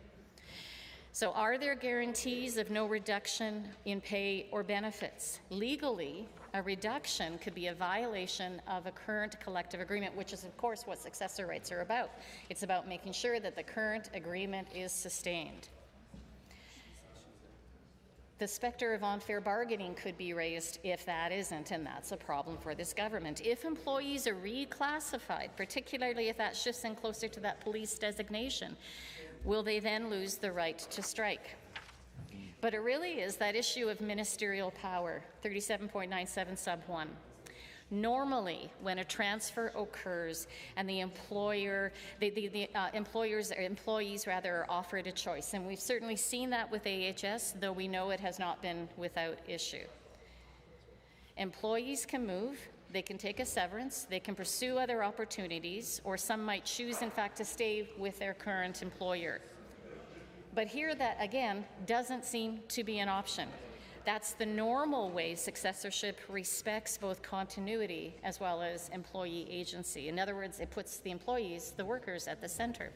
So are there guarantees of no reduction in pay or benefits? Legally, a reduction could be a violation of a current collective agreement, which is, of course, what successor rights are about. It's about making sure that the current agreement is sustained. The specter of unfair bargaining could be raised if that isn't, and that's a problem for this government. If employees are reclassified, particularly if that shifts in closer to that police designation, will they then lose the right to strike? But it really is that issue of ministerial power, 37.97 sub 1. Normally, when a transfer occurs and the employees are offered a choice, and we've certainly seen that with AHS, though we know it has not been without issue. Employees can move, they can take a severance, they can pursue other opportunities, or some might choose, in fact, to stay with their current employer. But here that, again, doesn't seem to be an option. That's the normal way successorship respects both continuity as well as employee agency. In other words, it puts the employees, the workers, at the center.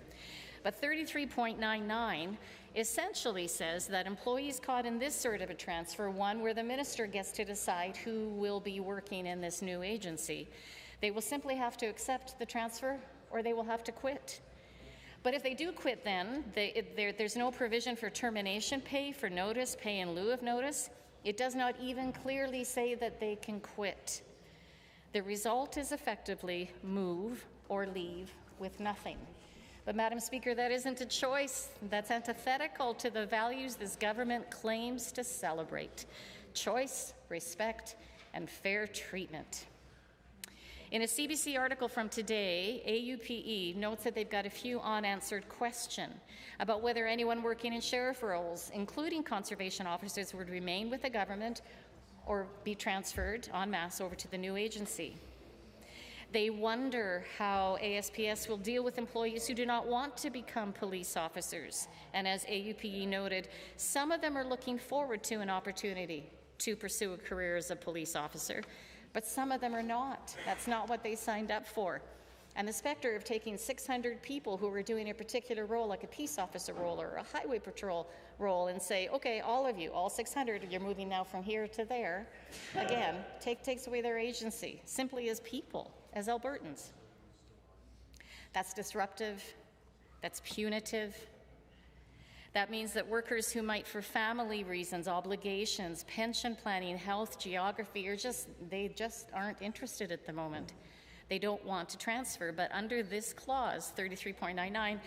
But 33.99 essentially says that employees caught in this sort of a transfer, one where the minister gets to decide who will be working in this new agency, They will simply have to accept the transfer or they will have to quit. But if they do quit then, there's no provision for termination pay, for notice, pay in lieu of notice. It does not even clearly say that they can quit. The result is effectively move or leave with nothing. But Madam Speaker, that isn't a choice. That's antithetical to the values this government claims to celebrate: choice, respect, and fair treatment. In a CBC article from today, AUPE notes that they've got a few unanswered questions about whether anyone working in sheriff roles, including conservation officers, would remain with the government or be transferred en masse over to the new agency. They wonder how ASPS will deal with employees who do not want to become police officers. And as AUPE noted, some of them are looking forward to an opportunity to pursue a career as a police officer, but some of them are not. That's not what they signed up for. And the specter of taking 600 people who are doing a particular role, like a peace officer role or a highway patrol role, and say, okay, all of you, all 600, you're moving now from here to there, again, takes away their agency, simply as people, as Albertans. That's disruptive, that's punitive. That means that workers who might, for family reasons, obligations, pension planning, health, geography, they just aren't interested at the moment. They don't want to transfer, but under this clause, 33.99,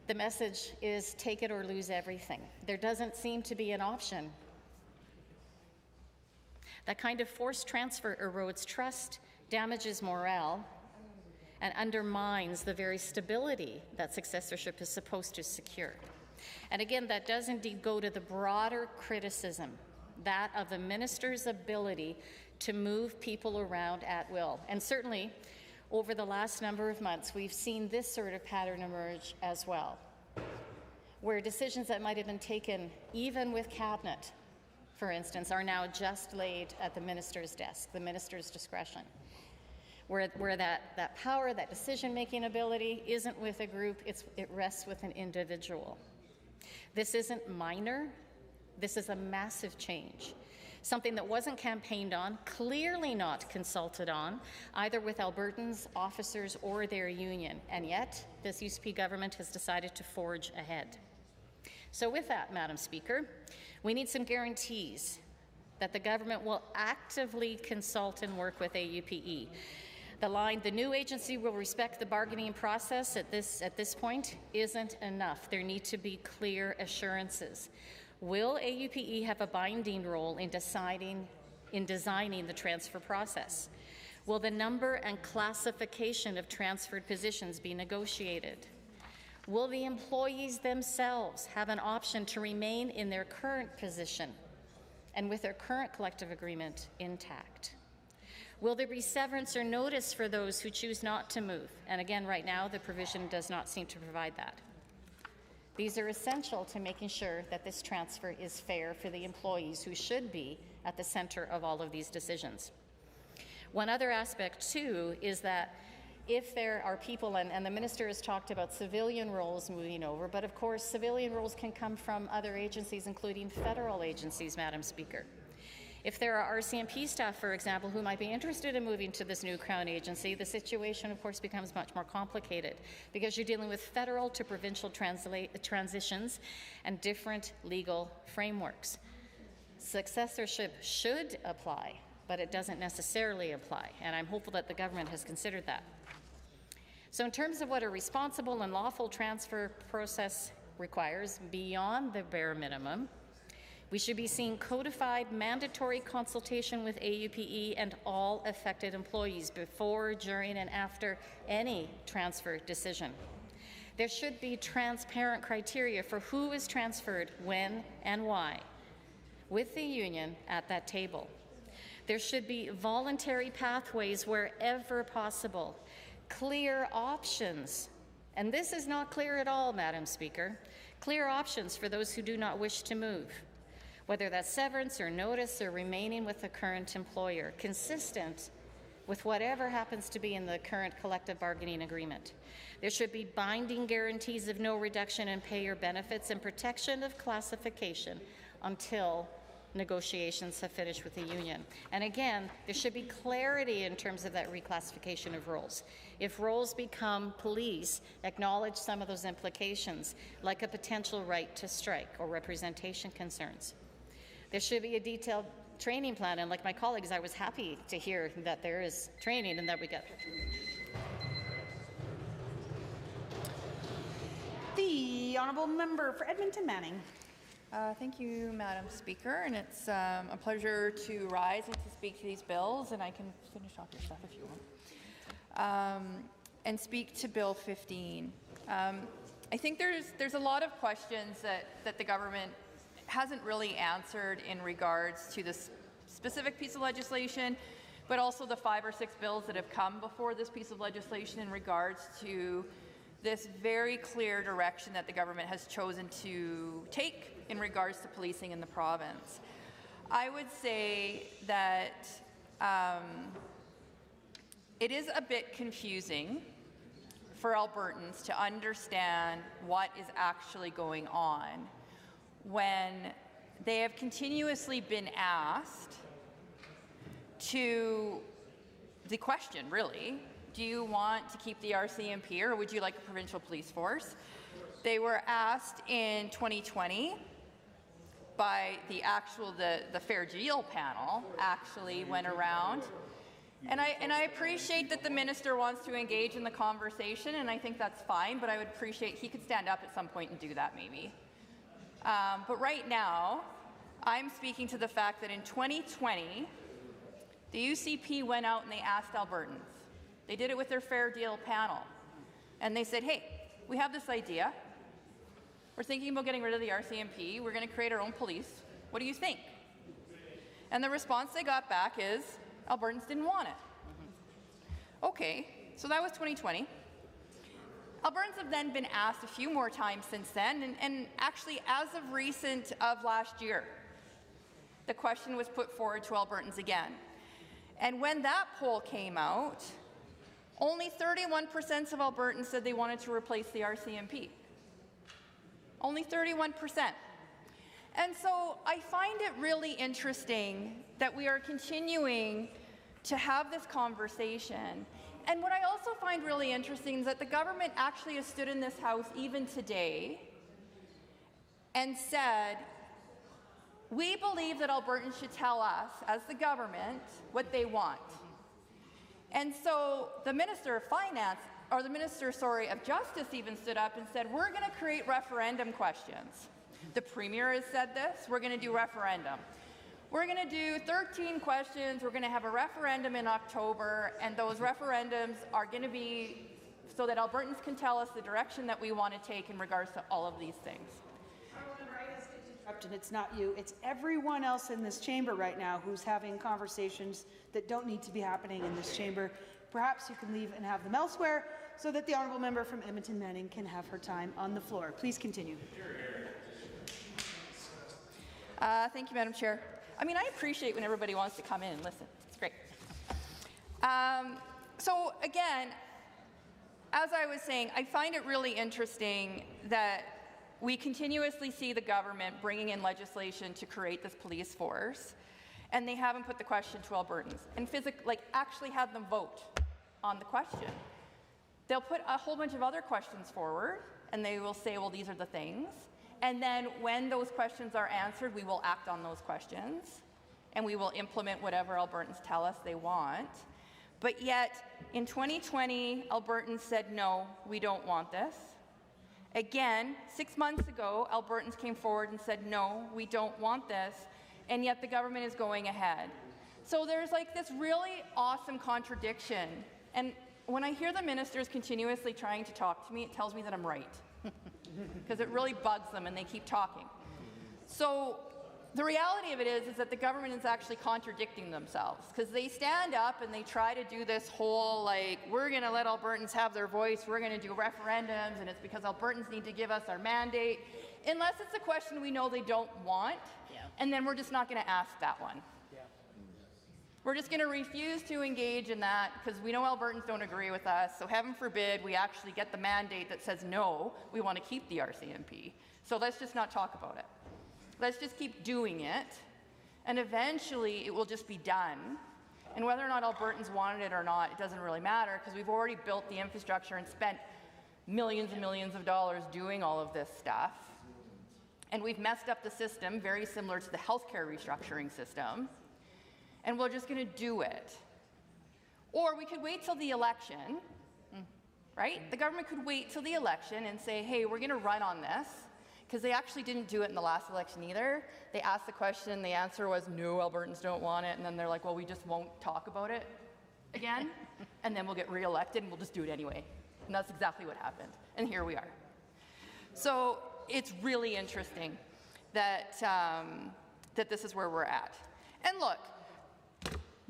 the message is take it or lose everything. There doesn't seem to be an option. That kind of forced transfer erodes trust, damages morale, and undermines the very stability that successorship is supposed to secure. And again, that does indeed go to the broader criticism, that of the minister's ability to move people around at will. And certainly, over the last number of months, we've seen this sort of pattern emerge as well, where decisions that might have been taken even with cabinet, for instance, are now just laid at the minister's desk, the minister's discretion, where that power, that decision-making ability isn't with a group, it rests with an individual. This isn't minor, this is a massive change. Something that wasn't campaigned on, clearly not consulted on, either with Albertans, officers, or their union. And yet, this UCP government has decided to forge ahead. So with that, Madam Speaker, we need some guarantees that the government will actively consult and work with AUPE. The line, the new agency will respect the bargaining process at this point, isn't enough. There need to be clear assurances. Will AUPE have a binding role in designing the transfer process? Will the number and classification of transferred positions be negotiated? Will the employees themselves have an option to remain in their current position and with their current collective agreement intact? Will there be severance or notice for those who choose not to move? And again, right now, the provision does not seem to provide that. These are essential to making sure that this transfer is fair for the employees who should be at the center of all of these decisions. One other aspect, too, is that if there are people, and the minister has talked about civilian roles moving over, but of course civilian roles can come from other agencies, including federal agencies, Madam Speaker. If there are RCMP staff, for example, who might be interested in moving to this new Crown agency, the situation, of course, becomes much more complicated because you're dealing with federal to provincial transitions and different legal frameworks. Successorship should apply, but it doesn't necessarily apply, and I'm hopeful that the government has considered that. So in terms of what a responsible and lawful transfer process requires, beyond the bare minimum, we should be seeing codified mandatory consultation with AUPE and all affected employees before, during, and after any transfer decision. There should be transparent criteria for who is transferred, when, and why, with the union at that table. There should be voluntary pathways wherever possible, clear options, and this is not clear at all, Madam Speaker, clear options for those who do not wish to move, whether that's severance or notice or remaining with the current employer, consistent with whatever happens to be in the current collective bargaining agreement. There should be binding guarantees of no reduction in pay or benefits and protection of classification until negotiations have finished with the union. And again, there should be clarity in terms of that reclassification of roles. If roles become police, acknowledge some of those implications, like a potential right to strike or representation concerns. There should be a detailed training plan, and like my colleagues, I was happy to hear that there is training and that we get. The honourable member for Edmonton Manning. Thank you, Madam Speaker, and it's a pleasure to rise and to speak to these bills, and I can finish off your stuff if you want, and speak to Bill 15. I think there's a lot of questions that the government hasn't really answered in regards to this specific piece of legislation, but also the 5 or 6 bills that have come before this piece of legislation in regards to this very clear direction that the government has chosen to take in regards to policing in the province. I would say that it is a bit confusing for Albertans to understand what is actually going on when they have continuously been asked to the question, really, do you want to keep the RCMP or would you like a provincial police force? They were asked in 2020 by the Fair Deal panel actually went around. And I appreciate that the minister wants to engage in the conversation, and I think that's fine, but I would appreciate he could stand up at some point and do that maybe. But right now, I'm speaking to the fact that in 2020, the UCP went out and they asked Albertans. They did it with their Fair Deal panel. And they said, hey, we have this idea. We're thinking about getting rid of the RCMP. We're going to create our own police. What do you think? And the response they got back is, Albertans didn't want it. Okay, so that was 2020. Albertans have then been asked a few more times since then, and actually as of recent of last year, the question was put forward to Albertans again. And when that poll came out, only 31% of Albertans said they wanted to replace the RCMP. Only 31%. And so I find it really interesting that we are continuing to have this conversation. And what I also find really interesting is that the government actually has stood in this House even today and said, we believe that Albertans should tell us, as the government, what they want. And so the Minister of Finance, or the Minister, of Justice even stood up and said, we're going to create referendum questions. The Premier has said this, we're going to do referendum. We're going to do 13 questions, we're going to have a referendum in October, and those referendums are going to be so that Albertans can tell us the direction that we want to take in regards to all of these things. And it's not you, it's everyone else in this chamber right now who's having conversations that don't need to be happening in this chamber. Perhaps you can leave and have them elsewhere so that the honourable member from Edmonton Manning can have her time on the floor. Please continue. Thank you, Madam Chair. I mean, I appreciate when everybody wants to come in and listen. It's great. So again, as I was saying, I find it really interesting that we continuously see the government bringing in legislation to create this police force, and they haven't put the question to Albertans and actually had them vote on the question. They'll put a whole bunch of other questions forward, and they will say, well, these are the things. And then when those questions are answered, we will act on those questions, and we will implement whatever Albertans tell us they want. But yet, in 2020, Albertans said, no, we don't want this. Again, 6 months ago, Albertans came forward and said, no, we don't want this, and yet the government is going ahead. So there's like this really awesome contradiction. And when I hear the ministers continuously trying to talk to me, it tells me that I'm right. Because it really bugs them and they keep talking. So the reality of it is that the government is actually contradicting themselves, because they stand up and they try to do this whole, like, we're going to let Albertans have their voice, we're going to do referendums, and it's because Albertans need to give us our mandate, unless it's a question we know they don't want, and then we're just not going to ask that one. We're just going to refuse to engage in that because we know Albertans don't agree with us, so heaven forbid we actually get the mandate that says, no, we want to keep the RCMP. So let's just not talk about it. Let's just keep doing it, and eventually it will just be done. And whether or not Albertans wanted it or not, it doesn't really matter because we've already built the infrastructure and spent millions and millions of dollars doing all of this stuff. And we've messed up the system, very similar to the healthcare restructuring system. And we're just going to do it. Or we could wait till the election, right? The government could wait till the election and say, hey, we're going to run on this. Because they actually didn't do it in the last election either. They asked the question, the answer was, no, Albertans don't want it. And then they're like, well, we just won't talk about it again. And then we'll get reelected and we'll just do it anyway. And that's exactly what happened. And here we are. So it's really interesting that, that this is where we're at. And look,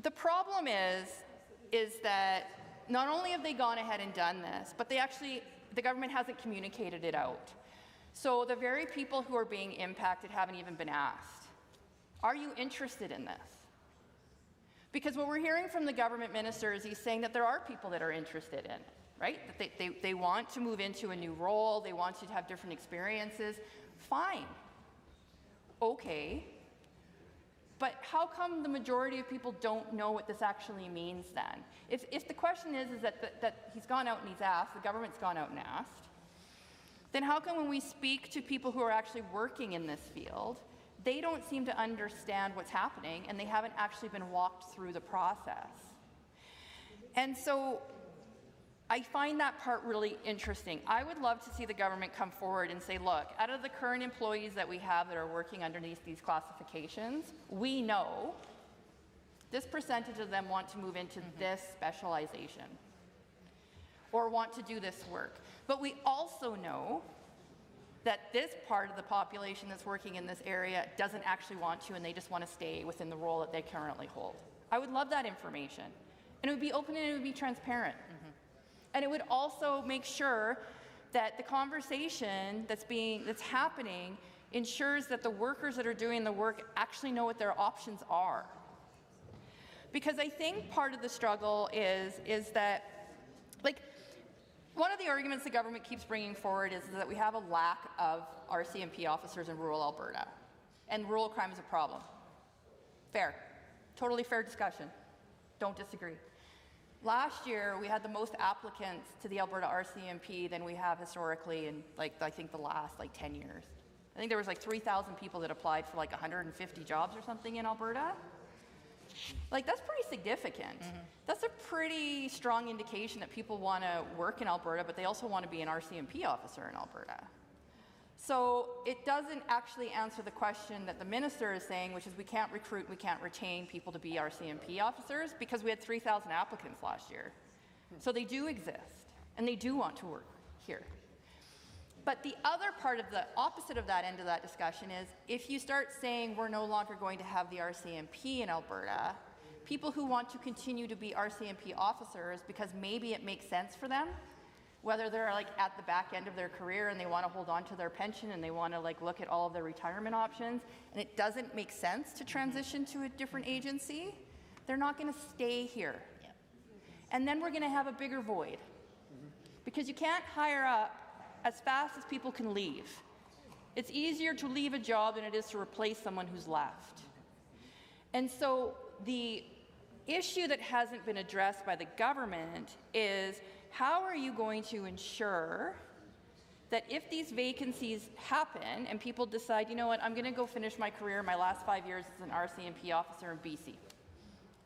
the problem is that not only have they gone ahead and done this, but the government hasn't communicated it out. So the very people who are being impacted haven't even been asked, are you interested in this? Because what we're hearing from the government minister is he's saying that there are people that are interested in it, right? That they want to move into a new role, they want you to have different experiences. Fine. Okay. But how come the majority of people don't know what this actually means then? If the question is that he's gone out and he's asked, the government's gone out and asked, then how come when we speak to people who are actually working in this field, they don't seem to understand what's happening and they haven't actually been walked through the process? And so I find that part really interesting. I would love to see the government come forward and say, look, out of the current employees that we have that are working underneath these classifications, we know this percentage of them want to move into this specialization or want to do this work. But we also know that this part of the population that's working in this area doesn't actually want to, and they just want to stay within the role that they currently hold. I would love that information. And it would be open and it would be transparent. And it would also make sure that the conversation that's happening ensures that the workers that are doing the work actually know what their options are. Because I think part of the struggle is that, like, one of the arguments the government keeps bringing forward is that we have a lack of RCMP officers in rural Alberta, and rural crime is a problem. Fair. Totally fair discussion. Don't disagree. Last year, we had the most applicants to the Alberta RCMP than we have historically in, I think the last, 10 years. I think there was 3,000 people that applied for 150 jobs or something in Alberta. That's pretty significant. That's a pretty strong indication that people want to work in Alberta, but they also want to be an RCMP officer in Alberta. So it doesn't actually answer the question that the minister is saying, which is we can't recruit, we can't retain people to be RCMP officers because we had 3,000 applicants last year. So they do exist, and they do want to work here. But the other part of the opposite of that end of that discussion is if you start saying we're no longer going to have the RCMP in Alberta, people who want to continue to be RCMP officers because maybe it makes sense for them, whether they're at the back end of their career and they want to hold on to their pension and they want to look at all of their retirement options and it doesn't make sense to transition to a different agency, they're not going to stay here. Yep. And then we're going to have a bigger void because you can't hire up as fast as people can leave. It's easier to leave a job than it is to replace someone who's left. And so the issue that hasn't been addressed by the government is how are you going to ensure that if these vacancies happen and people decide, you know what, I'm going to go finish my career, my last 5 years as an RCMP officer in BC.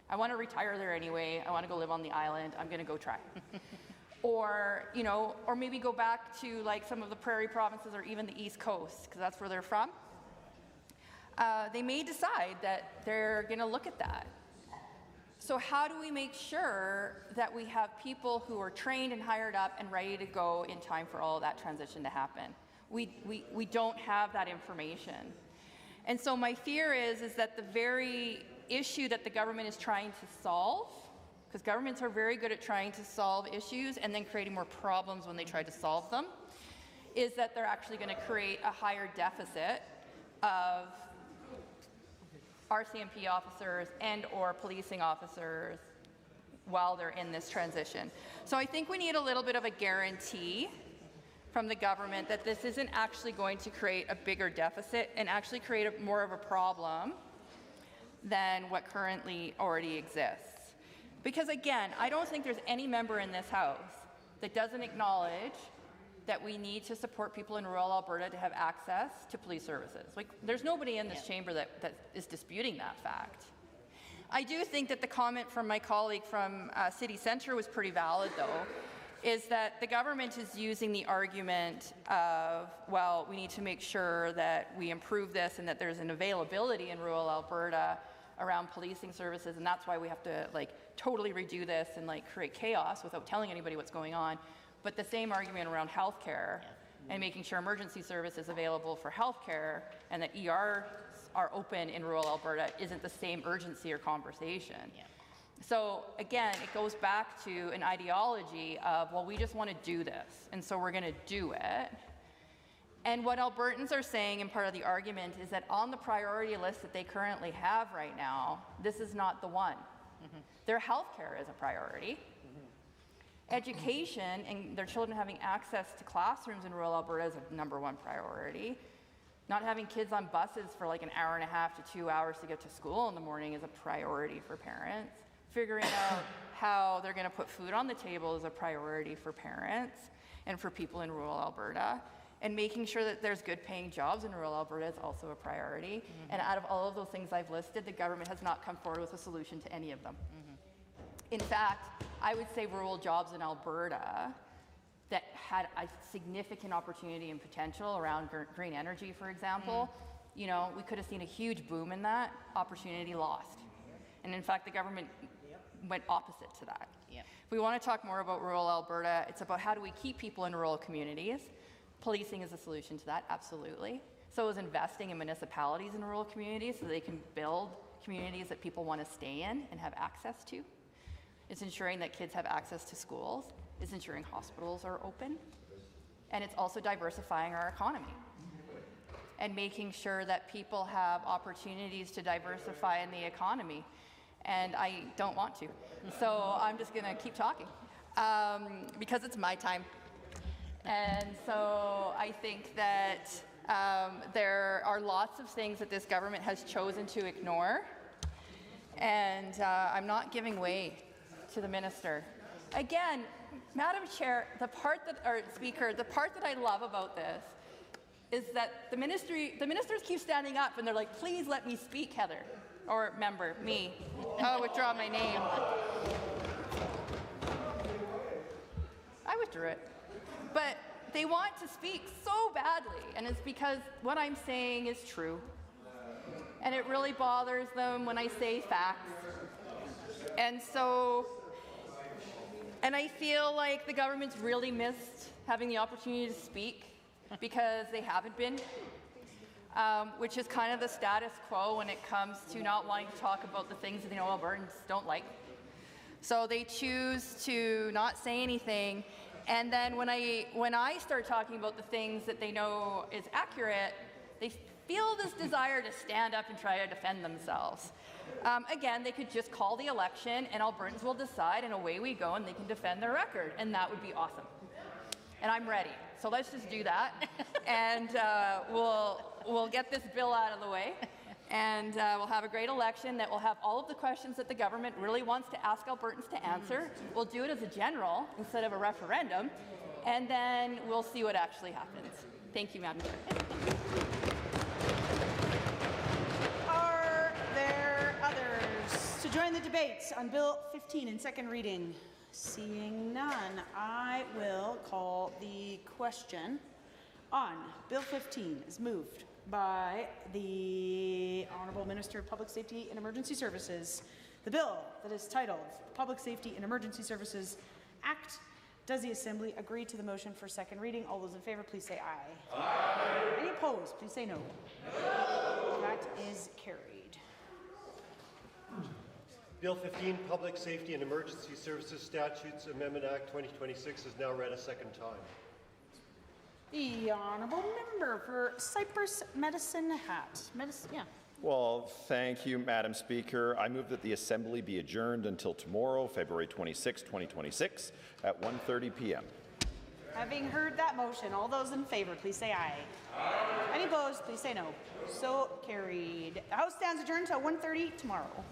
I want to retire there anyway. I want to go live on the island. I'm going to go try. Or, or maybe go back to some of the prairie provinces or even the East Coast, because that's where they're from. They may decide that they're going to look at that. So how do we make sure that we have people who are trained and hired up and ready to go in time for all of that transition to happen? We don't have that information. And so my fear is that the very issue that the government is trying to solve, because governments are very good at trying to solve issues and then creating more problems when they try to solve them, is that they're actually going to create a higher deficit of RCMP officers and or policing officers while they're in this transition. So I think we need a little bit of a guarantee from the government that this isn't actually going to create a bigger deficit and actually create more of a problem than what currently already exists. Because again, I don't think there's any member in this House that doesn't acknowledge that we need to support people in rural Alberta to have access to police services. Like, there's nobody in this chamber that is disputing that fact. I do think that the comment from my colleague from City Centre was pretty valid, though, is that the government is using the argument of, well, we need to make sure that we improve this and that there's an availability in rural Alberta around policing services, and that's why we have to like totally redo this and like create chaos without telling anybody what's going on. But the same argument around healthcare and making sure emergency service is available for healthcare and that ERs are open in rural Alberta isn't the same urgency or conversation. So again, it goes back to an ideology of, well, we just want to do this, and so we're going to do it. And what Albertans are saying, and part of the argument, is that on the priority list that they currently have right now, this is not the one. Their healthcare is a priority. Education and their children having access to classrooms in rural Alberta is a #1 priority. Not having kids on buses for like an hour and a half to 2 hours to get to school in the morning is a priority for parents. Figuring out how they're going to put food on the table is a priority for parents and for people in rural Alberta. And making sure that there's good paying jobs in rural Alberta is also a priority. And out of all of those things I've listed, the government has not come forward with a solution to any of them. In fact, I would say rural jobs in Alberta that had a significant opportunity and potential around green energy, for example, you know, we could have seen a huge boom in that, opportunity lost. And in fact, the government went opposite to that. If we want to talk more about rural Alberta, it's about how do we keep people in rural communities. Policing is a solution to that, absolutely. So is investing in municipalities in rural communities so they can build communities that people want to stay in and have access to. It's ensuring that kids have access to schools. It's ensuring hospitals are open. And it's also diversifying our economy and making sure that people have opportunities to diversify in the economy. And I don't want to. So I'm just going to keep talking because it's my time. And so I think that there are lots of things that this government has chosen to ignore. And I'm not giving way to the minister. Again, Madam Chair, Speaker, the part that I love about this is that the ministers keep standing up and they're like, please let me speak, Heather. Or member, me. I'll withdraw my name. I withdrew it. But they want to speak so badly, and it's because what I'm saying is true. And it really bothers them when I say facts. And I feel like the government's really missed having the opportunity to speak because they haven't been, which is kind of the status quo when it comes to not wanting to talk about the things that they know Albertans don't like. So they choose to not say anything. And then when I start talking about the things that they know is accurate, they feel this desire to stand up and try to defend themselves. Again, they could just call the election and Albertans will decide and away we go and they can defend their record, and that would be awesome. And I'm ready. So let's just do that and we'll get this bill out of the way and we'll have a great election that will have all of the questions that the government really wants to ask Albertans to answer. We'll do it as a general instead of a referendum, and then we'll see what actually happens. Thank you, Madam Chair. Are there others to join the debates on Bill 15 in second reading? Seeing none, I will call the question on Bill 15 as moved by the Honourable Minister of Public Safety and Emergency Services. The bill that is titled Public Safety and Emergency Services Act. Does the Assembly agree to the motion for second reading? All those in favour, please say aye. Aye. Any opposed, please say no. No. That is carried. Bill 15, Public Safety and Emergency Services Statutes Amendment Act 2026 is now read a second time. The Honourable Member for Cypress Medicine Hat. Well, thank you, Madam Speaker. I move that the Assembly be adjourned until tomorrow, February 26, 2026, at 1:30 p.m. Having heard that motion, all those in favour, please say aye. Any opposed, please say no. So carried. The House stands adjourned until 1:30 tomorrow.